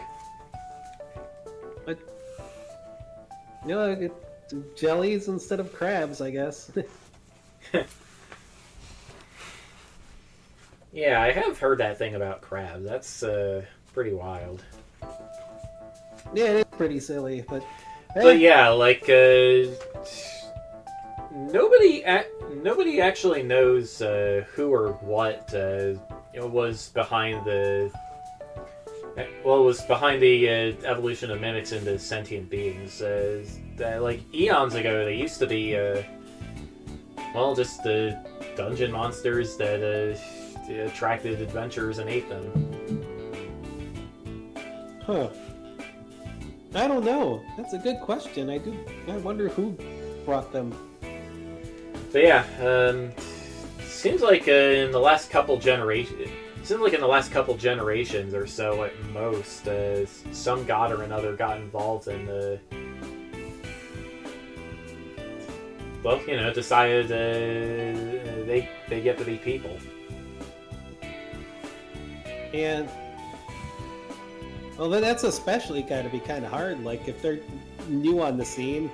But you know, jellies instead of crabs, I guess. Yeah, I have heard that thing about crabs. That's pretty wild. Yeah, it is pretty silly, but. But yeah, like nobody actually knows who or what was behind the evolution of mimics into sentient beings. Like eons ago, they used to be just the dungeon monsters that attracted adventurers and ate them. Huh. I don't know. That's a good question. I wonder who brought them. But yeah, seems like in the last couple generations, or so at most, some god or another got involved in decided they get to be people. And well, then that's especially got to be kind of hard. Like if they're new on the scene,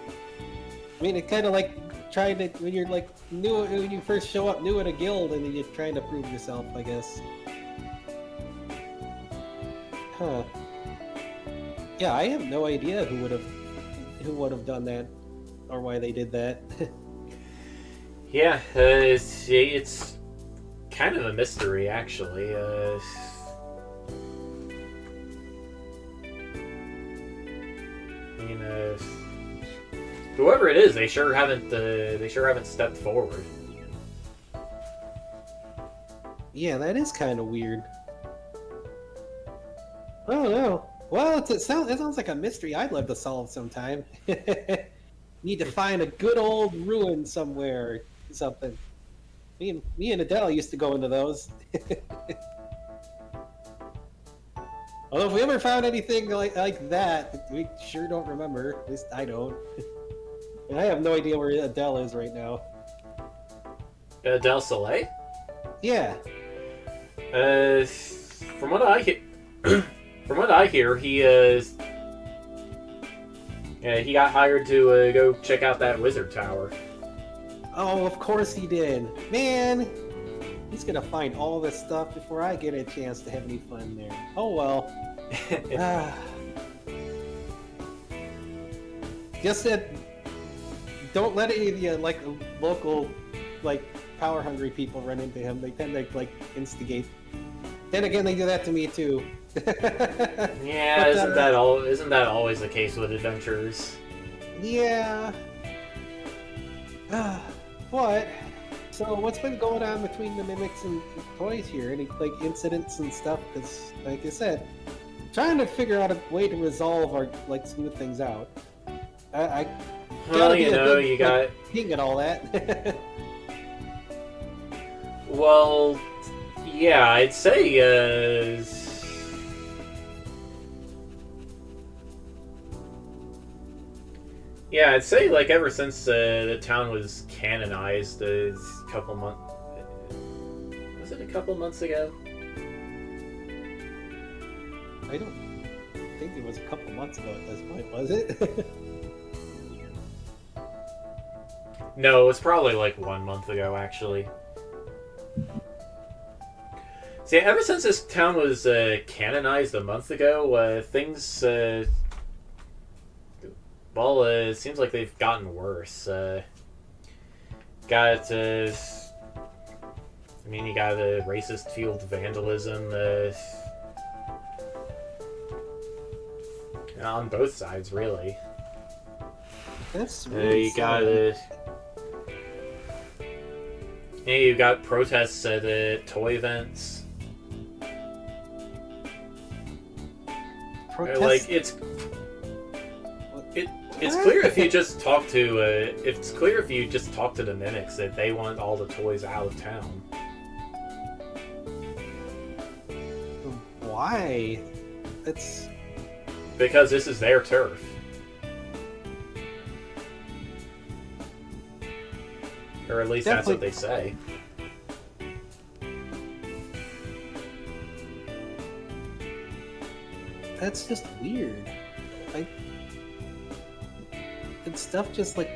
I mean, it kind of like trying to when you're like new when you first show up new at a guild and then you're trying to prove yourself, I guess. Huh. Yeah, I have no idea who would have done that or why they did that. Yeah, it's kind of a mystery, actually. Whoever it is, they sure haven't stepped forward. Yeah, that is kind of weird. I don't know. Well, it sounds like a mystery I'd love to solve sometime. Need to find a good old ruin somewhere or something. Me and Adele used to go into those. Although if we ever found anything like that, we sure don't remember. At least I don't. And I have no idea where Adele is right now. Del Soleil? Yeah. From what I hear, he got hired to go check out that wizard tower. Oh, of course he did. Man, he's gonna find all this stuff before I get a chance to have any fun there. Oh well. Just that. Don't let any of the local power-hungry people run into him. They tend to instigate. Then again, they do that to me too. Yeah, but, isn't that always the case with adventurers? Yeah. What? So what's been going on between the mimics and the toys here? Any incidents and stuff? Because like I said, trying to figure out a way to resolve or smooth things out. Well, you got king and all that. Well, yeah, I'd say ever since the town was canonized a couple months. Was it a couple months ago? I don't think it was a couple months ago at this point, was it? No, it was probably 1 month ago, actually. See, ever since this town was canonized a month ago, things, well, it seems like they've gotten worse. Got, I mean, you got racist-fueled vandalism on both sides, really. That's really You got you got protests at toy events. Like it's clear if you just talk to the mimics that they want all the toys out of town. Why? It's because this is their turf. Or at least that's what they say. That's just weird. And stuff just like,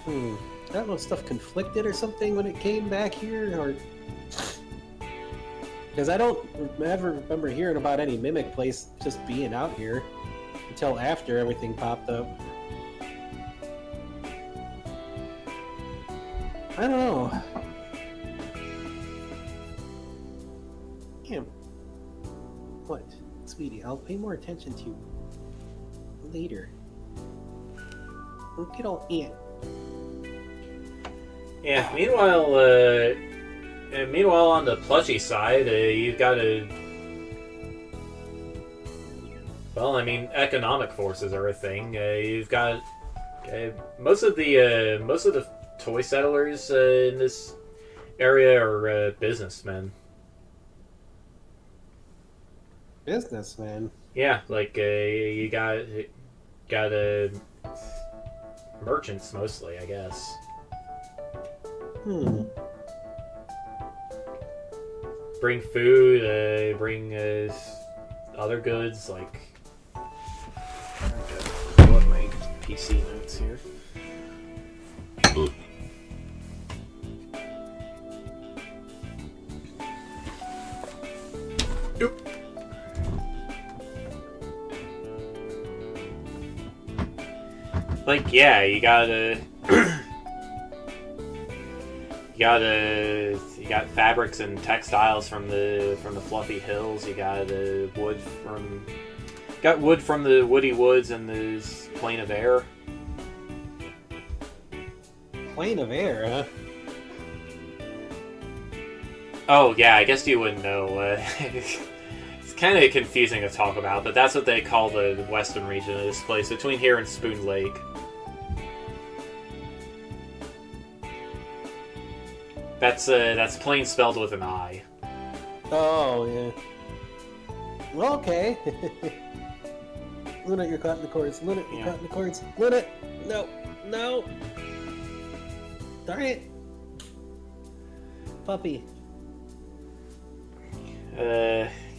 I don't know, stuff conflicted or something when it came back here, or because I don't ever remember hearing about any mimic place just being out here until after everything popped up. I don't know. Damn. What? Sweetie, I'll pay more attention to you later. Don't get all ant. Yeah, meanwhile on the plushy side, you've got well, I mean, economic forces are a thing. You've got most of the toy settlers in this area are businessmen. Businessmen? Yeah, like you got merchants mostly, I guess. Bring food, bring other goods like. Pull up my PC notes here. Like, yeah, you got fabrics and textiles from the fluffy hills. You got wood from the woody woods and the plain of air. Plain of air, huh? Oh yeah, I guess you wouldn't know. It's kind of confusing to talk about, but that's what they call the western region of this place, between here and Spoon Lake. That's plain spelled with an I. Oh, yeah. Well, okay. Luna, you're caught in the cords. Luna, you're caught in the cords. Luna! No! No! Darn it! Puppy.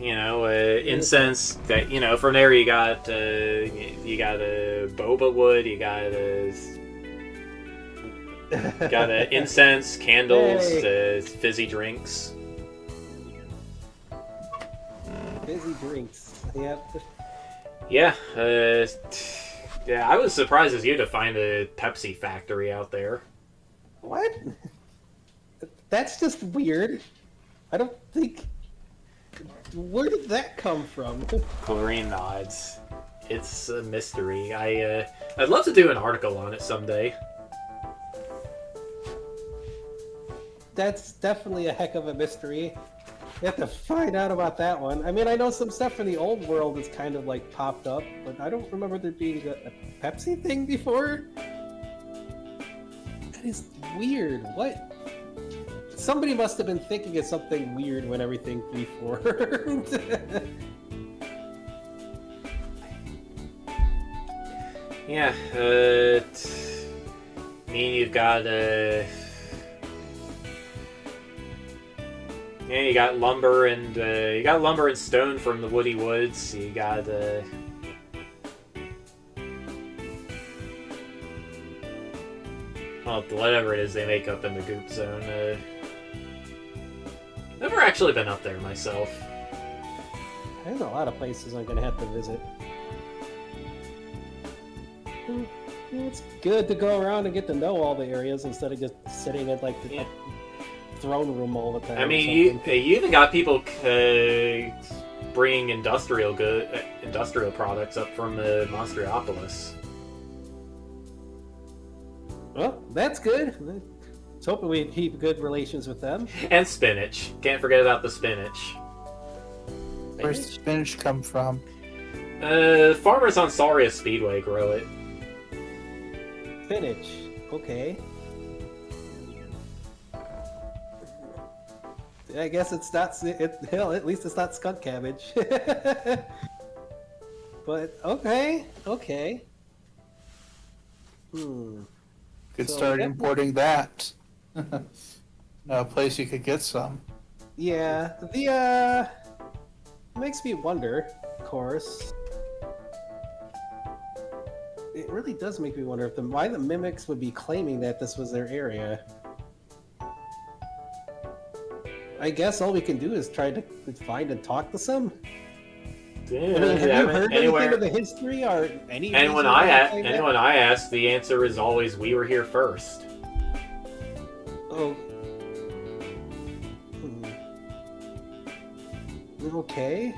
Incense. That from there you got boba wood. You got incense, candles, fizzy drinks. Fizzy drinks. Yep. Yeah. Yeah. I was surprised as you to find a Pepsi factory out there. What? That's just weird. I don't think. Where did that come from? Chlorine nods. It's a mystery. I'd love to do an article on it someday. That's definitely a heck of a mystery. You have to find out about that one. I mean, I know some stuff from the old world is kind of like popped up, but I don't remember there being a Pepsi thing before. That is weird. What? Somebody must have been thinking of something weird when everything reformed. Yeah, you've got you got lumber and stone from the woody woods. You got whatever it is they make up in the goop zone. actually been up there myself. There's a lot of places I'm gonna have to visit. It's good to go around and get to know all the areas instead of just sitting at like the throne room all the time. I mean, you even got people bringing industrial products up from Monsteriopolis. Well, that's good. Let's hope we keep good relations with them. And spinach. Can't forget about the spinach. Where's the spinach come from? Farmers on Saria Speedway grow it. Spinach. Okay. I guess it's not. Hell, at least it's not skunk cabbage. But okay. Could So start that- importing that. No place you could get some. Yeah. The makes me wonder. Of course. It really does make me wonder why the mimics would be claiming that this was their area. I guess all we can do is try to find and talk to some. Yeah, I mean, have you heard anywhere, anything of the history or any? anyone I ask, the answer is always, "We were here first." Oh. Okay.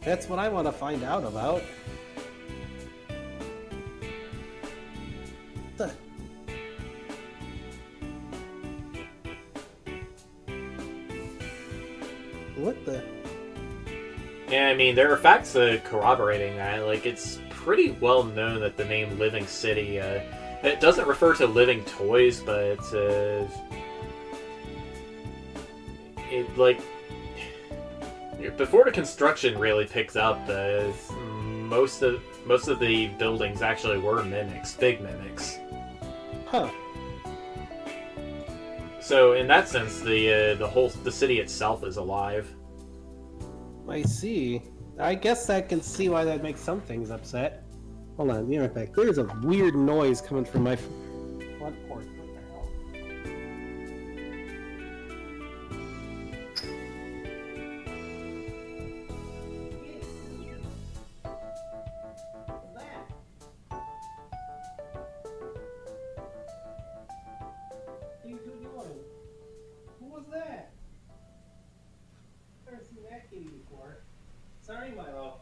That's what I want to find out about. What the? Yeah, I mean, there are facts corroborating that. Like, it's pretty well known that the name Living City, it doesn't refer to living toys, but it, like, before the construction really picked up, most of the buildings actually were mimics, big mimics. Huh. So in that sense, the city itself is alive. I see. I guess I can see why that makes some things upset. Hold on, be right back. There's a weird noise coming from my front porch. What the hell? What's that? What are you two doing? Who was that? Never seen that kitty before. Sorry, Milo.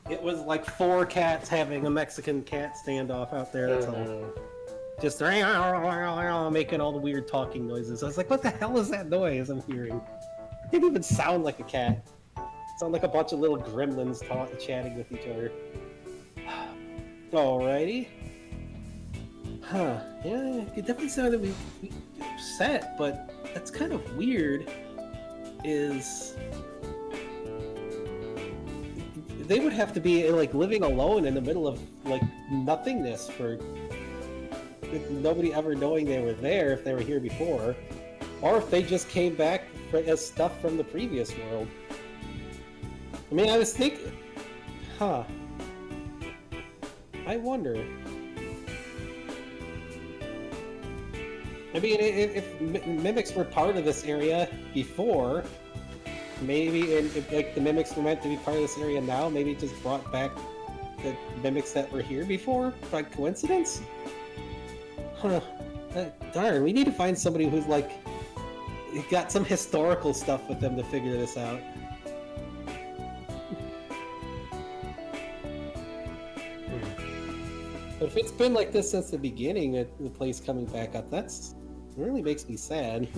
It was like 4 cats having a Mexican cat standoff out there. That's all. Just making all the weird talking noises. I was like, what the hell is that noise I'm hearing? It didn't even sound like a cat. It sounded like a bunch of little gremlins chatting with each other. Alrighty. Huh. Yeah, it definitely sounded we upset, but that's kind of weird. Is they would have to be like living alone in the middle of like nothingness for nobody ever knowing they were there if they were here before, or if they just came back as stuff from the previous world. I mean, I was thinking, I wonder. I mean, if mimics were part of this area before, maybe, and if like the mimics were meant to be part of this area now, maybe it just brought back the mimics that were here before by coincidence. Huh? Darn, we need to find somebody who's like got some historical stuff with them to figure this out. But if it's been like this since the beginning, the place coming back up, that's really makes me sad.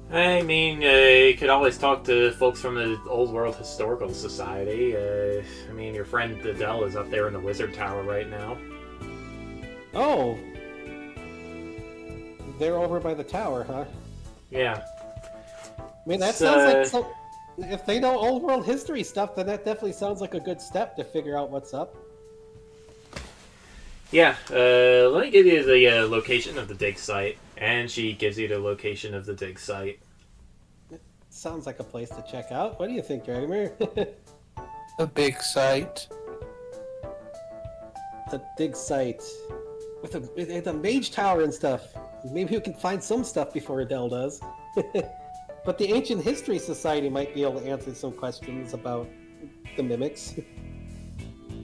I mean, you could always talk to folks from the Old World Historical Society. I mean, your friend Adele is up there in the Wizard Tower right now. Oh! They're over by the tower, huh? Yeah. I mean, that sounds like so... If they know Old World history stuff, then that definitely sounds like a good step to figure out what's up. Yeah, let me give you the location of the dig site. And she gives you the location of the dig site. It sounds like a place to check out. What do you think, Dragomir? A big site. The dig site. with a mage tower and stuff. Maybe we can find some stuff before Adele does. But the Ancient History Society might be able to answer some questions about the mimics.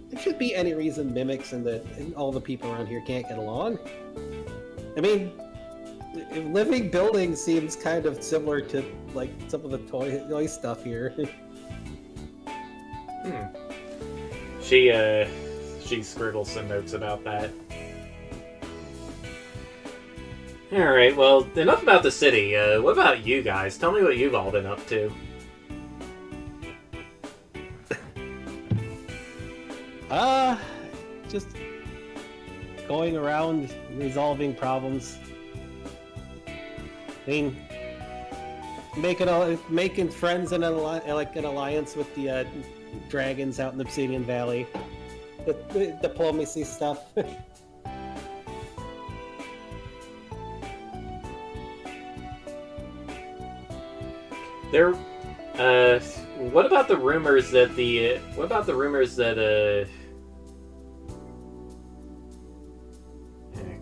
There should be any reason mimics and all the people around here can't get along. I mean, living building seems kind of similar to like some of the toy stuff here. She scribbles some notes about that. Alright, well, enough about the city. What about you guys? Tell me what you've all been up to. Just going around resolving problems. I mean, making friends in an alliance with the dragons out in the Obsidian Valley. The diplomacy stuff. There, what about the rumors that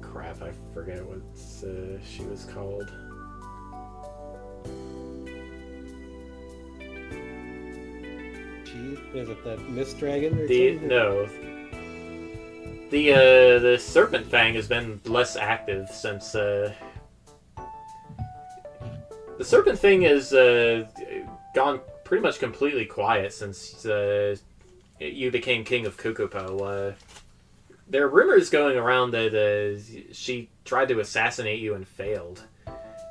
crap, I forget what she was called. Is it the Mist Dragon or something? No. The Serpent Fang has been less active since the Serpent Fang has gone pretty much completely quiet since you became king of Kukupo. There are rumors going around that she tried to assassinate you and failed.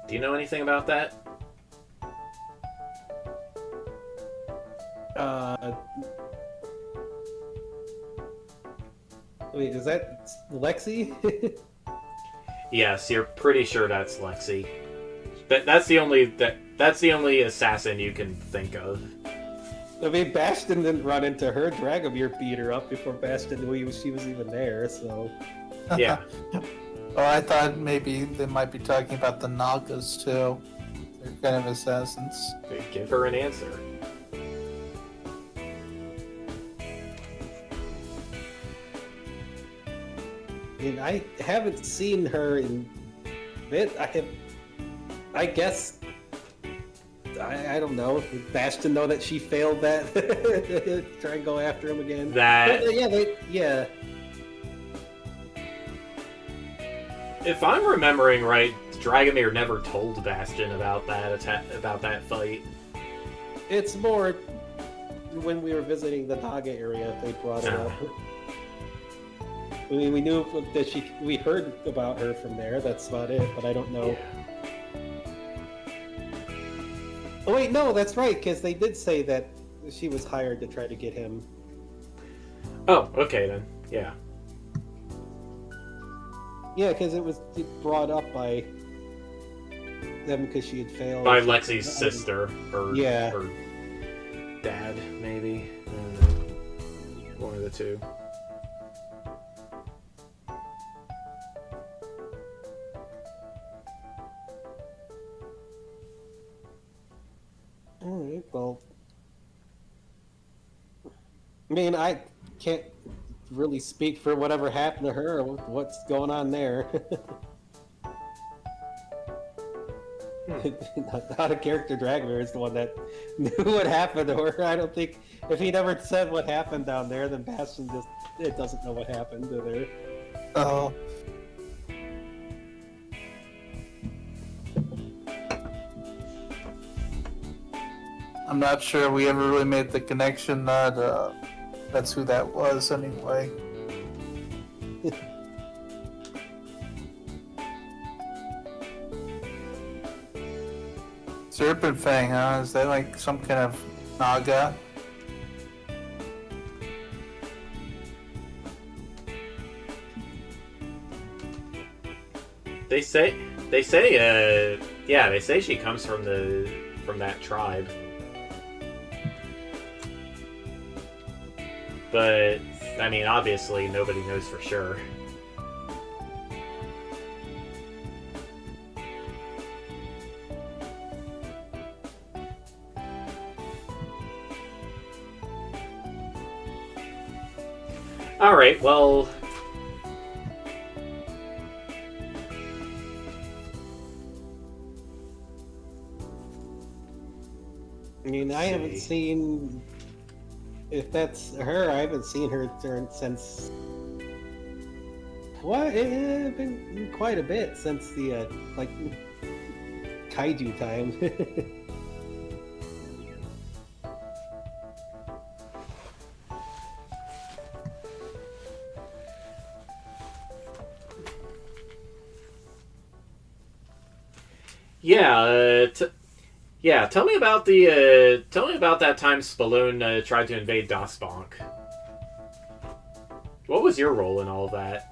Do you know anything about that? Wait, is that Lexi? Yes, you're pretty sure that's Lexi. That's the only assassin you can think of. I mean, Bastion didn't run into her. Dragomir beat her up before Bastion knew she was even there, so... Yeah. Oh, I thought maybe they might be talking about the Nagas, too. They're kind of assassins. Give her an answer. I mean, I haven't seen her in bit. I guess... I don't know. Did Bastion know that she failed that? Try and go after him again? That... Yeah. If I'm remembering right, Dragomir never told Bastion about that fight. It's more when we were visiting the Naga area, they brought it up. I mean, we knew that we heard about her from there. That's about it. But I don't know. Yeah. Oh wait, no, that's right. Because they did say that she was hired to try to get him. Oh, okay then. Yeah. Yeah, because it was brought up by them because she had failed. By Lexi's sister, or dad, maybe. I don't know. One of the two. Alright, well... I mean, I can't really speak for whatever happened to her or what's going on there. Not a character Dragomir is the one that knew what happened to her. I don't think... If he never said what happened down there, then Bastion just doesn't know what happened to her. Oh. I'm not sure we ever really made the connection that that's who that was anyway. Serpent Fang, huh? Is that like some kind of Naga? They say she comes from that tribe. But, I mean, obviously, nobody knows for sure. Alright, well... I mean, I haven't seen. If that's her, I haven't seen her turn since. What? It's been quite a bit since the like kaiju time. Yeah, yeah. Tell me about that time Spaloon tried to invade DOSBonk. What was your role in all of that?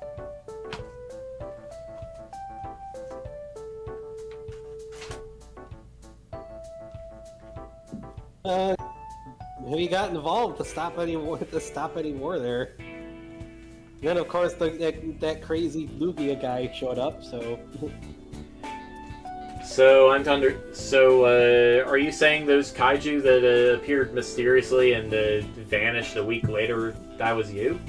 We got involved to stop any war there. Then of course that crazy Lugia guy showed up. So. So are you saying those kaiju that appeared mysteriously and vanished a week later? That was you?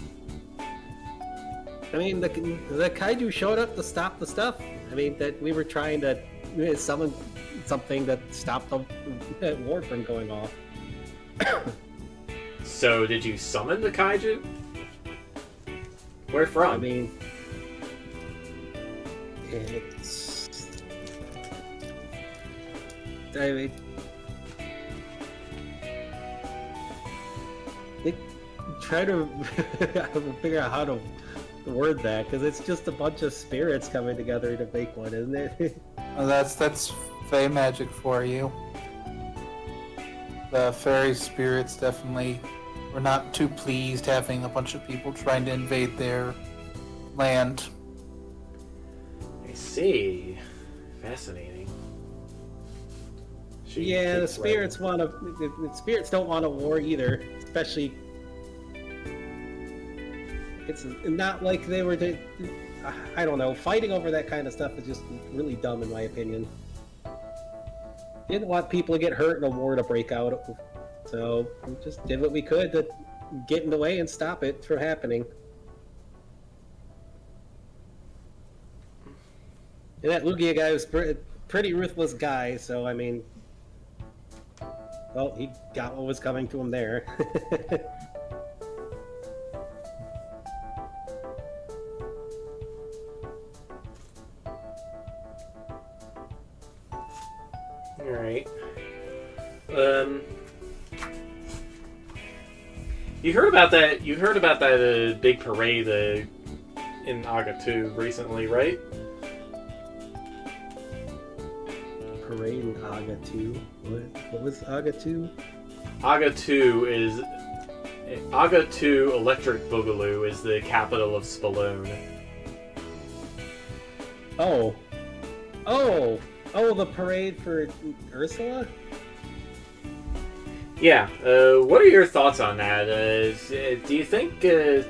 I mean, the kaiju showed up to stop the stuff. I mean, that we were trying to summon something that stopped the war from going off. So did you summon the kaiju? Where from? I mean, it's. I mean, they try to figure out how to word that, because it's just a bunch of spirits coming together to make one, isn't it? Well, that's fey magic for you. The fairy spirits definitely were not too pleased having a bunch of people trying to invade their land. I see. Fascinating. Yeah, the spirits the spirits don't want a war either, especially. It's not like they were. I don't know. Fighting over that kind of stuff is just really dumb, in my opinion. Didn't want people to get hurt and a war to break out, so we just did what we could to get in the way and stop it from happening. And that Lugia guy was pretty ruthless guy, so I mean, well, he got what was coming to him there. Alright. You heard about that big parade in Aga 2 recently, right? Parade in Aga 2? What was Aga 2? Aga 2 Electric Boogaloo is the capital of Spaloon. Oh, the parade for Ursula? Yeah, what are your thoughts on that? Do you think... do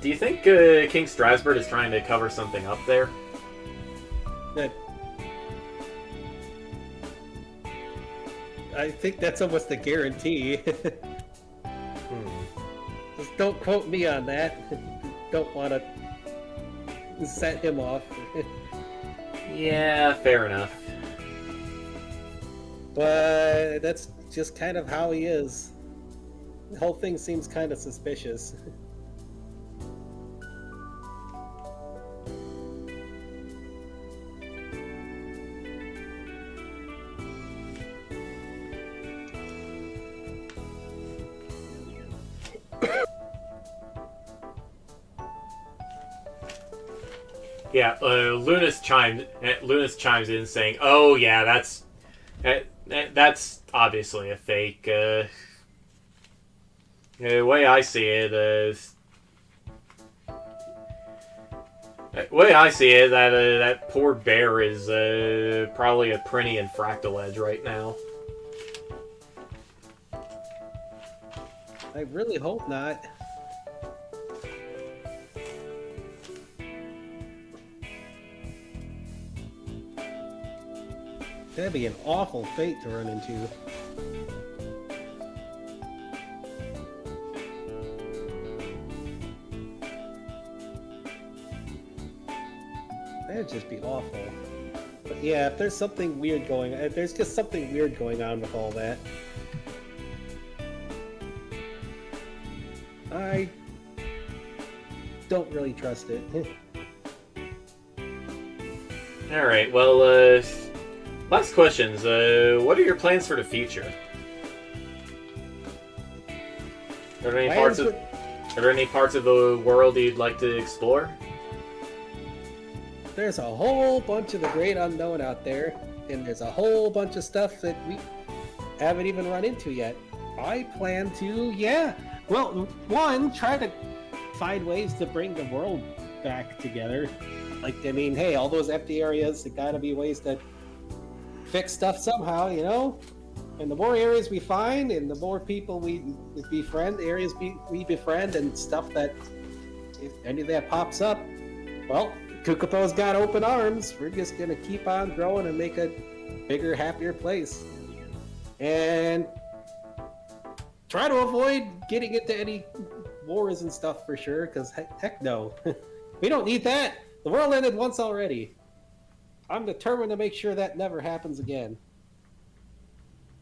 you think King Strasbourg is trying to cover something up there? I think that's almost a guarantee. Just don't quote me on that. Don't want to set him off. Yeah, fair enough. But that's just kind of how he is. The whole thing seems kind of suspicious. Yeah, Lunas chimes in saying, "Oh yeah, that's obviously a fake." The way I see it that poor bear is probably a Prinny and Fractal Edge right now. I really hope not. That'd be an awful fate to run into. That'd just be awful. But yeah, if there's something weird going on, there's just something weird going on with all that. I don't really trust it. Alright, well, last questions. What are your plans for the future? Are there any parts of the world you'd like to explore? There's a whole bunch of the great unknown out there, and there's a whole bunch of stuff that we haven't even run into yet. I plan to, well, one, try to find ways to bring the world back together. Like, I mean, hey, all those empty areas, there gotta be ways to fix stuff somehow, you know? And the more areas we find, and the more people we befriend, areas we befriend, and stuff that, if any of that pops up, well, Kukupo's got open arms. We're just gonna keep on growing and make a bigger, happier place. And try to avoid getting into any wars and stuff for sure, because heck no. We don't need that. The world ended once already. I'm determined to make sure that never happens again.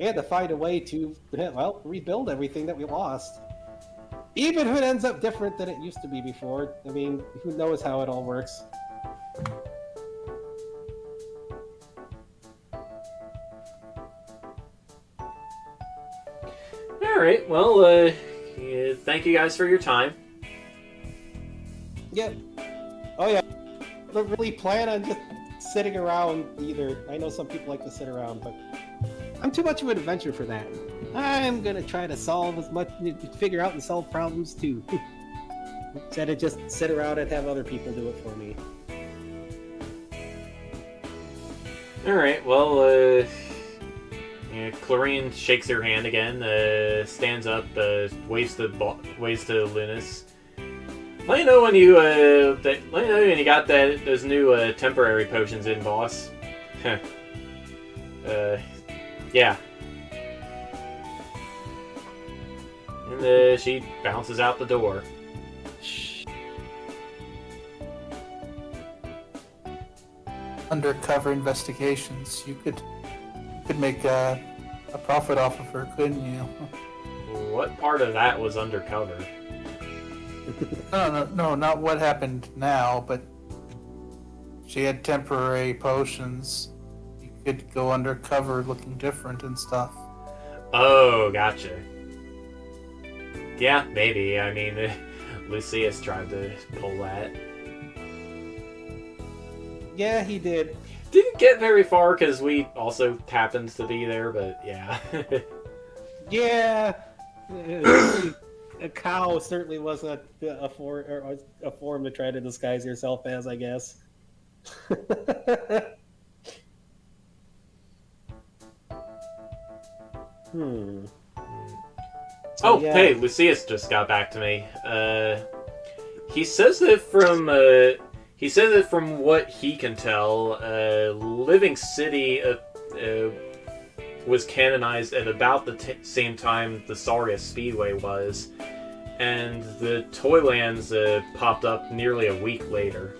And to find a way to, well, rebuild everything that we lost. Even if it ends up different than it used to be before. I mean, who knows how it all works. Alright, well, thank you guys for your time. Yep. Oh yeah. I don't really plan on just sitting around either. I know some people like to sit around, but I'm too much of an adventurer for that. I'm gonna try to figure out and solve problems too. Instead of just sit around and have other people do it for me. Alright, well, Clarine shakes her hand again, stands up, waves to Lunas. Let me know when you got those new temporary potions in, boss. Yeah. And she bounces out the door. Undercover investigations. You could make a profit off of her, couldn't you? What part of that was undercover? No, not what happened now, but she had temporary potions. You could go undercover looking different and stuff. Oh, gotcha. Yeah, maybe. I mean, Lucius tried to pull that. Yeah, he did. Didn't get very far because we also happened to be there, but yeah. Yeah. A cow certainly wasn't a form to try to disguise yourself as, I guess. So, yeah. Hey, Lucius just got back to me. He says that from what he can tell, Living City was canonized at about the same time the Saria Speedway was, and the Toylands popped up nearly a week later.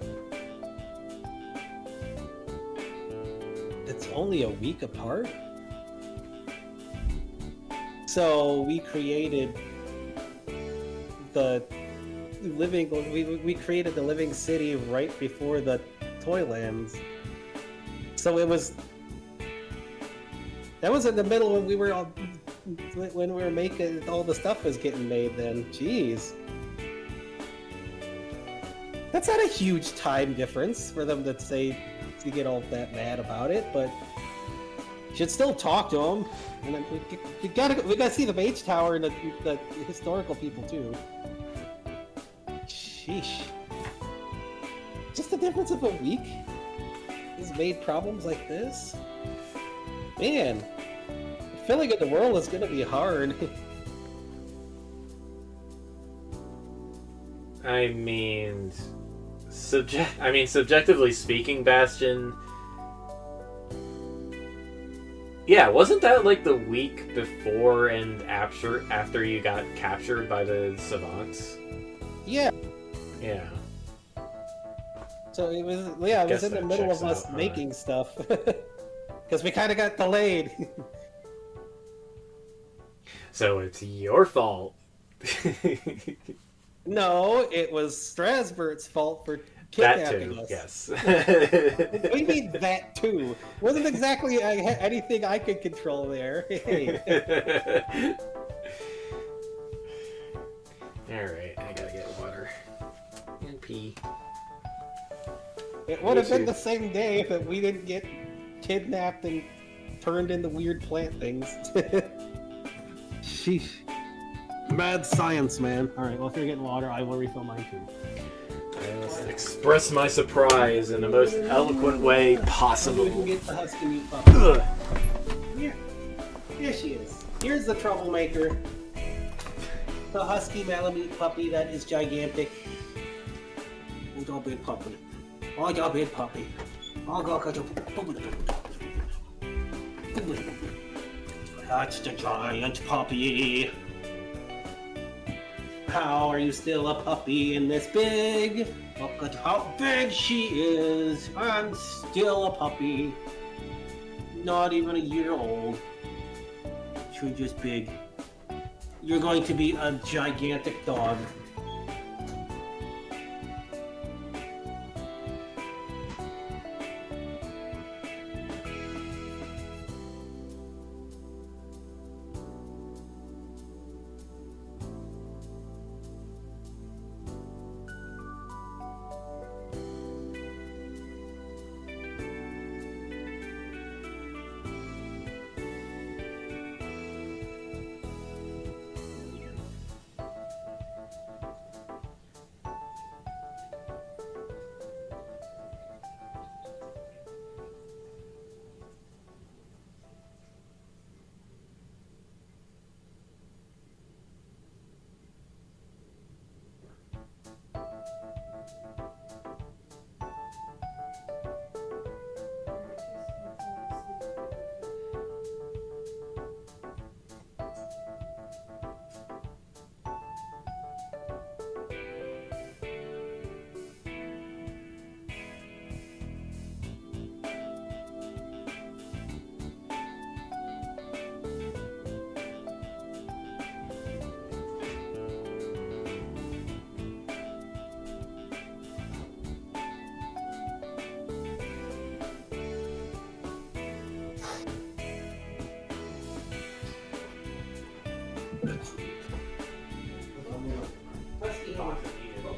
It's only a week apart? So we created the we created the Living City right before the Toylands. So that was in the middle when we were making all the stuff was getting made then. Jeez. That's not a huge time difference for them to say to get all that mad about it, but you should still talk to them. And then we gotta see the Mage Tower and the historical people too. Sheesh. Just the difference of a week has made problems like this? Man, filling in the world is gonna be hard. I mean, subjectively speaking, Bastion. Yeah, wasn't that like the week before and after you got captured by the Savants? Yeah. Yeah. So it was, yeah, it was Guess in the that middle checks of us out, huh? making stuff. Because we kind of got delayed. So it's your fault. No, it was Strasburg's fault for That kidnapping too, us. yes. What do you mean that too? Wasn't exactly anything I could control there. Hey. Alright, I gotta get water. And pee. It would have been the same day if we didn't get kidnapped and turned into weird plant things. Sheesh. Mad science, man. Alright, well, if you're getting water, I will refill mine too. I must express my surprise in the most eloquent way possible. We can get the husky meat puppy. Here she is. Here's the troublemaker. The husky Malamute puppy that is gigantic. Oh, your big puppy. Oh, your big puppy. Oh, that's the giant puppy. How are you still a puppy and this big? Look at how big she is. I'm still a puppy. Not even a year old. You're just big. You're going to be a gigantic dog.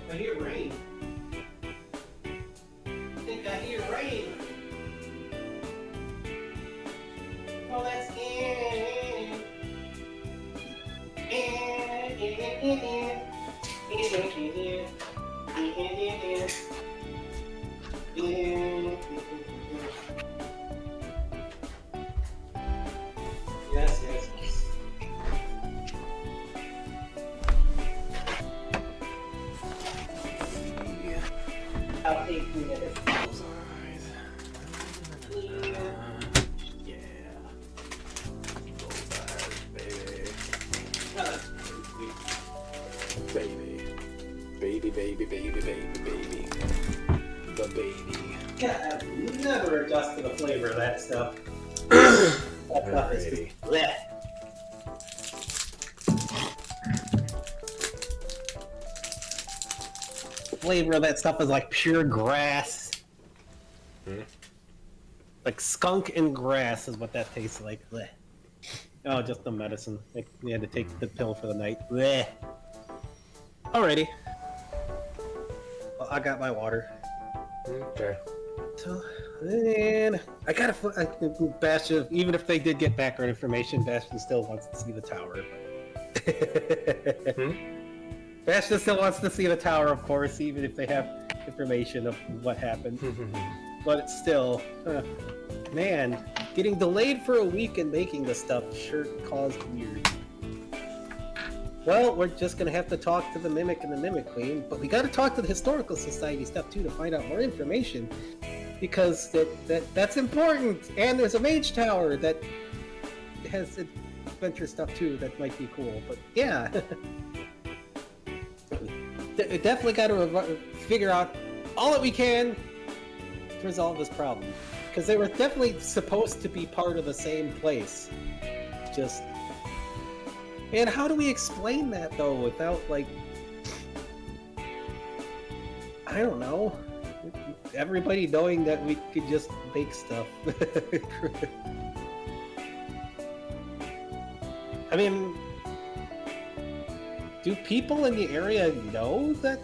I hear rain. I think I hear rain. Oh, that's Yes, yes, yes. About 8 minutes. Baby, baby. The baby. Yeah, I've never adjusted the flavor of that stuff. That stuff is just bleh. Flavor of that stuff is like pure grass. Like skunk and grass is what that tastes like. Bleh. Oh, just the medicine. Like, we had to take the pill for the night. Bleh. Alrighty. Well, I got my water. Okay. So, and I gotta. Bastion, even if they did get background information, Bastion still wants to see the tower. Bastion still wants to see the tower, of course, even if they have information of what happened. But it's still, man, getting delayed for a week in making this stuff sure caused weird. Well, we're just gonna have to talk to the Mimic and the Mimic Queen, but we gotta talk to the Historical Society stuff too to find out more information, because that's important. And there's a Mage Tower that has adventure stuff too that might be cool. But yeah, definitely gotta figure out all that we can resolve this problem? Because they were definitely supposed to be part of the same place. Just... And how do we explain that, though, without, like... I don't know. Everybody knowing that we could just make stuff. I mean... Do people in the area know that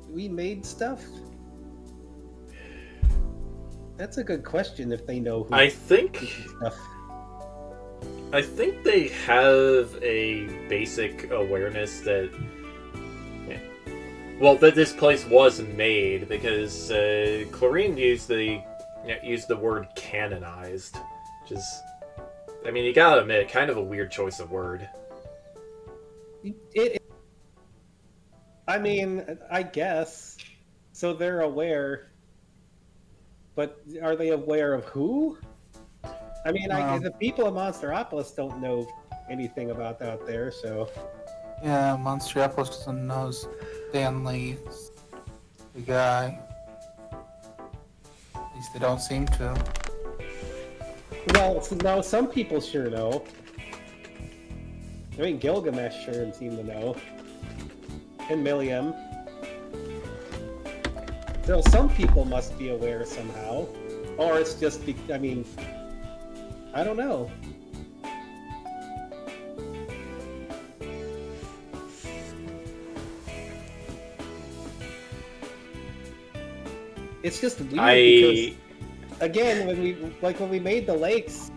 we made stuff? That's a good question if they know who I think stuff. they have a basic awareness that, well, that this place was made because Clarine used the word canonized, which is, I mean, you gotta admit, kind of a weird choice of word. I mean, I guess. So they're aware. But are they aware of who? I mean, the people of Monsteropolis don't know anything about out there, so... Yeah, Monsteropolis doesn't know Stanley, the guy. At least they don't seem to. Well, no, some people sure know. I mean, Gilgamesh sure seemed to know. And Milliam. So some people must be aware somehow. Or it's just, I mean, I don't know. It's just weird because, again, when we made the lakes,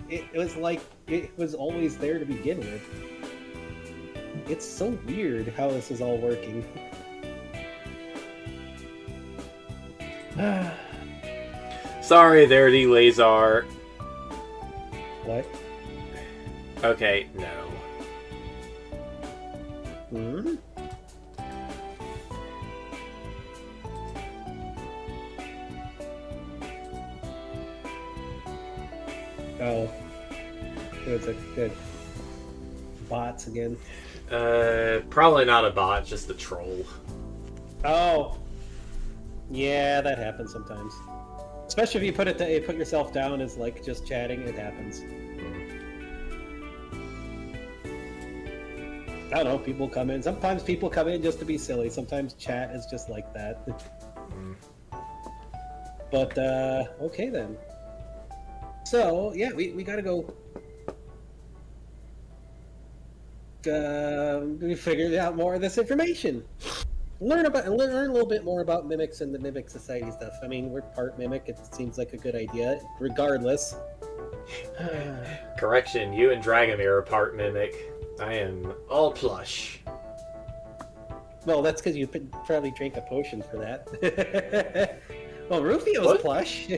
it was like it was always there to begin with. It's so weird how this is all working. Sorry there, D. Lazar. What? Okay, no. Hmm? Oh. It's a good bots again. Probably not a bot, just a troll. Oh. Yeah, that happens sometimes. Especially if you put yourself down as like just chatting, it happens. I don't know, people come in. Sometimes people come in just to be silly. Sometimes chat is just like that. But, okay then. So, yeah, we gotta go. We figured out more of this information. Learn a little bit more about mimics and the Mimic Society stuff. I mean, we're part Mimic. It seems like a good idea, regardless. Correction, you and Dragomir are part Mimic. I am all plush. Well, that's because you probably drank a potion for that. Well, Rufio's What? plush.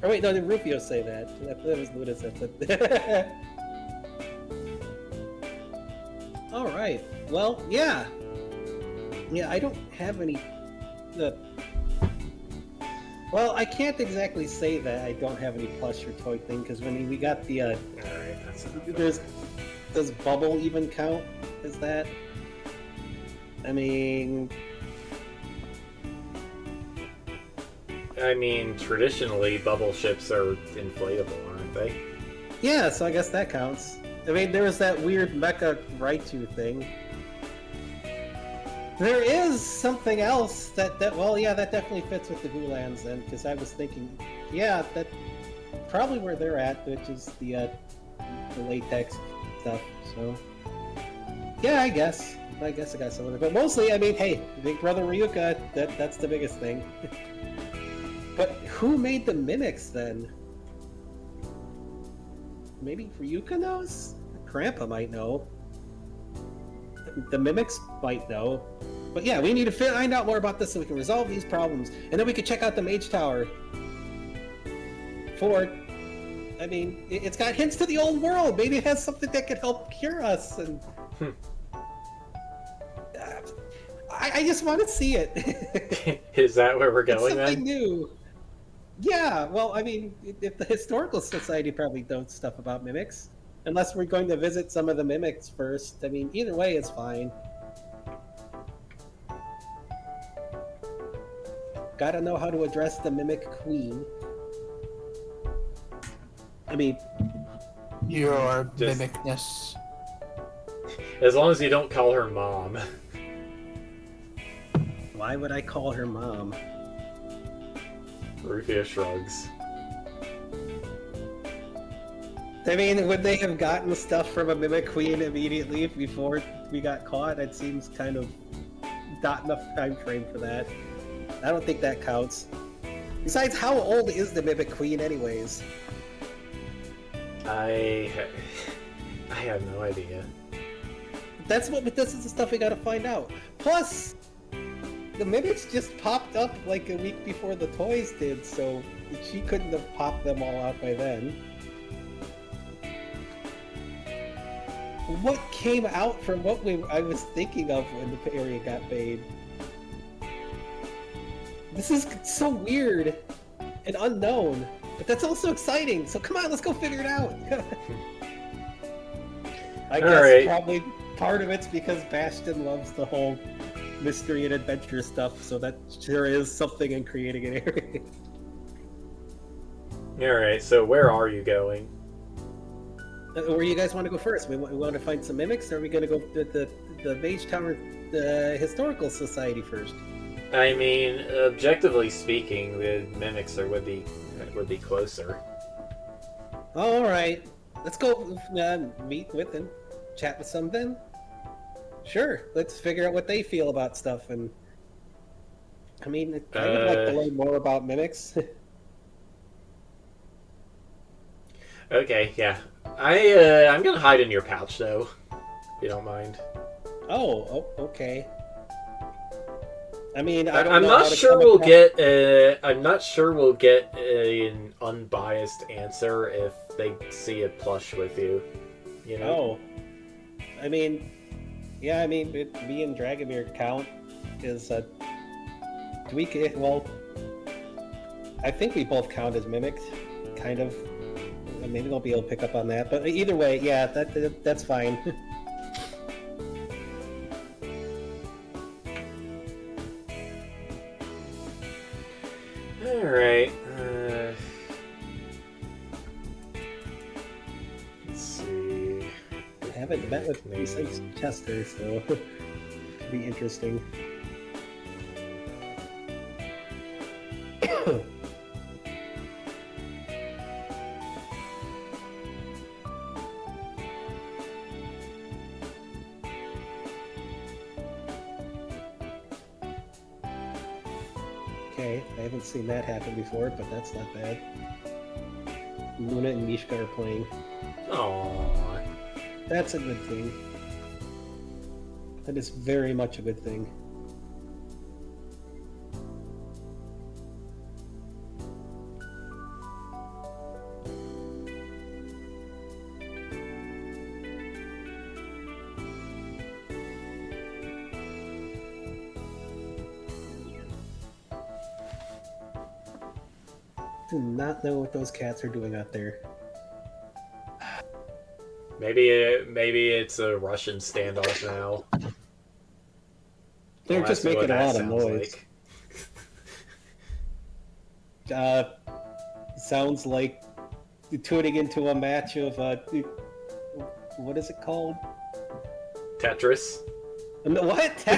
Or wait, no, did Rufio say that? That was Luda said that. All right. Well, yeah. Yeah, I don't have any... Well, I can't exactly say that I don't have any plush or toy thing, because when we got the... Alright, that's enough. Does Bubble even count as that? I mean... traditionally, bubble ships are inflatable, aren't they? Yeah, so I guess that counts. I mean, there was that weird Mecha Raichu thing. There is something else that well, yeah, that definitely fits with the Hulans then, because I was thinking, yeah, that probably where they're at, which is the latex stuff. So, yeah, I guess I got some of it, but mostly, I mean, hey, Big Brother Ryuka, that's the biggest thing. But who made the mimics then? Maybe Ryuka knows? Grandpa might know. The mimics might know. But yeah, we need to find out more about this so we can resolve these problems. And then we can check out the Mage Tower. I mean, it's got hints to the old world. Maybe it has something that could help cure us. And I just want to see it. Is that where we're going it's something then? new. Yeah, well, I mean, if the Historical Society probably knows stuff about mimics. Unless we're going to visit some of the mimics first. I mean, either way, it's fine. gotta know how to address the Mimic Queen. I mean, Your Just- mimicness. As long as you don't call her mom. why would I call her mom? Rufia shrugs. I mean, would they have gotten stuff from a Mimic Queen immediately before we got caught? It seems kind of not enough time frame for that. I don't think that counts. Besides, how old is the Mimic Queen anyways? I have no idea. This is the stuff we gotta find out. Plus, the Mimics just popped up like a week before the toys did, so she couldn't have popped them all out by then. What came out from what I was thinking of when the area got made? This is so weird and unknown, but that's also exciting. So come on, let's go figure it out. I guess Alright. probably part of it's because Bastion loves the whole mystery and adventure stuff, so that sure is something in creating an area. Alright, so where are you going? Where you guys want to go first? We want to find some mimics, or are we going to go to the Mage Tower Historical Society first? I mean, objectively speaking, the mimics would be closer. All right, let's go meet with and chat with some then. Sure, let's figure out what they feel about stuff. And I mean, I would like to learn more about mimics. Okay, yeah. I'm gonna hide in your pouch though, if you don't mind. Oh, okay. I mean, I don't I'm know not how to sure come we'll across- get. I'm not sure we'll get an unbiased answer if they see a plush with you. You know. Oh, I mean, yeah. I mean, me and Dragomir count is a. Well, I think we both count as mimics, kind of. Maybe I'll be able to pick up on that, but either way, yeah, that's fine. All right. Let's see. I haven't met with him since Chester, so it'll be interesting. Okay, I haven't seen that happen before, but that's not bad. Luna and Mishka are playing. Aww. That's a good thing. That is very much a good thing. Do not know what those cats are doing out there. Maybe it's a Russian standoff now. They're Well, just that's what making a that lot of sounds noise. like. Sounds like tuning into a match of what is it called? Tetris. What? I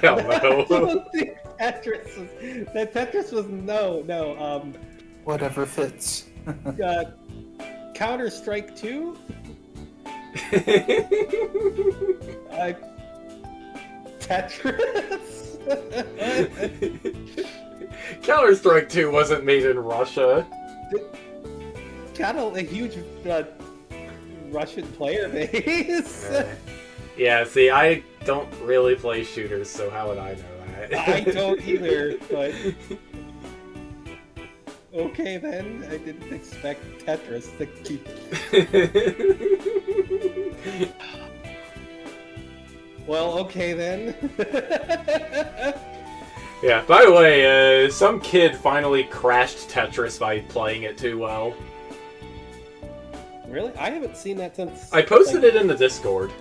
don't I know. don't think Tetris was no. Whatever fits. Counter Strike 2. Tetris. Counter Strike 2 wasn't made in Russia. Kind of a huge Russian player base. Yeah, see, I don't really play shooters, so how would I know that? I don't either, but okay then. I didn't expect Tetris to keep. Well, okay then. Yeah, by the way, some kid finally crashed Tetris by playing it too well. Really? I haven't seen that since. I posted it in the Discord.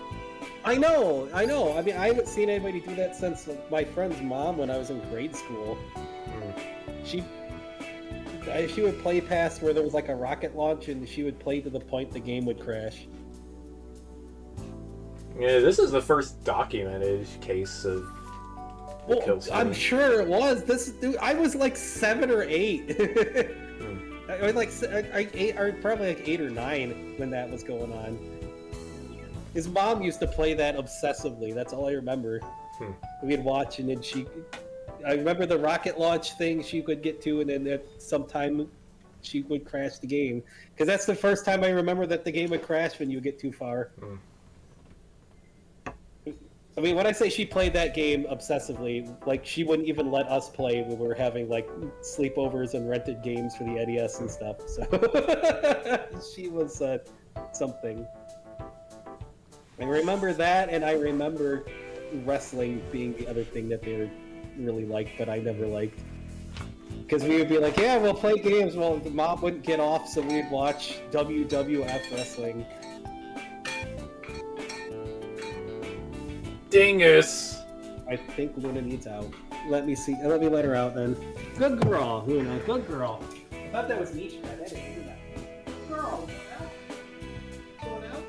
I know. I mean, I haven't seen anybody do that since my friend's mom when I was in grade school. She would play past where there was like a rocket launch, and she would play to the point the game would crash. Yeah, this is the first documented case of the kill scene. I'm sure it was. Dude, I was like 7 or 8. I was like, I probably like 8 or 9 when that was going on. His mom used to play that obsessively. That's all I remember. We'd watch, and then I remember the rocket launch thing she could get to, and then at some time she would crash the game. Because that's the first time I remember that the game would crash when you get too far. I mean, when I say she played that game obsessively, like, she wouldn't even let us play when we were having, like, sleepovers and rented games for the NES and stuff, so... she was, something. I remember that, and I remember wrestling being the other thing that they really liked, but I never liked. Because we would be like, yeah, we'll play games. Well, the mom wouldn't get off, so we'd watch WWF wrestling. Dingus! I think Luna needs out. Let me see. Let me let her out then. Good girl, Luna. Good girl. I thought that was niche, man. I didn't do that. Good girl. Going out?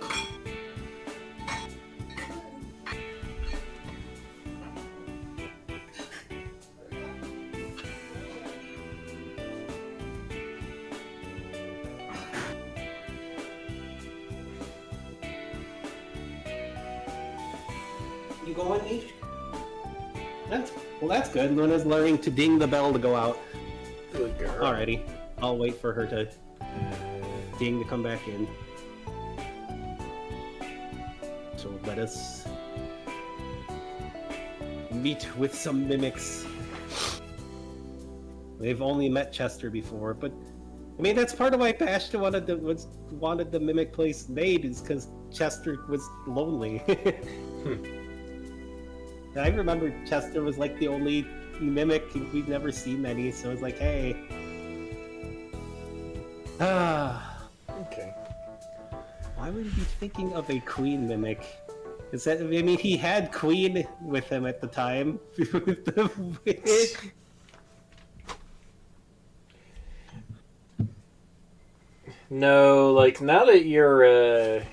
You going, Niche? That's good. Luna's learning to ding the bell to go out. Good girl. Alrighty. I'll wait for her to ding to come back in. So let us meet with some mimics. We've only met Chester before, but I mean that's part of why Bastion wanted the mimic place made, is because Chester was lonely. I remember Chester was like the only mimic, we'd never seen many, so it's like, hey. Okay. Why would he be thinking of a queen mimic? Is that, I mean, he had Queen with him at the time. No, like, now that you're,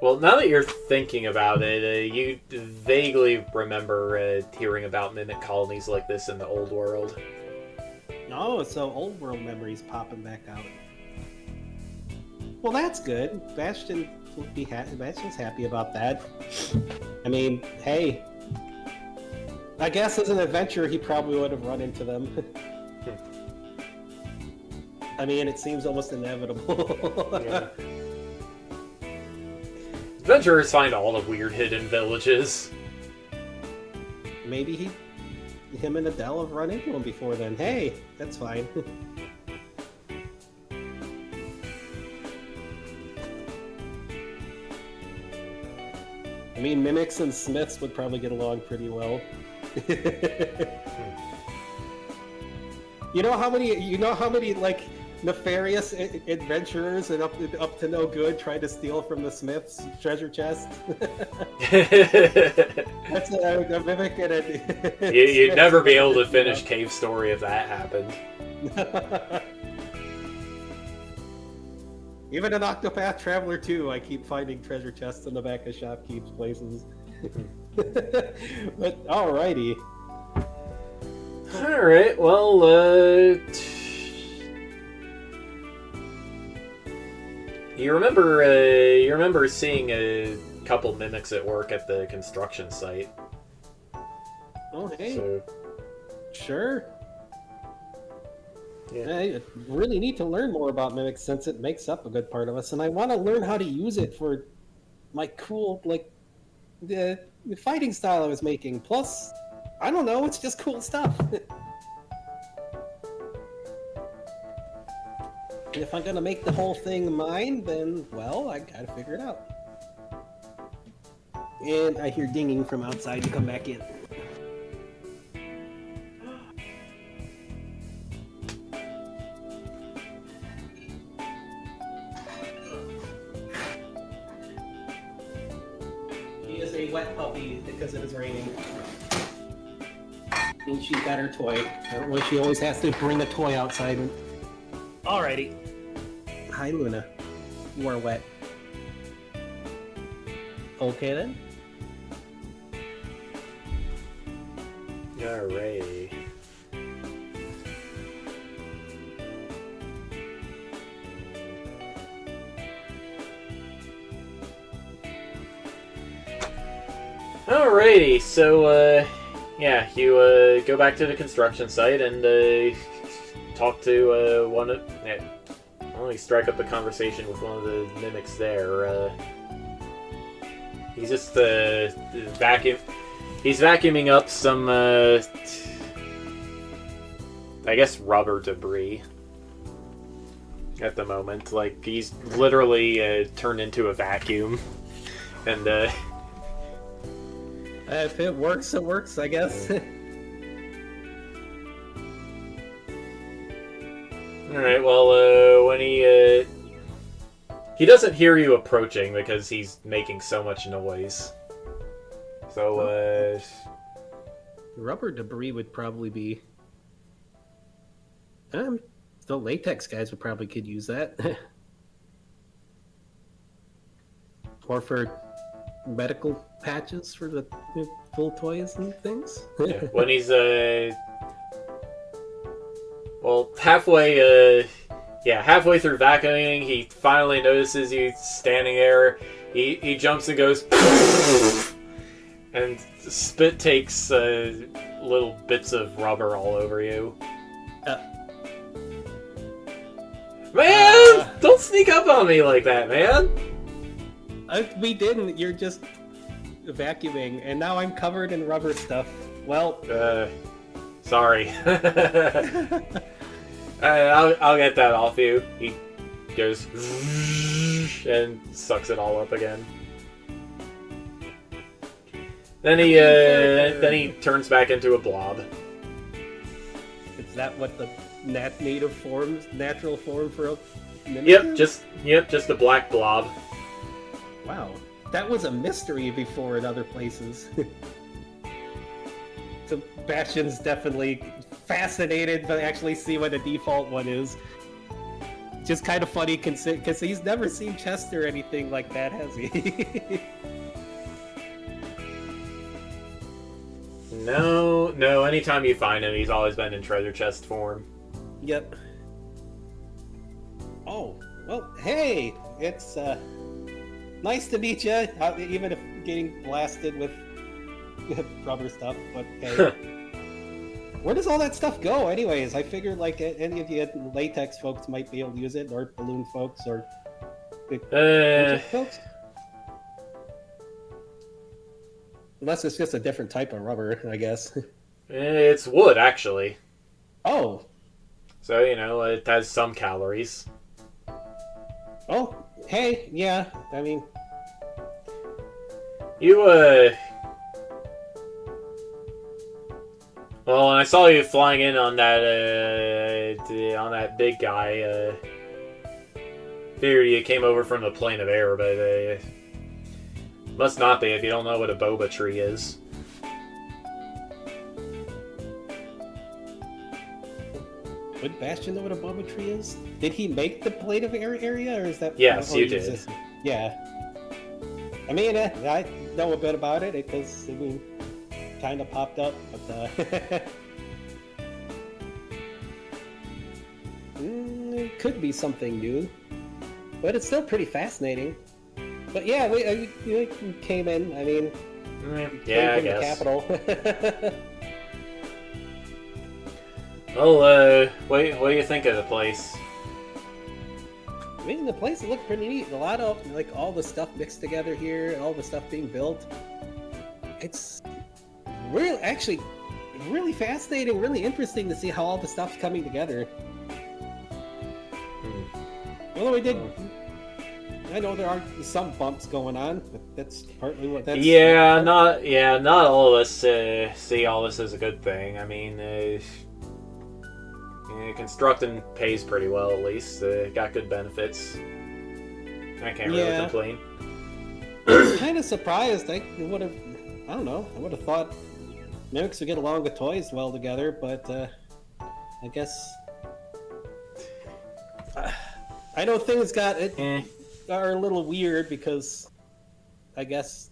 well, now that you're thinking about it, you vaguely remember hearing about mimic colonies like this in the old world. Oh, so old world memories popping back out. Well, that's good. Bastion will be Bastion's happy about that. I mean, hey. I guess as an adventurer, he probably would have run into them. I mean, it seems almost inevitable. Yeah. Adventurers find all the weird hidden villages. Maybe him and Adele have run into him before then. Hey, that's fine. I mean, mimics and smiths would probably get along pretty well. You know how many like nefarious adventurers and up to no good tried to steal from the smith's treasure chest? That's a mimic and a... You'd never be able to finish Cave Story if that happened. Even in Octopath Traveler 2, I keep finding treasure chests in the back of shopkeep's places. But alrighty. Alright, well, you remember seeing a couple mimics at work at the construction site. Oh, hey. So, sure. yeah. I really need to learn more about mimics since it makes up a good part of us, and I want to learn how to use it for my cool, like, the fighting style I was making. Plus, I don't know, it's just cool stuff. And if I'm gonna make the whole thing mine, then, well, I gotta figure it out. And I hear dinging from outside to come back in. wet puppy because it is raining. And she got her toy. I don't know if she always has to bring a toy outside. Alrighty. Hi, Luna. You are wet. Okay then. Alrighty. Alrighty, so, yeah, you, go back to the construction site and, talk to, one of... Well, you strike up a conversation with one of the mimics there, He's just, He's vacuuming up some, I guess rubber debris at the moment. Like, he's literally, turned into a vacuum. And, If it works, it works, I guess. Alright, well, when he doesn't hear you approaching because he's making so much noise. So, Rubber debris would probably be... the latex guys would probably could use that. Or for medical patches for the full toys and things. yeah, when he's, well, halfway through vacuuming, he finally notices you standing there. He jumps and goes... and spit takes little bits of rubber all over you. Man! Don't sneak up on me like that, man! We didn't. You're just vacuuming, and now I'm covered in rubber stuff. Well... sorry. I'll get that off you. He goes... and sucks it all up again. Then he turns back into a blob. Is that what the natural form for a mimic Yep, is? just a black blob. Wow. That was a mystery before in other places. So Bastion's definitely fascinated to actually see what the default one is. Just kind of funny because he's never seen Chester or anything like that, has he? No, anytime you find him, he's always been in treasure chest form. Yep. Oh, well, hey! It's, nice to meet you, even if getting blasted with rubber stuff, but hey. Where does all that stuff go, anyways? I figured, like, any of you latex folks might be able to use it, or balloon folks, or... folks? Unless it's just a different type of rubber, I guess. It's wood, actually. Oh! So, it has some calories. Oh, hey, yeah, I mean... You, well, when I saw you flying in on that big guy, figured you came over from the plane of air, but, must not be if you don't know what a boba tree is. Would Bastion know what a boba tree is? Did he make the plate of air area, or is that... Yes, you did. Yeah. I mean, I know a bit about it, because, kind of popped up, but, it could be something new. But it's still pretty fascinating. But yeah, we came in, I mean... yeah, I from guess. the capital. Well, what do you think of the place? I mean, the place looked pretty neat. A lot of, like, all the stuff mixed together here, and all the stuff being built. It's really fascinating, really interesting to see how all the stuff's coming together. Although I know there are some bumps going on, but that's partly what that's... Not all of us see all this as a good thing. I mean, constructing pays pretty well, at least. Got good benefits. I can't really complain. kind of surprised. I would have, I don't know, I would have thought mimics would get along with toys well together, but I guess I know things are a little weird because I guess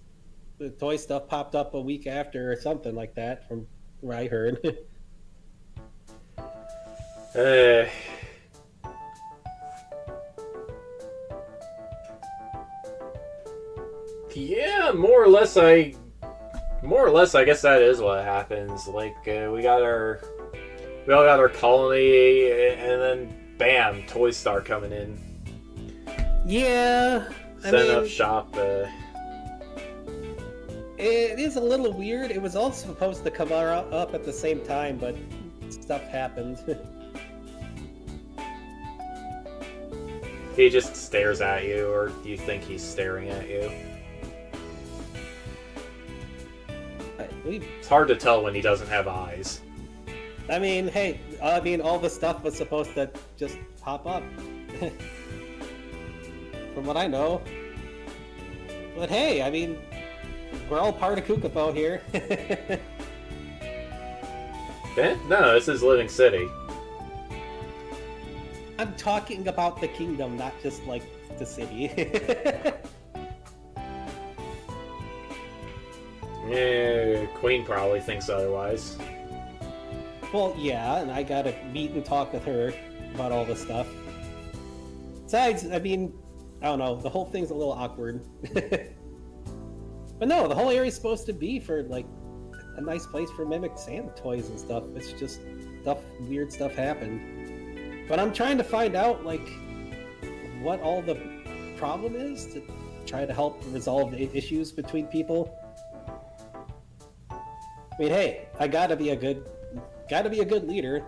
the toy stuff popped up a week after or something like that from where I heard. Yeah, more or less. I guess that is what happens. Like we all got our colony, and then bam, toys start coming in. Yeah, Setting up shop. It is a little weird. It was all supposed to come up at the same time, but stuff happened. He just stares at you, or do you think he's staring at you? It's hard to tell when he doesn't have eyes. I mean, hey, all the stuff was supposed to just pop up. From what I know. But hey, I mean, we're all part of Kukapo here. No, this is Living City. I'm talking about the kingdom, not just, like, the city. Yeah, Queen probably thinks otherwise. Well, yeah, and I gotta meet and talk with her about all this stuff. Besides, I mean, I don't know, the whole thing's a little awkward. But no, the whole area's supposed to be for, like, a nice place for mimics and toys and stuff. It's just weird stuff happened. But I'm trying to find out, like, what all the problem is to try to help resolve the issues between people. I mean, hey, I gotta be a good leader.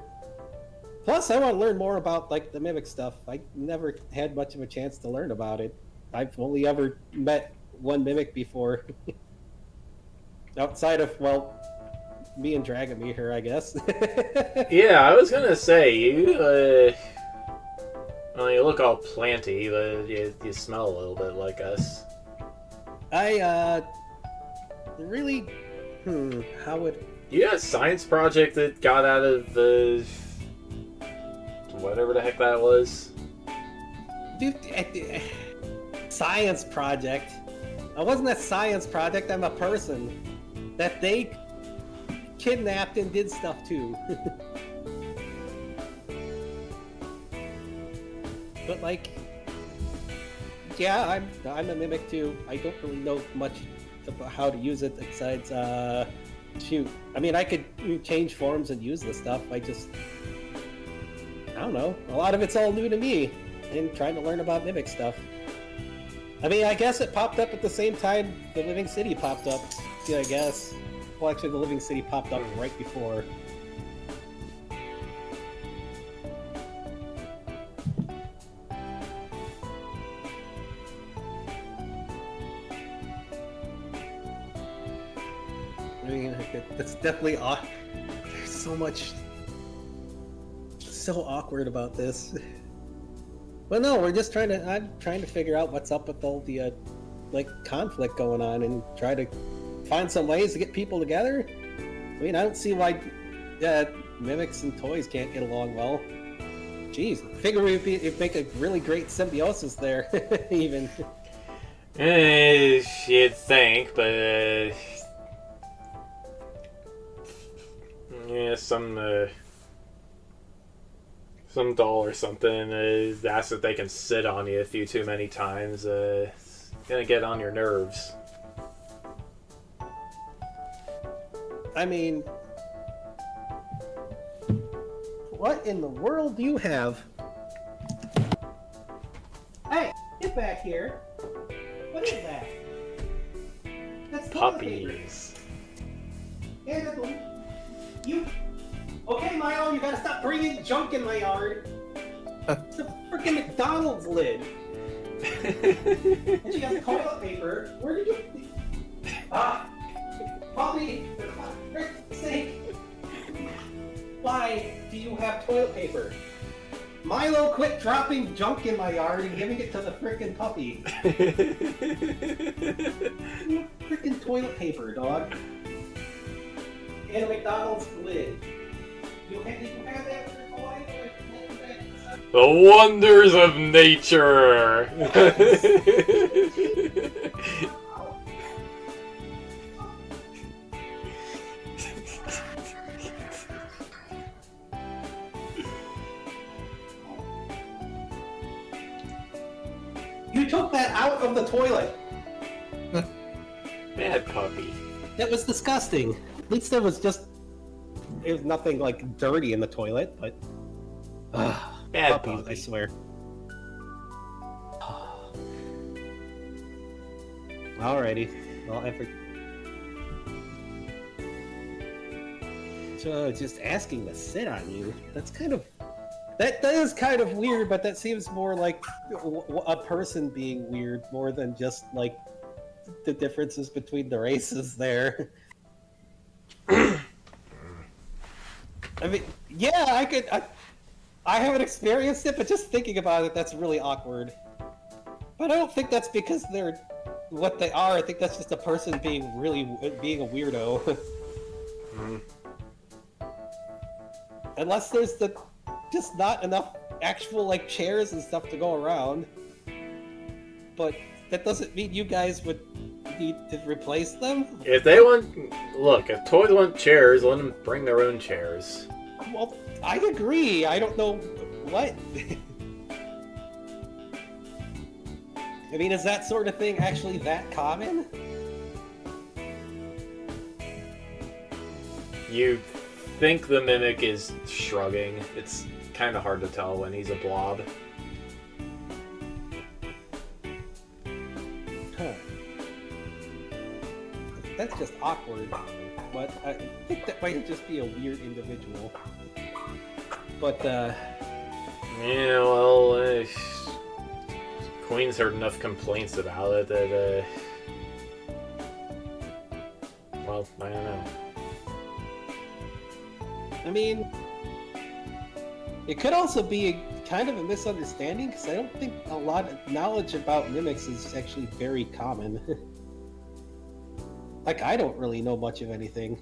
Plus, I want to learn more about, like, the mimic stuff. I never had much of a chance to learn about it. I've only ever met one mimic before. Outside of, well, me and Dragon meet her, I guess. Yeah, I was gonna say, you look all planty, but you smell a little bit like us. Really, how would... You had a science project that got out of the... whatever the heck that was. Dude, science project? I wasn't a science project, I'm a person. That they kidnapped and did stuff too. But, like, yeah, I'm a mimic too. I don't really know much about how to use it besides, shoot. I mean, I could change forms and use the stuff. I don't know. A lot of it's all new to me and trying to learn about mimic stuff. I mean, I guess it popped up at the same time the Living City popped up. Yeah, I guess. Well, actually, the Living City popped up right before. I mean, that's definitely odd. There's so much... so awkward about this. But no, I'm trying to figure out what's up with all the, like, conflict going on and try to find some ways to get people together. I mean, I don't see why mimics and toys can't get along well. Jeez, I figure it'd make a really great symbiosis there, even. You'd think, but yeah, some doll or something asks if they can sit on you a few too many times. It's gonna get on your nerves. I mean, what in the world do you have? Hey, get back here. What is that? That's Puppies. Yeah, you... Okay, Milo, you gotta stop bringing junk in my yard. It's a freaking McDonald's lid. And she has toilet paper. Where did you... Puppy, for Christ's sake. Why do you have toilet paper? Milo, quit dropping junk in my yard and giving it to the frickin' puppy. Frickin' toilet paper, dog. And a McDonald's lid. You have that for your toy? The wonders of nature! You took that out of the toilet. Bad puppy. That was disgusting. At least there was nothing like dirty in the toilet, but Bad puppies, puppy. I swear. Alrighty. Well, So just asking to sit on you. That is kind of weird, but that seems more like a person being weird more than just like the differences between the races there. I mean, yeah, I haven't experienced it, but just thinking about it, that's really awkward. But I don't think that's because they're what they are. I think that's just a person being a weirdo. Unless there's just not enough actual like chairs and stuff to go around. But that doesn't mean you guys would need to replace them. If toys want chairs, let them bring their own chairs. Well, I agree. I don't know what. I mean, is that sort of thing actually that common? You think the mimic is shrugging. It's kind of hard to tell when he's a blob. Huh. That's just awkward. But I think that might just be a weird individual. But, Yeah, well, Queen's heard enough complaints about it that, well, I don't know. I mean, it could also be kind of a misunderstanding, because I don't think a lot of knowledge about mimics is actually very common. Like, I don't really know much of anything.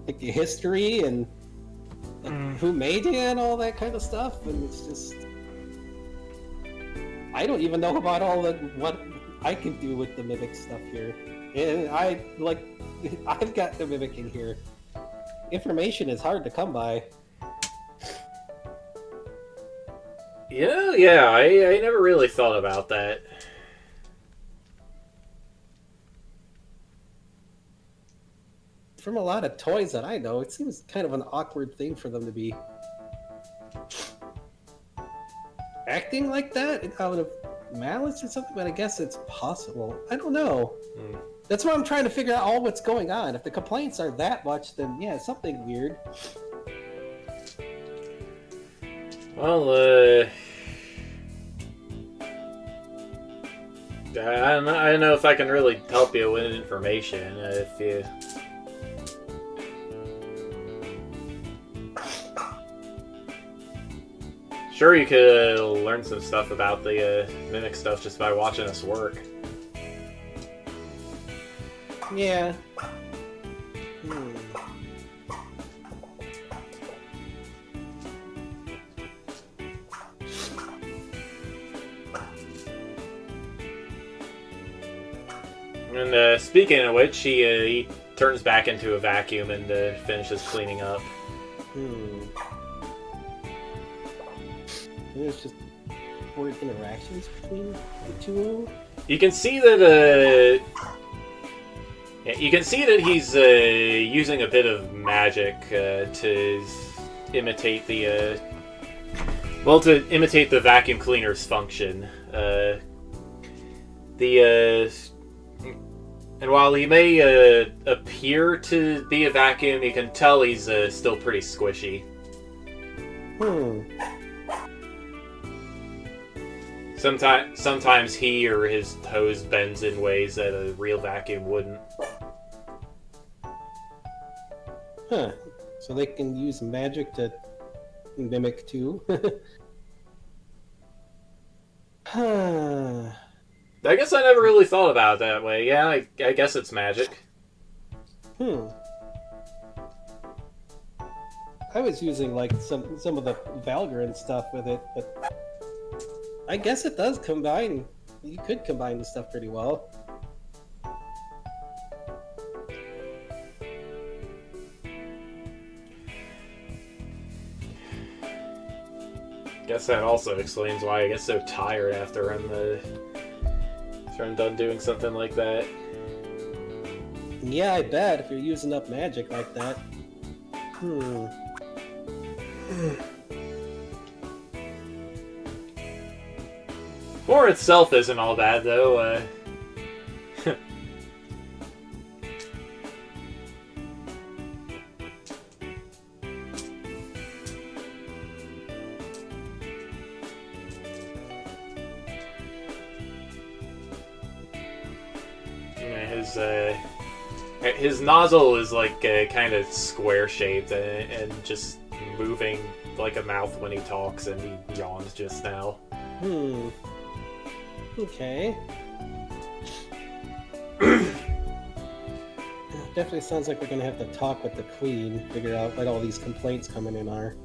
Like, the history and who made it and all that kind of stuff, and it's just... I don't even know about what I can do with the mimic stuff here. And I've got the mimic in here. Information is hard to come by. Yeah, I never really thought about that. From a lot of toys that I know, it seems kind of an awkward thing for them to be acting like that out of malice or something, but I guess it's possible. I don't know. That's why I'm trying to figure out all what's going on. If the complaints are that much, then yeah, something weird. Well, I don't know if I can really help you with information. If you... Sure, you could learn some stuff about the mimic stuff just by watching us work. Yeah. And speaking of which, he turns back into a vacuum and finishes cleaning up. There's just weird interactions between the two. You can see that he's using a bit of magic to imitate the vacuum cleaner's function. And while he may appear to be a vacuum, you can tell he's still pretty squishy. Sometimes he or his hose bends in ways that a real vacuum wouldn't. Huh. So they can use magic to mimic too? Hmm. I guess I never really thought about it that way. Yeah, I guess it's magic. I was using like some of the Valgrind stuff with it, but I guess it does combine. You could combine the stuff pretty well. Guess that also explains why I get so tired after I'm done doing something like that. Yeah, I bet if you're using up magic like that. War itself isn't all bad though. His nozzle is like kind of square shaped and just moving like a mouth when he talks, and he yawned just now. Okay. Definitely sounds like we're gonna have to talk with the Queen, figure out what all these complaints coming in are.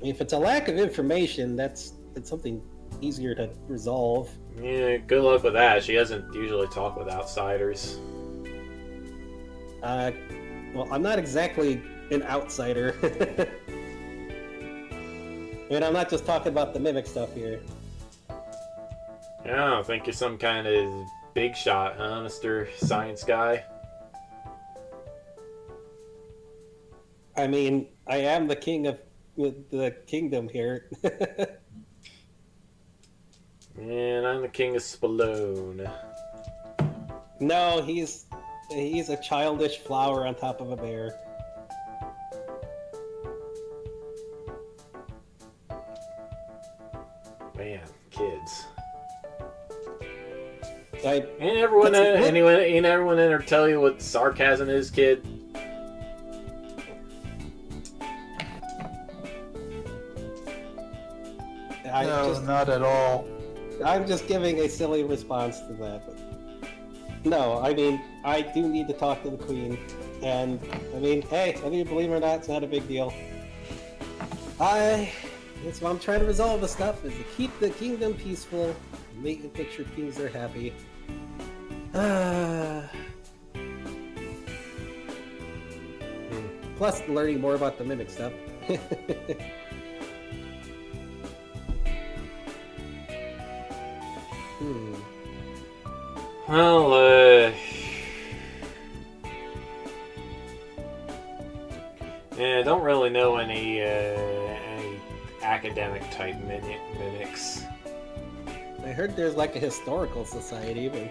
If it's a lack of information, that's something easier to resolve. Yeah, good luck with that. She doesn't usually talk with outsiders. Well, I'm not exactly an outsider. And I'm not just talking about the mimic stuff here. I don't think you're some kind of big shot, huh, Mr. Science Guy? I mean, I am the king of the kingdom here. And I'm the king of Spallone. No, he's a childish flower on top of a bear. Man, kids. Ain't Ain't everyone in there tell you what sarcasm is, kid? No, not at all. I'm just giving a silly response to that. But no, I mean, I do need to talk to the Queen. And, I mean, hey, whether you believe it or not, it's not a big deal. That's why I'm trying to resolve the stuff, is to keep the kingdom peaceful, make sure kings are happy. Plus, learning more about the mimic stuff. Well, yeah, I don't really know any academic type mimics. I heard there's like a historical society, but...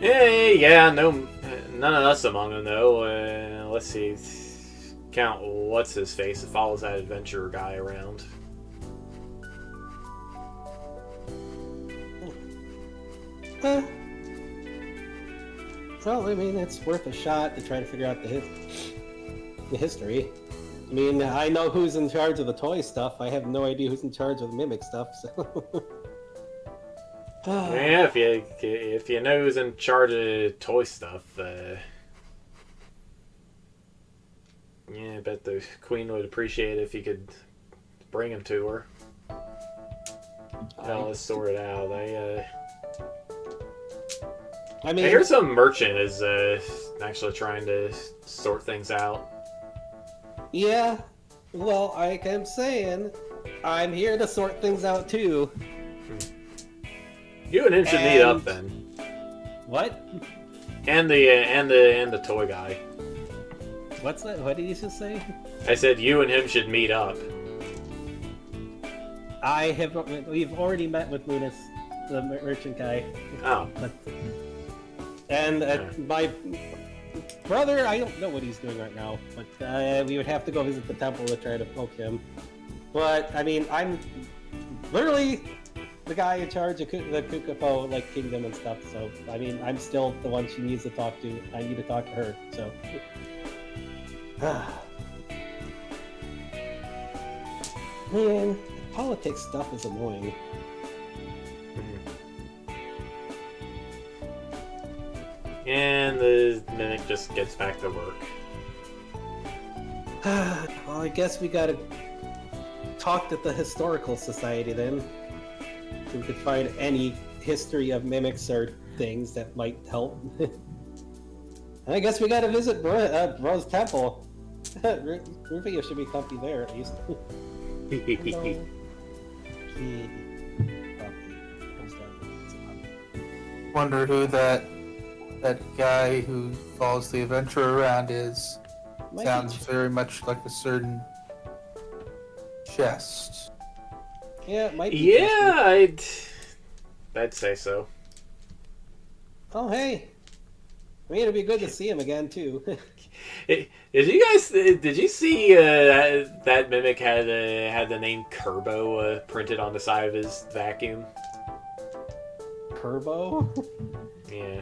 Yeah, no, none of us among them though. Let's see, count what's his face that follows that adventurer guy around. Well, I mean, it's worth a shot to try to figure out the history. I mean, I know who's in charge of the toy stuff. I have no idea who's in charge of the mimic stuff, so... Yeah, if you know who's in charge of toy stuff, yeah, I bet the Queen would appreciate it if you could bring him to her. Let's sort it out. I mean, I hear some merchant is actually trying to sort things out. Yeah, well, like I'm saying, I'm here to sort things out too. You and him should meet up then. What? And the toy guy. What's that? What did you just say? I said you and him should meet up. We've already met with Lunas, the merchant guy. Oh. And my brother, I don't know what he's doing right now, but we would have to go visit the temple to try to poke him. But, I mean, I'm literally the guy in charge of the Kukapo, kingdom and stuff, so, I mean, I'm still the one she needs to talk to. I need to talk to her, so... Man, politics stuff is annoying. And the mimic just gets back to work. Well, I guess we gotta talk to the Historical Society then. If we could find any history of mimics or things that might help. I guess we gotta visit Bro's temple. Rufio should be comfy there at least. Wonder who that guy who follows the adventure around is. Sounds very much like a certain chest. Yeah, it might be. Yeah, I'd say so. Oh, hey. I mean, it'd be good to see him again, too. Did you see that mimic had the name Kerbo printed on the side of his vacuum? Kerbo? Yeah.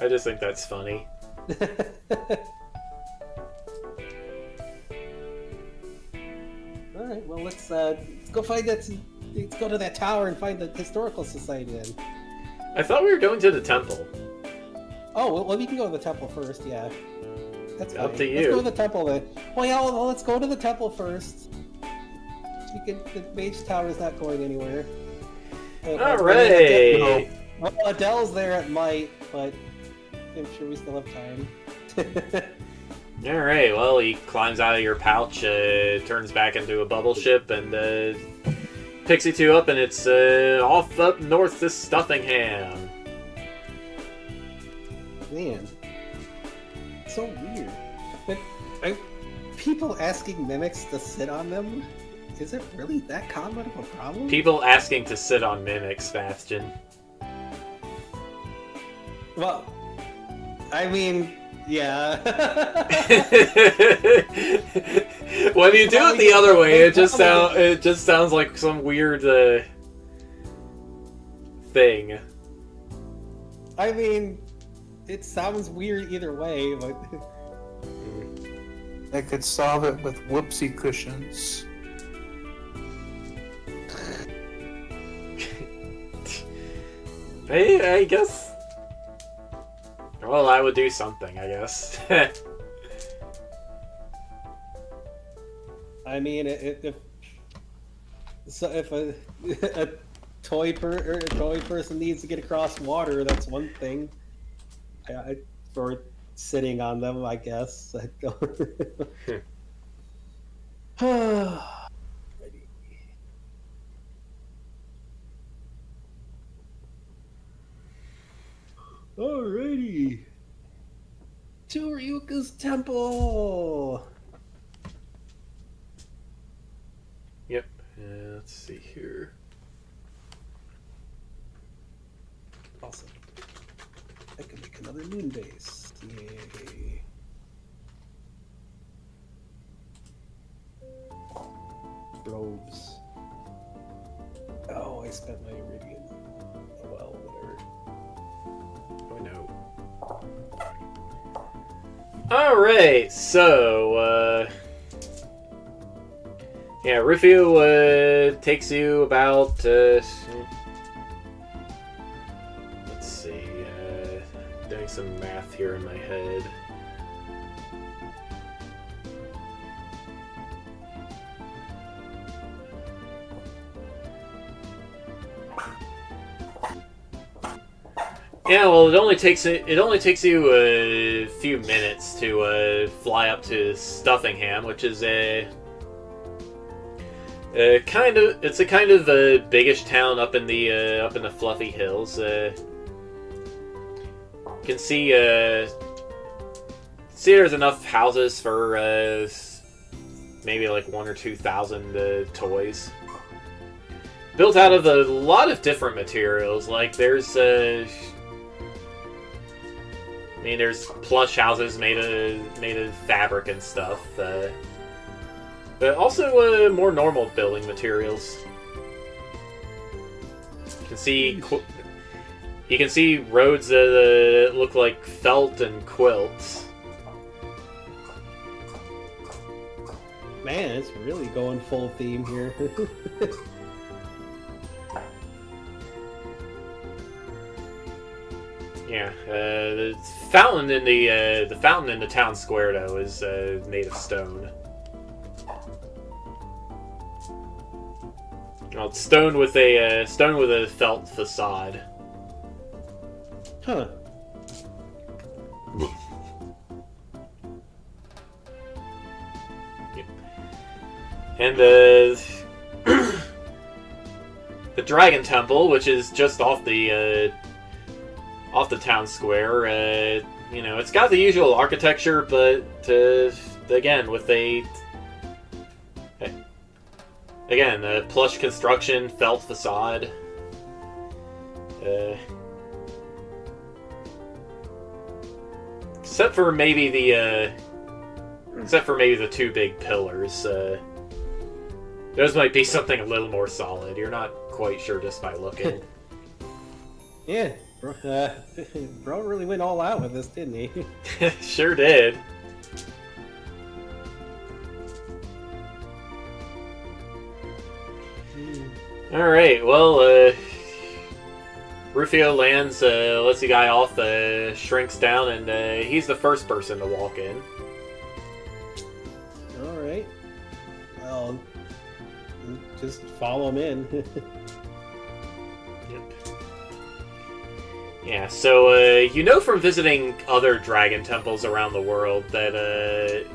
I just think that's funny. Alright, well, let's go find that. Let's go to that tower and find the Historical Society then. I thought we were going to the temple. Oh, well, we can go to the temple first, yeah. That's fine. Up to you. Let's go to the temple then. Well, yeah, well, let's go to the temple first. The mage tower is not going anywhere. Alright! Well, Adele's there at might, but I'm sure we still have time. Alright, well, he climbs out of your pouch, turns back into a bubble ship, and picks you two up, and it's off up north to Stuffingham. Man, so weird. But people asking mimics to sit on them, is it really that common of a problem? People asking to sit on mimics, Bastion. Well, I mean, yeah. When you do it the other way, it just sounds like some weird thing. I mean, it sounds weird either way, but I could solve it with whoopsie cushions. I guess. Well, I would do something, I guess. I mean, if a toy person needs to get across water, that's one thing. For sitting on them, I guess. Alrighty. To Ryuka's temple. Yep. Let's see here. Awesome. I can make another moon base. Yay. Robes. Oh, I spent my iridium. Oh, well, whatever. Oh no. Alright, so, yeah, Rufio takes you about, let's see, doing some math here in my head. Yeah, well, it only takes you a few minutes to fly up to Stuffingham, which is a kind of biggish town up in the fluffy hills. You can see there's enough houses for maybe like 1,000 or 2,000 toys. Built out of a lot of different materials. Like there's there's plush houses made of fabric and stuff, but also more normal building materials. You can see roads that look like felt and quilts. Man, it's really going full theme here. Yeah, the fountain in the town square though is made of stone. Well, it's stone with a felt facade. Huh. And the Dragon Temple, which is just off the town square, it's got the usual architecture, but again with a plush construction, felt facade. Except for maybe the two big pillars. Those might be something a little more solid. You're not quite sure just by looking. Yeah, bro really went all out with this, didn't he? Sure did. Alright, well, Rufio lands, lets the guy off, shrinks down, and he's the first person to walk in. Alright. Well, just follow him in. Yep. Yeah, so, from visiting other dragon temples around the world that,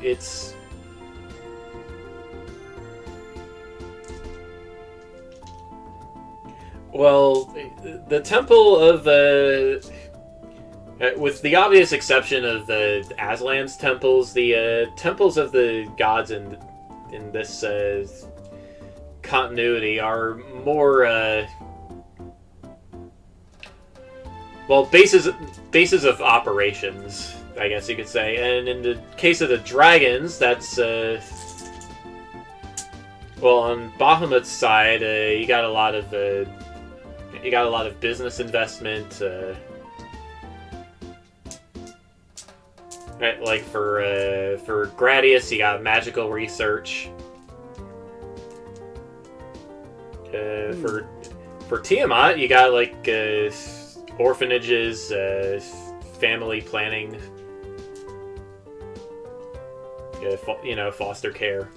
it's... Well, the temple of with the obvious exception of the Aslan's temples, the temples of the gods in this continuity are more bases of operations, I guess you could say. And in the case of the dragons, that's on Bahamut's side, you got a lot of business investment, right? Like for Gradius, you got magical research. For Tiamat, you got like orphanages, family planning, foster care.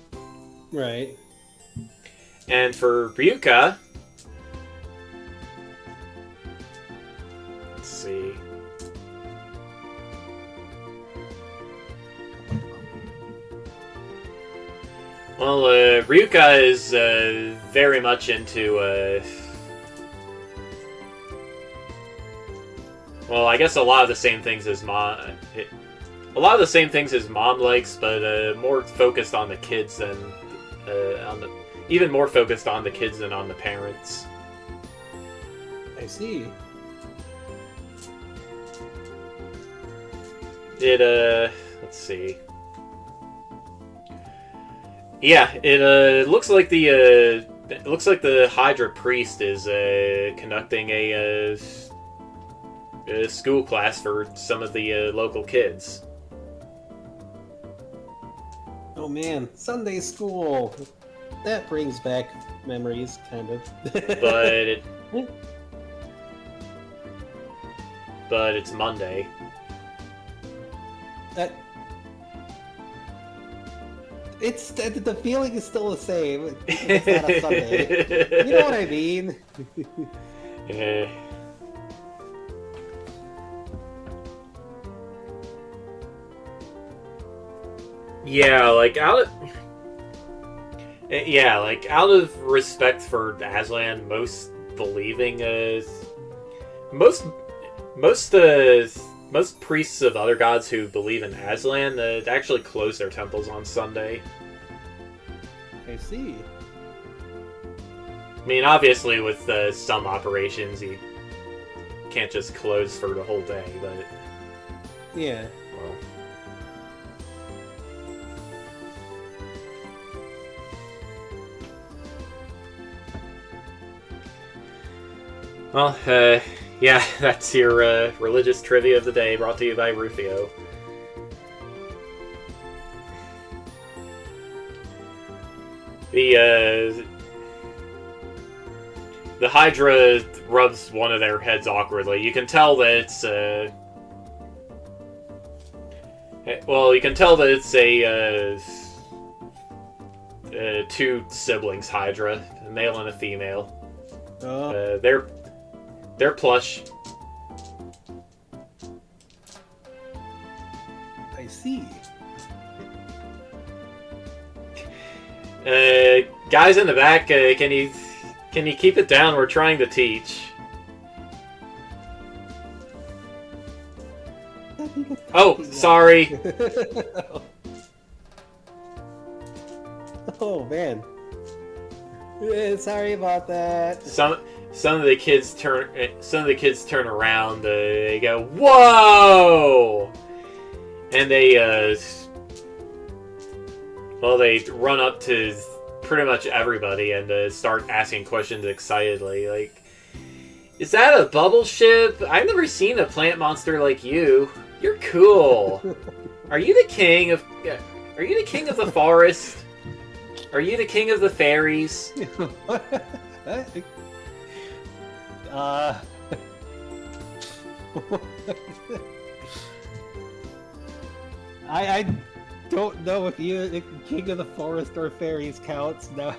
Right. And for Ryuka, let's see. Well, Ryuka is very much into, I guess a lot of the same things his mom. A lot of the same things his mom likes, but more focused on the kids than even more focused on the kids than on the parents. I see. Let's see. Yeah, it looks like the Hydra priest is conducting a school class for some of the local kids. Oh man, Sunday school. That brings back memories, kind of. But it's Monday. The feeling is still the same. It's not a Sunday. You know what I mean? Out of respect for Aslan, most priests of other gods who believe in Aslan actually close their temples on Sunday. I see. I mean, obviously, with some operations, you can't just close for the whole day, but... Yeah. Well, yeah, that's your religious trivia of the day, brought to you by Rufio. The Hydra rubs one of their heads awkwardly. You can tell that it's you can tell that it's a two siblings Hydra, a male and a female. They're plush. I see. Guys in the back, can you keep it down? We're trying to teach. Oh, sorry. Oh man. Sorry about that. Some of the kids turn around. They go, "Whoa!" And they they run up to pretty much everybody and start asking questions excitedly, like, "Is that a bubble ship? I've never seen a plant monster like you. You're cool. Are you the king of the forest? Are you the king of the fairies?" I don't know if you the king of the forest or fairies counts. No.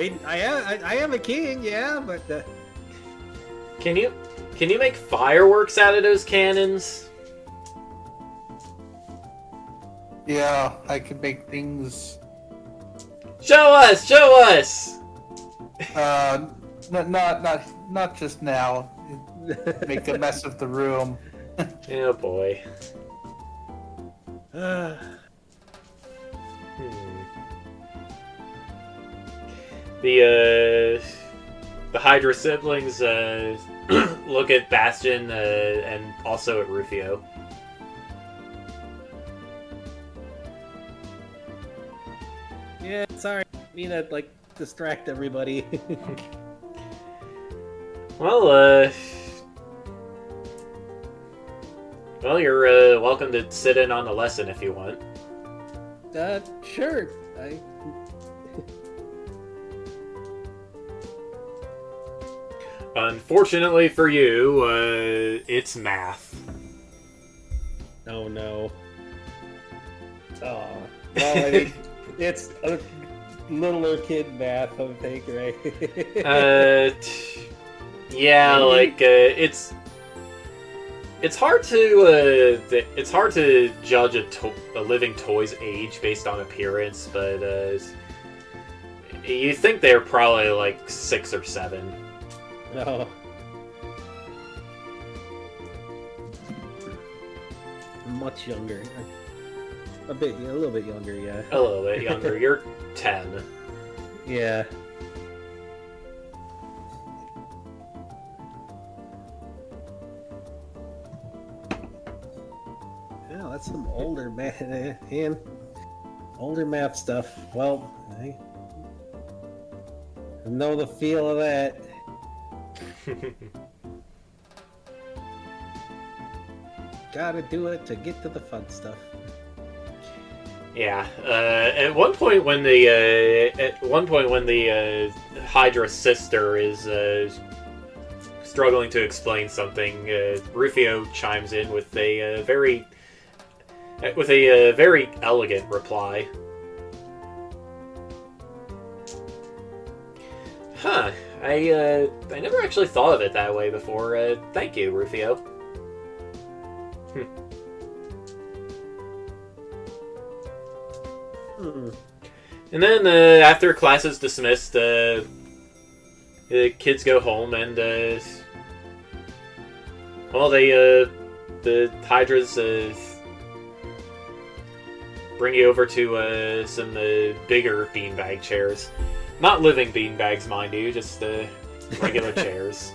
I am a king, yeah, but Can you make fireworks out of those cannons? Yeah, I can make things. Show us! Show us! Not just now. Make a mess of the room. Oh boy. The Hydra siblings look at Bastion and also at Rufio. yeah, sorry. I mean to distract everybody. Well, you're welcome to sit in on the lesson if you want. Sure. Unfortunately for you, it's math. Oh no. Oh. Well, I think it's a littler kid math, I think, right? Yeah, it's hard to judge a living toy's age based on appearance, but you think they're probably like 6 or 7. No. Much younger. A little bit younger, yeah. A little bit younger. You're 10. Yeah. Yeah, that's some older math and older math stuff. Well, I know the feel of that. Gotta do it to get to the fun stuff. Yeah. At one point when the Hydra sister is struggling to explain something, Rufio chimes in with a very elegant reply. Huh. I never actually thought of it that way before. Thank you, Rufio. And then after class is dismissed, the kids go home and the Hydras bring you over to some bigger beanbag chairs. Not living beanbags, mind you, just regular chairs.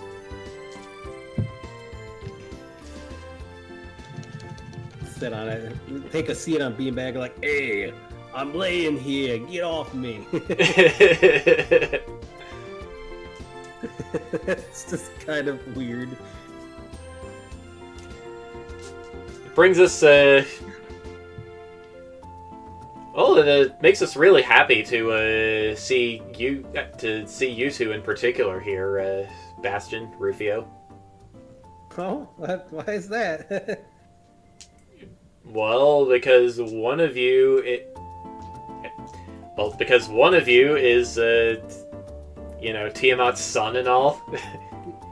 Sit on it. Take a seat on beanbag like, hey, I'm laying here. Get off me. It's just kind of weird. brings us. Well, it makes us really happy to see you two in particular here, Bastion, Rufio. Oh, why is that? Well, because one of you is, Tiamat's son and all.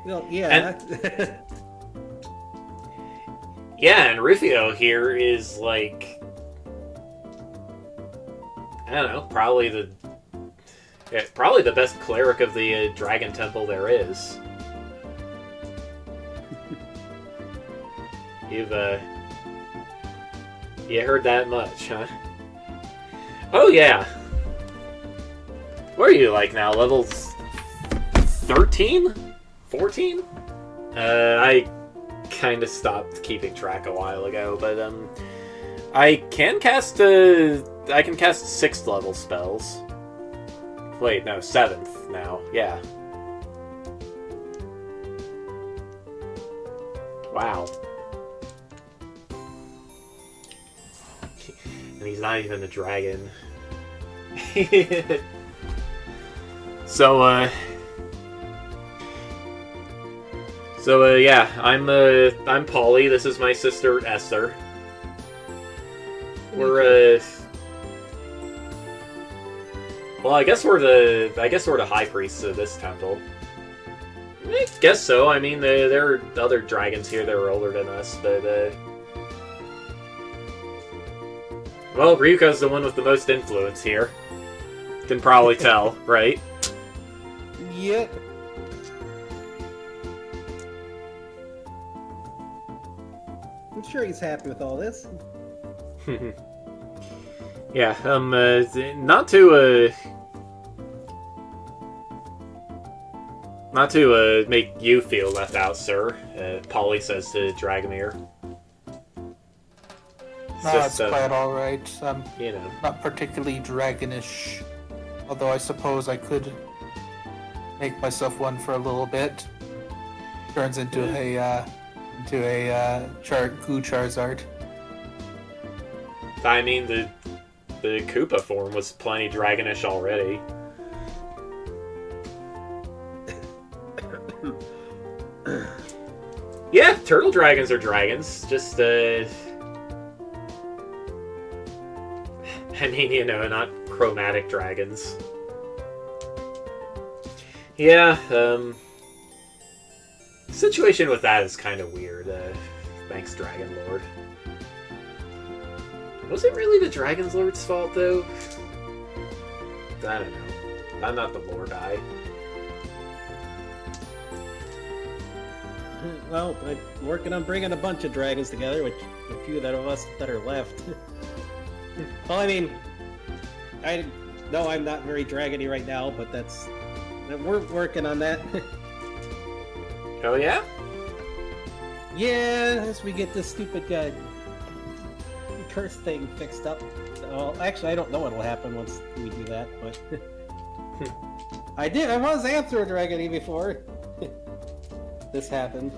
Well, yeah. Yeah, and Rufio here is like, I don't know, probably the best cleric of the Dragon Temple there is. You heard that much, huh? Oh yeah. Where are you like now? Level 13? 14? I kind of stopped keeping track a while ago, but I can cast 6th level spells. Wait, no, 7th now. Yeah. Wow. And he's not even a dragon. So yeah, I'm Polly. This is my sister Esther. We're well, I guess we're the high priests of this temple. I guess so. I mean, there are other dragons here that are older than us, but well, Ryuko's the one with the most influence here. Can probably tell, right? Yep. I'm sure he's happy with all this. Yeah, not to make you feel left out, sir, Polly says to Dragomir. No, it's quite alright. I'm You know. not particularly dragonish. Although I suppose I could make myself one for a little bit. Turns into a Goo Charizard. I mean, the Koopa form was plenty dragonish already. Yeah, turtle dragons are dragons. Just, I mean, not chromatic dragons. Yeah, situation with that is kind of weird. Thanks, Dragon Lord. Was it really the Dragon Lord's fault, though? I don't know. I'm not the lore guy. Well, I'm working on bringing a bunch of dragons together, which a few of us that are left. Well, I mean, I know I'm not very dragony right now, but we're working on that. Oh, yeah? Yeah, as we get this stupid curse thing fixed up. Well, actually, I don't know what'll happen once we do that, but I was Anthro Dragony before this happened.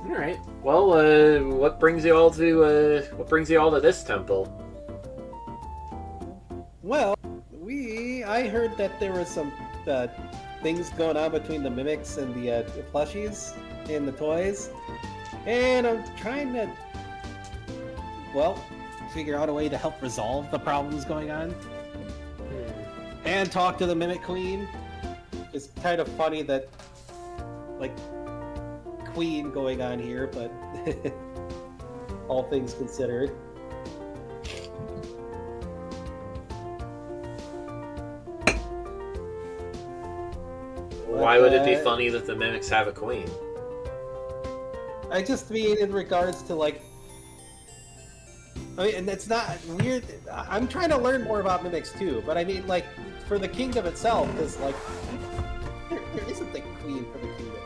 All right. Well, what brings you all to this temple? Well, I heard that there was some things going on between the mimics and the plushies and the toys, and I'm trying to, figure out a way to help resolve the problems going on, and talk to the Mimic Queen. It's kind of funny that, like, Queen going on here, but all things considered. Why would it be funny that the mimics have a queen? I just mean in regards to, like, I mean, and it's not weird. I'm trying to learn more about mimics too, but I mean, like, for the kingdom itself, because, like, there isn't a queen for the kingdom.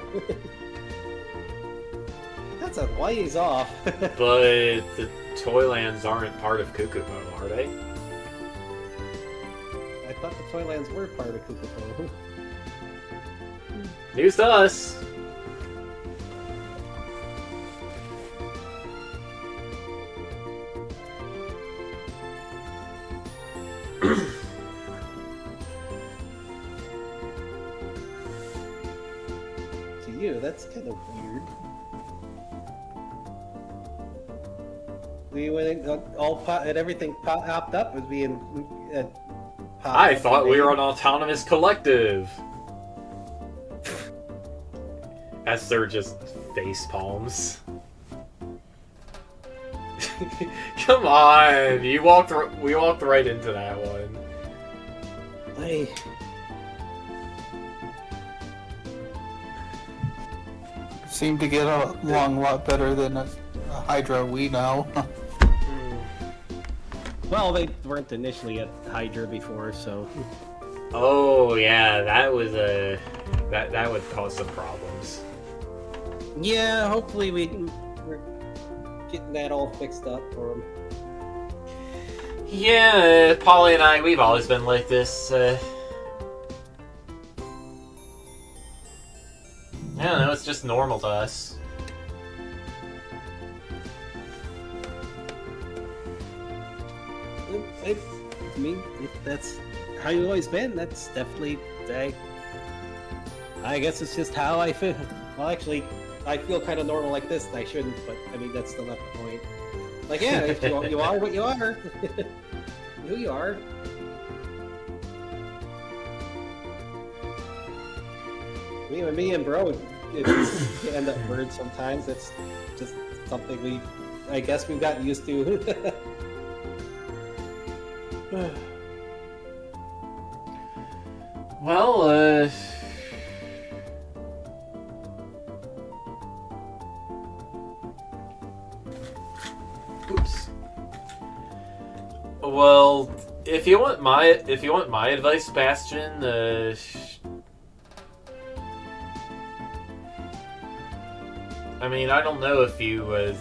That's a ways off. But the Toylands aren't part of Kukupo, are they? I thought the Toylands were part of Kukupo. News to us. To you, that's kind of weird. We went and everything popped up was being. I thought we were an autonomous collective. Esther just face palms. Come on, we walked right into that one. Seem to get along a lot better than a Hydra we know. Well, they weren't initially at Hydra before, so. Oh yeah, that was that would cause some problems. Yeah, hopefully we're getting that all fixed up for them. Yeah, Polly and I, we've always been like this. I don't know, it's just normal to us. I mean, if that's how you've always been, that's definitely. I guess it's just how I feel. Well, actually, I feel kind of normal like this, and I shouldn't, but I mean, that's still not the point. Like, yeah, if you are what you are. Who you are. Me and bro end up birds sometimes. It's just something I guess we've gotten used to. Well, oops. Well, if you want my advice, Bastion, I mean, I don't know if you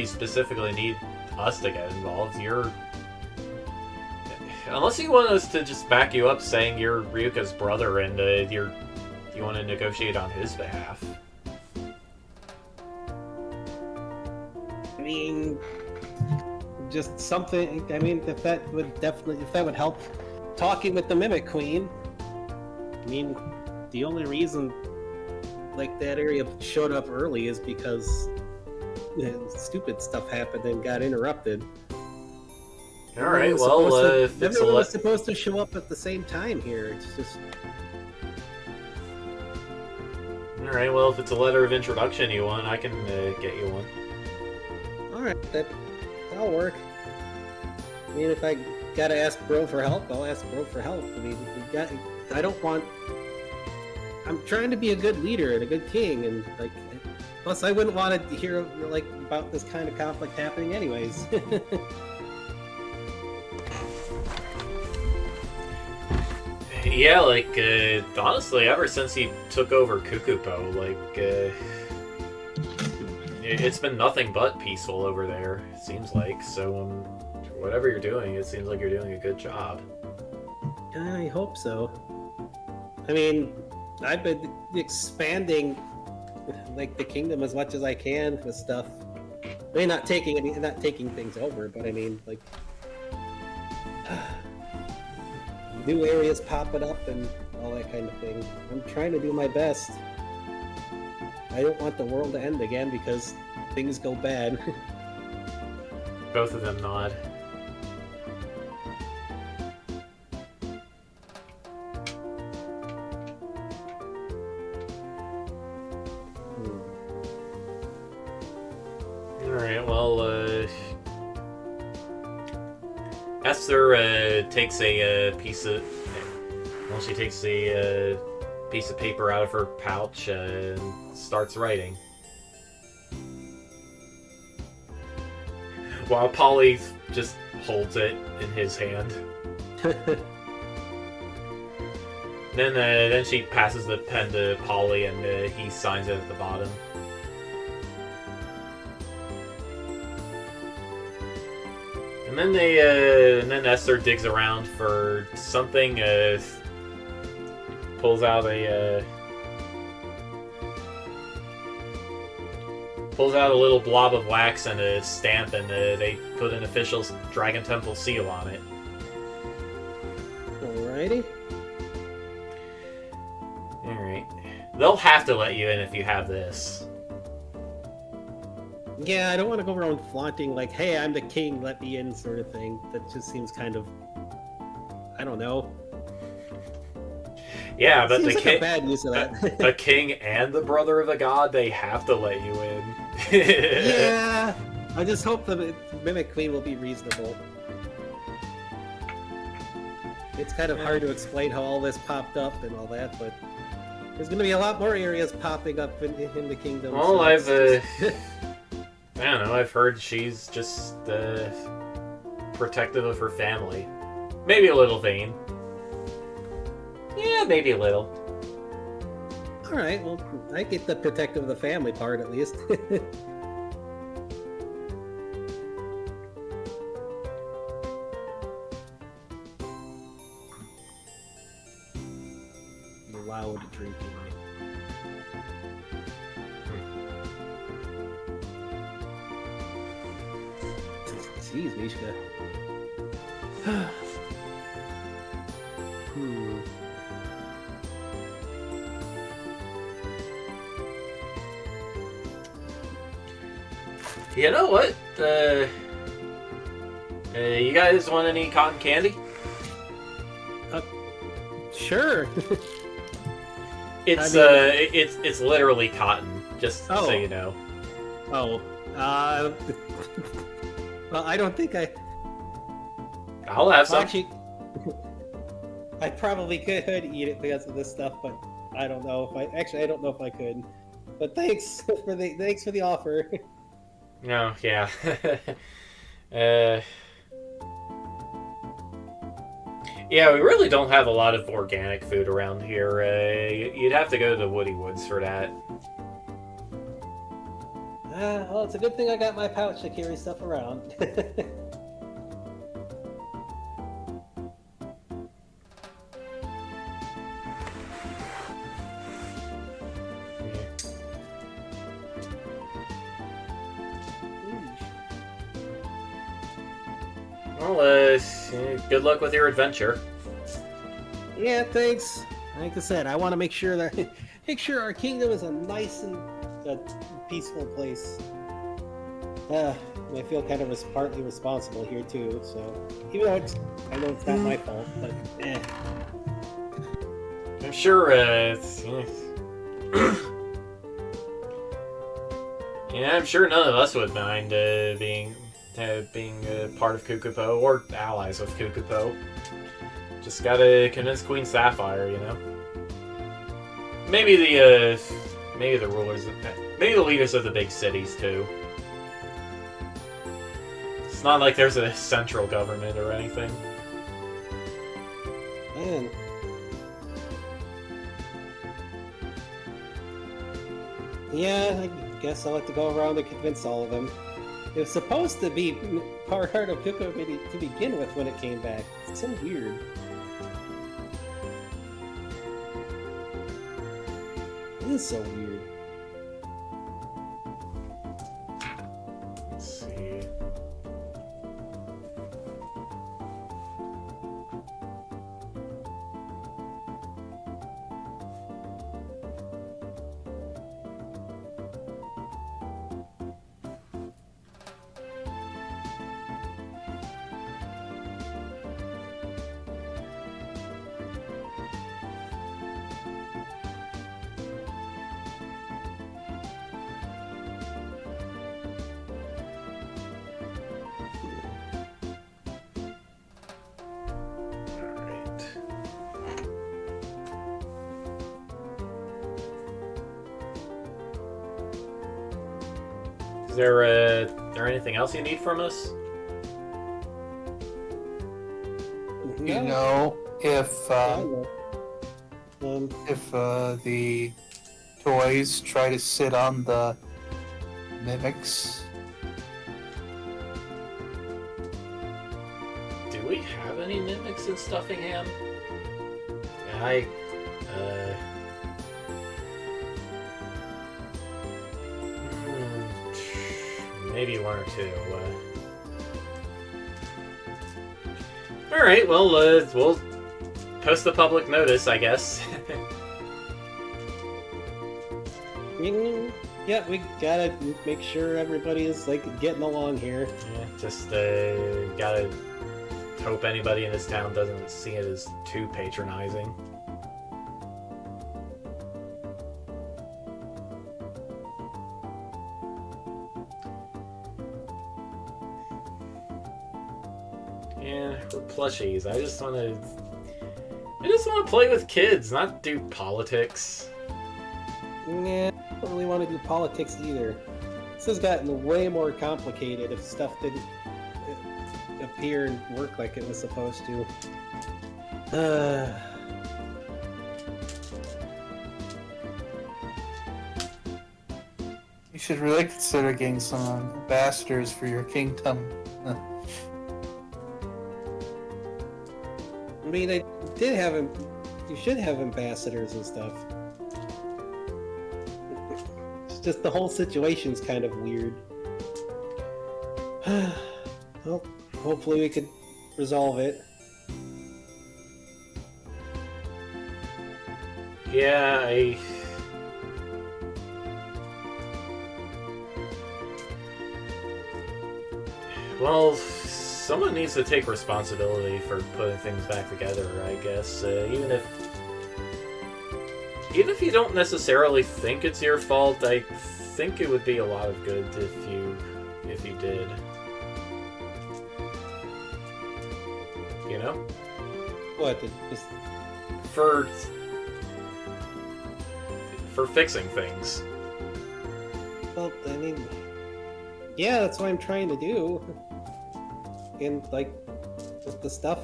specifically need us to get involved. Unless you want us to just back you up, saying you're Ryuka's brother and you want to negotiate on his behalf. I mean, just something. I mean, if that would help, talking with the Mimic Queen. I mean, the only reason like that area showed up early is because stupid stuff happened and got interrupted. All right. Well, if it's everyone was supposed to show up at the same time here. It's just. All right. Well, if it's a letter of introduction you want, I can get you one. All right, that'll work. I mean, if I gotta ask Bro for help, I'll ask Bro for help. I mean, I'm trying to be a good leader and a good king, and like, plus I wouldn't want to hear like about this kind of conflict happening, anyways. Yeah, like honestly, ever since he took over Kukupo, like it's been nothing but peaceful over there. It seems like. So whatever you're doing, it seems like you're doing a good job. I hope so. I mean, I've been expanding like the kingdom as much as I can with stuff. I mean, not taking things over, but I mean, like new areas popping up and all that kind of thing. I'm trying to do my best. I don't want the world to end again because things go bad. Both of them nod. Alright, well, Esther takes a piece of... Well, she takes a piece of paper out of her pouch and starts writing. While Polly just holds it in his hand. Then she passes the pen to Polly and he signs it at the bottom. And then then Esther digs around for something. Pulls out a little blob of wax and a stamp, and they put an official Dragon Temple seal on it. Alrighty. Alright. They'll have to let you in if you have this. Yeah, I don't want to go around flaunting like, "Hey, I'm the king, let me in," sort of thing. That just seems kind of, I don't know. Yeah, but Seems the like king, a bad use of that. a king and the brother of a god, they have to let you in. Yeah, I just hope the Mimic Queen will be reasonable. It's kind of hard to explain how all this popped up and all that, but there's going to be a lot more areas popping up in the kingdom. Well, so I've, it's I don't know, I've heard she's just, protective of her family. Maybe a little vain. Yeah, maybe a little. all right, well, I get the protective of the family part at least. Loud drinking. Jeez, Mishka. Hmm. You know what? You guys want any cotton candy? Sure. It's I mean- it's literally cotton. Just so Oh. you know. Oh. Well, I don't think I. I'll have some. Actually, I probably could eat it because of this stuff, but I don't know if I. Actually, I don't know if I could. But thanks for the offer. No, yeah. Yeah, we really don't have a lot of organic food around here. You'd have to go to the Woody Woods for that. Well, it's a good thing I got my pouch to carry stuff around. Well, good luck with your adventure. Yeah, thanks. Like I said, I want to make sure that our kingdom is a nice and peaceful place. I feel kind of partly responsible here too. So even though I know it's not my fault, but I'm sure. Yeah, I'm sure none of us would mind being part of Kukupo or allies with Kukupo. Just gotta convince Queen Sapphire, you know. Maybe the rulers, maybe the leaders of the big cities too. It's not like there's a central government or anything. man. Yeah, I guess I'll have to go around and convince all of them. It was supposed to be part of Kukupo to begin with when it came back. It's so weird. It is so weird. Let's see. Alright. Is there anything else you need from us? You know, if Um, the toys try to sit on the mimics, Do we have any mimics in Stuffingham? Maybe one or two. All right. Well, post the public notice, I guess. Yeah, we gotta make sure everybody is like getting along here. Yeah, just gotta hope anybody in this town doesn't see it as too patronizing. Yeah, for plushies, I just want to play with kids, not do politics. Yeah, I don't really want to do politics either. This has gotten way more complicated if stuff didn't appear and work like it was supposed to. You should really consider getting some ambassadors for your kingdom. I mean, I did have him. You should have ambassadors and stuff. It's just the whole situation's kind of weird. Well, hopefully we could resolve it. Yeah, well, someone needs to take responsibility for putting things back together, I guess. Even if you don't necessarily think it's your fault, I think it would be a lot of good if you did. You know? What? Just For fixing things. well, I mean, yeah, that's what I'm trying to do. And like, with the stuff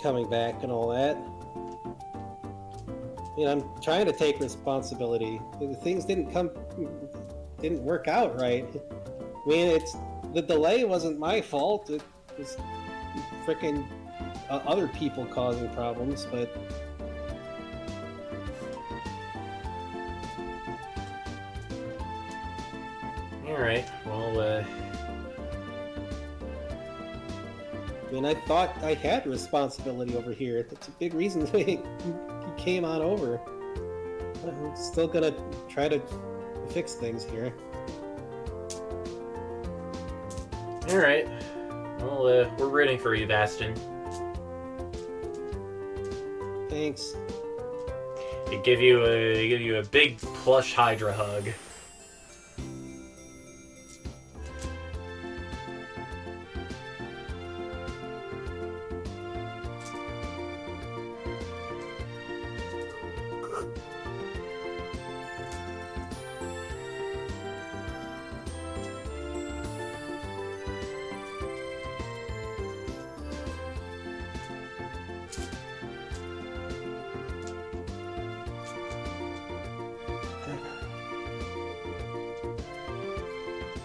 coming back and all that. You know, I'm trying to take responsibility. The things didn't work out right. I mean, the delay wasn't my fault. It was freaking other people causing problems, but Alright, well, I mean, I thought I had responsibility over here. That's a big reason he came on over. I'm still gonna try to fix things here. alright. Well, we're rooting for you, Bastion. Thanks. They give you a big plush Hydra hug.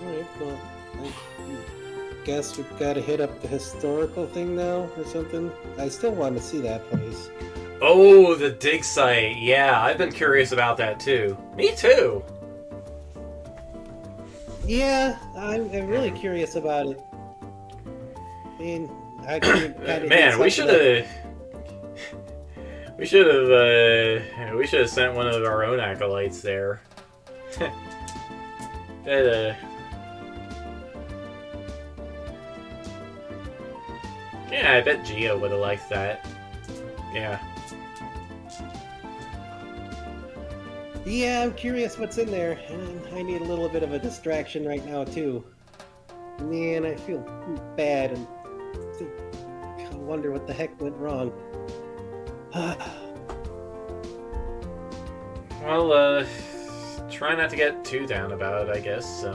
Alright, well, I guess we've got to hit up the historical thing now or something. I still want to see that place. Oh, the dig site. Yeah, I've been curious about that too. Me too. Yeah, I'm really curious about it. I mean, I kinda Man, we should have sent one of our own acolytes there. That, yeah, I bet Gio would have liked that. Yeah. Yeah, I'm curious what's in there, and I need a little bit of a distraction right now too. Man, I feel bad and I wonder what the heck went wrong. Well, try not to get too down about it, I guess.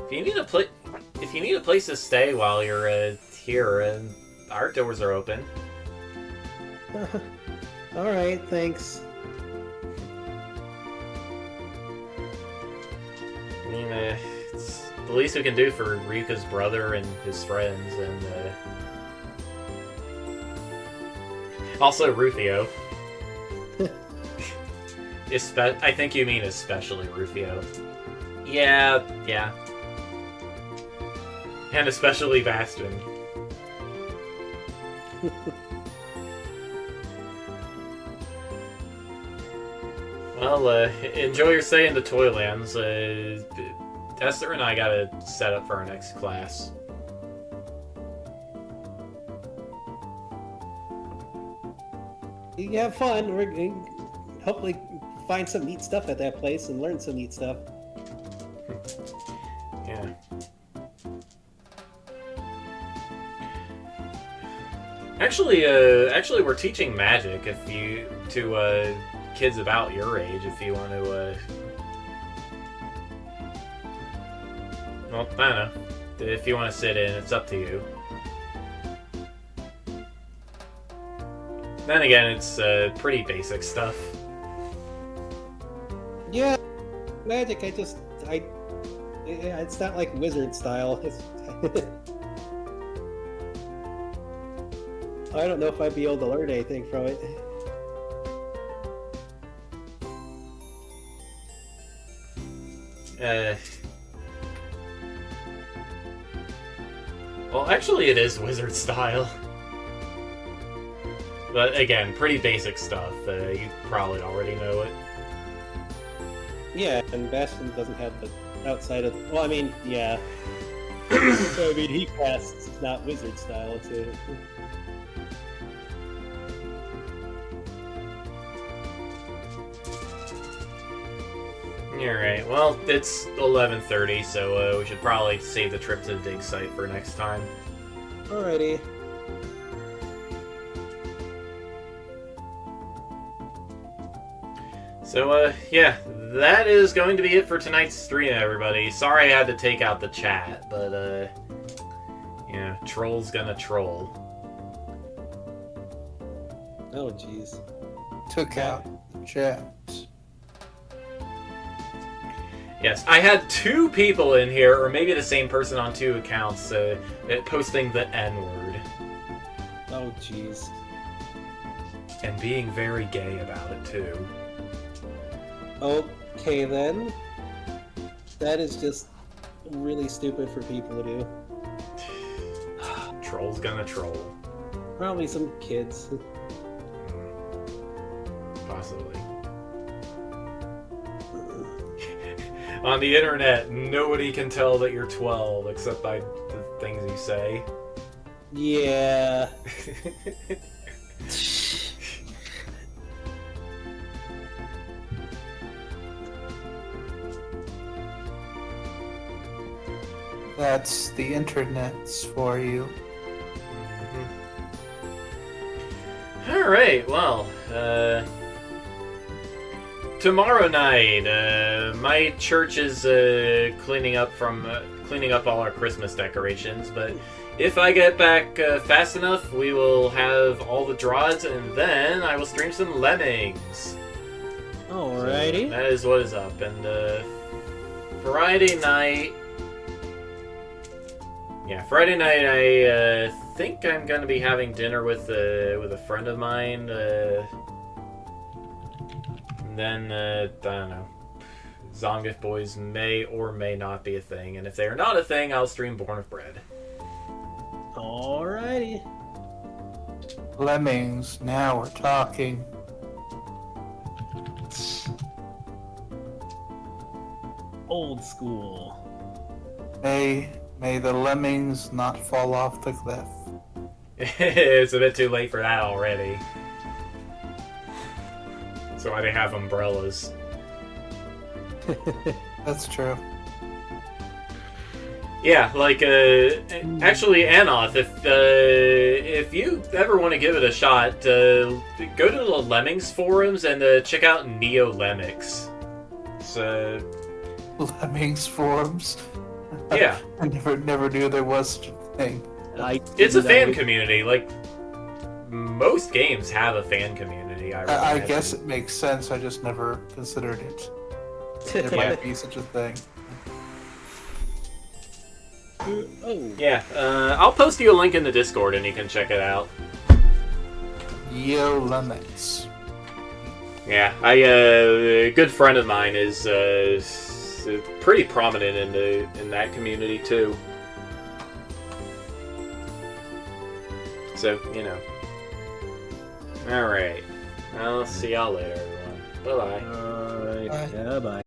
If you need a place to stay while you're here, and our doors are open. Alright, thanks. I mean, it's the least we can do for Ryuka's brother and his friends, and also Rufio. I think you mean especially Rufio. Yeah. And especially Bastion. Well, enjoy your stay in the Toylands. Esther and I gotta set up for our next class. You have fun. We're gonna hopefully find some neat stuff at that place and learn some neat stuff. Yeah. Actually, we're teaching magic to kids about your age if you want to. Well, I don't know. If you want to sit in, it's up to you. Then again, it's pretty basic stuff. Yeah, magic. It's not like wizard style. I don't know if I'd be able to learn anything from it. Well, actually, it is wizard style. But again, pretty basic stuff. You probably already know it. Yeah, and Bastion doesn't have the outside of. Well, I mean, yeah. So, I mean, he casts not wizard style too. Alright, well, it's 11:30, so we should probably save the trip to the dig site for next time. Alrighty. So, yeah, that is going to be it for tonight's stream, everybody. Sorry I had to take out the chat, but, you know, troll's gonna troll. Oh, jeez. Took out the chat. Yes, I had 2 people in here, or maybe the same person on 2 accounts, posting the N-word. Oh, jeez. And being very gay about it, too. Okay, then. That is just really stupid for people to do. Troll's gonna troll. Probably some kids. Possibly. On the internet, nobody can tell that you're 12 except by the things you say. Yeah. That's the internet's for you. Alright, well, tomorrow night, my church is cleaning up all our Christmas decorations, but if I get back fast enough, we will have all the draws, and then I will stream some Lemmings. Alrighty. So that is what is up, and Friday night... Yeah, Friday night I think I'm going to be having dinner with a friend of mine, and then, I don't know, Zongish Boys may or may not be a thing, and if they are not a thing, I'll stream Born of Bread. Alrighty. Lemmings, now we're talking. Old school. May the lemmings not fall off the cliff. It's a bit too late for that already. That's why they have umbrellas. That's true. Yeah, like, actually, Anoth, if you ever want to give it a shot, go to the Lemmings forums and check out Neo Lemmix. So, Lemmings forums. yeah. I never knew there was such a thing. It's a fan community. Like, most games have a fan community, I guess it makes sense. I just never considered it. There might be such a thing. Oh. Yeah, I'll post you a link in the Discord and you can check it out. Yo, Lemmings. Yeah, a good friend of mine is pretty prominent in that community too. So, you know. Alright. I'll see y'all later, everyone. Bye-bye. Bye. Yeah, bye.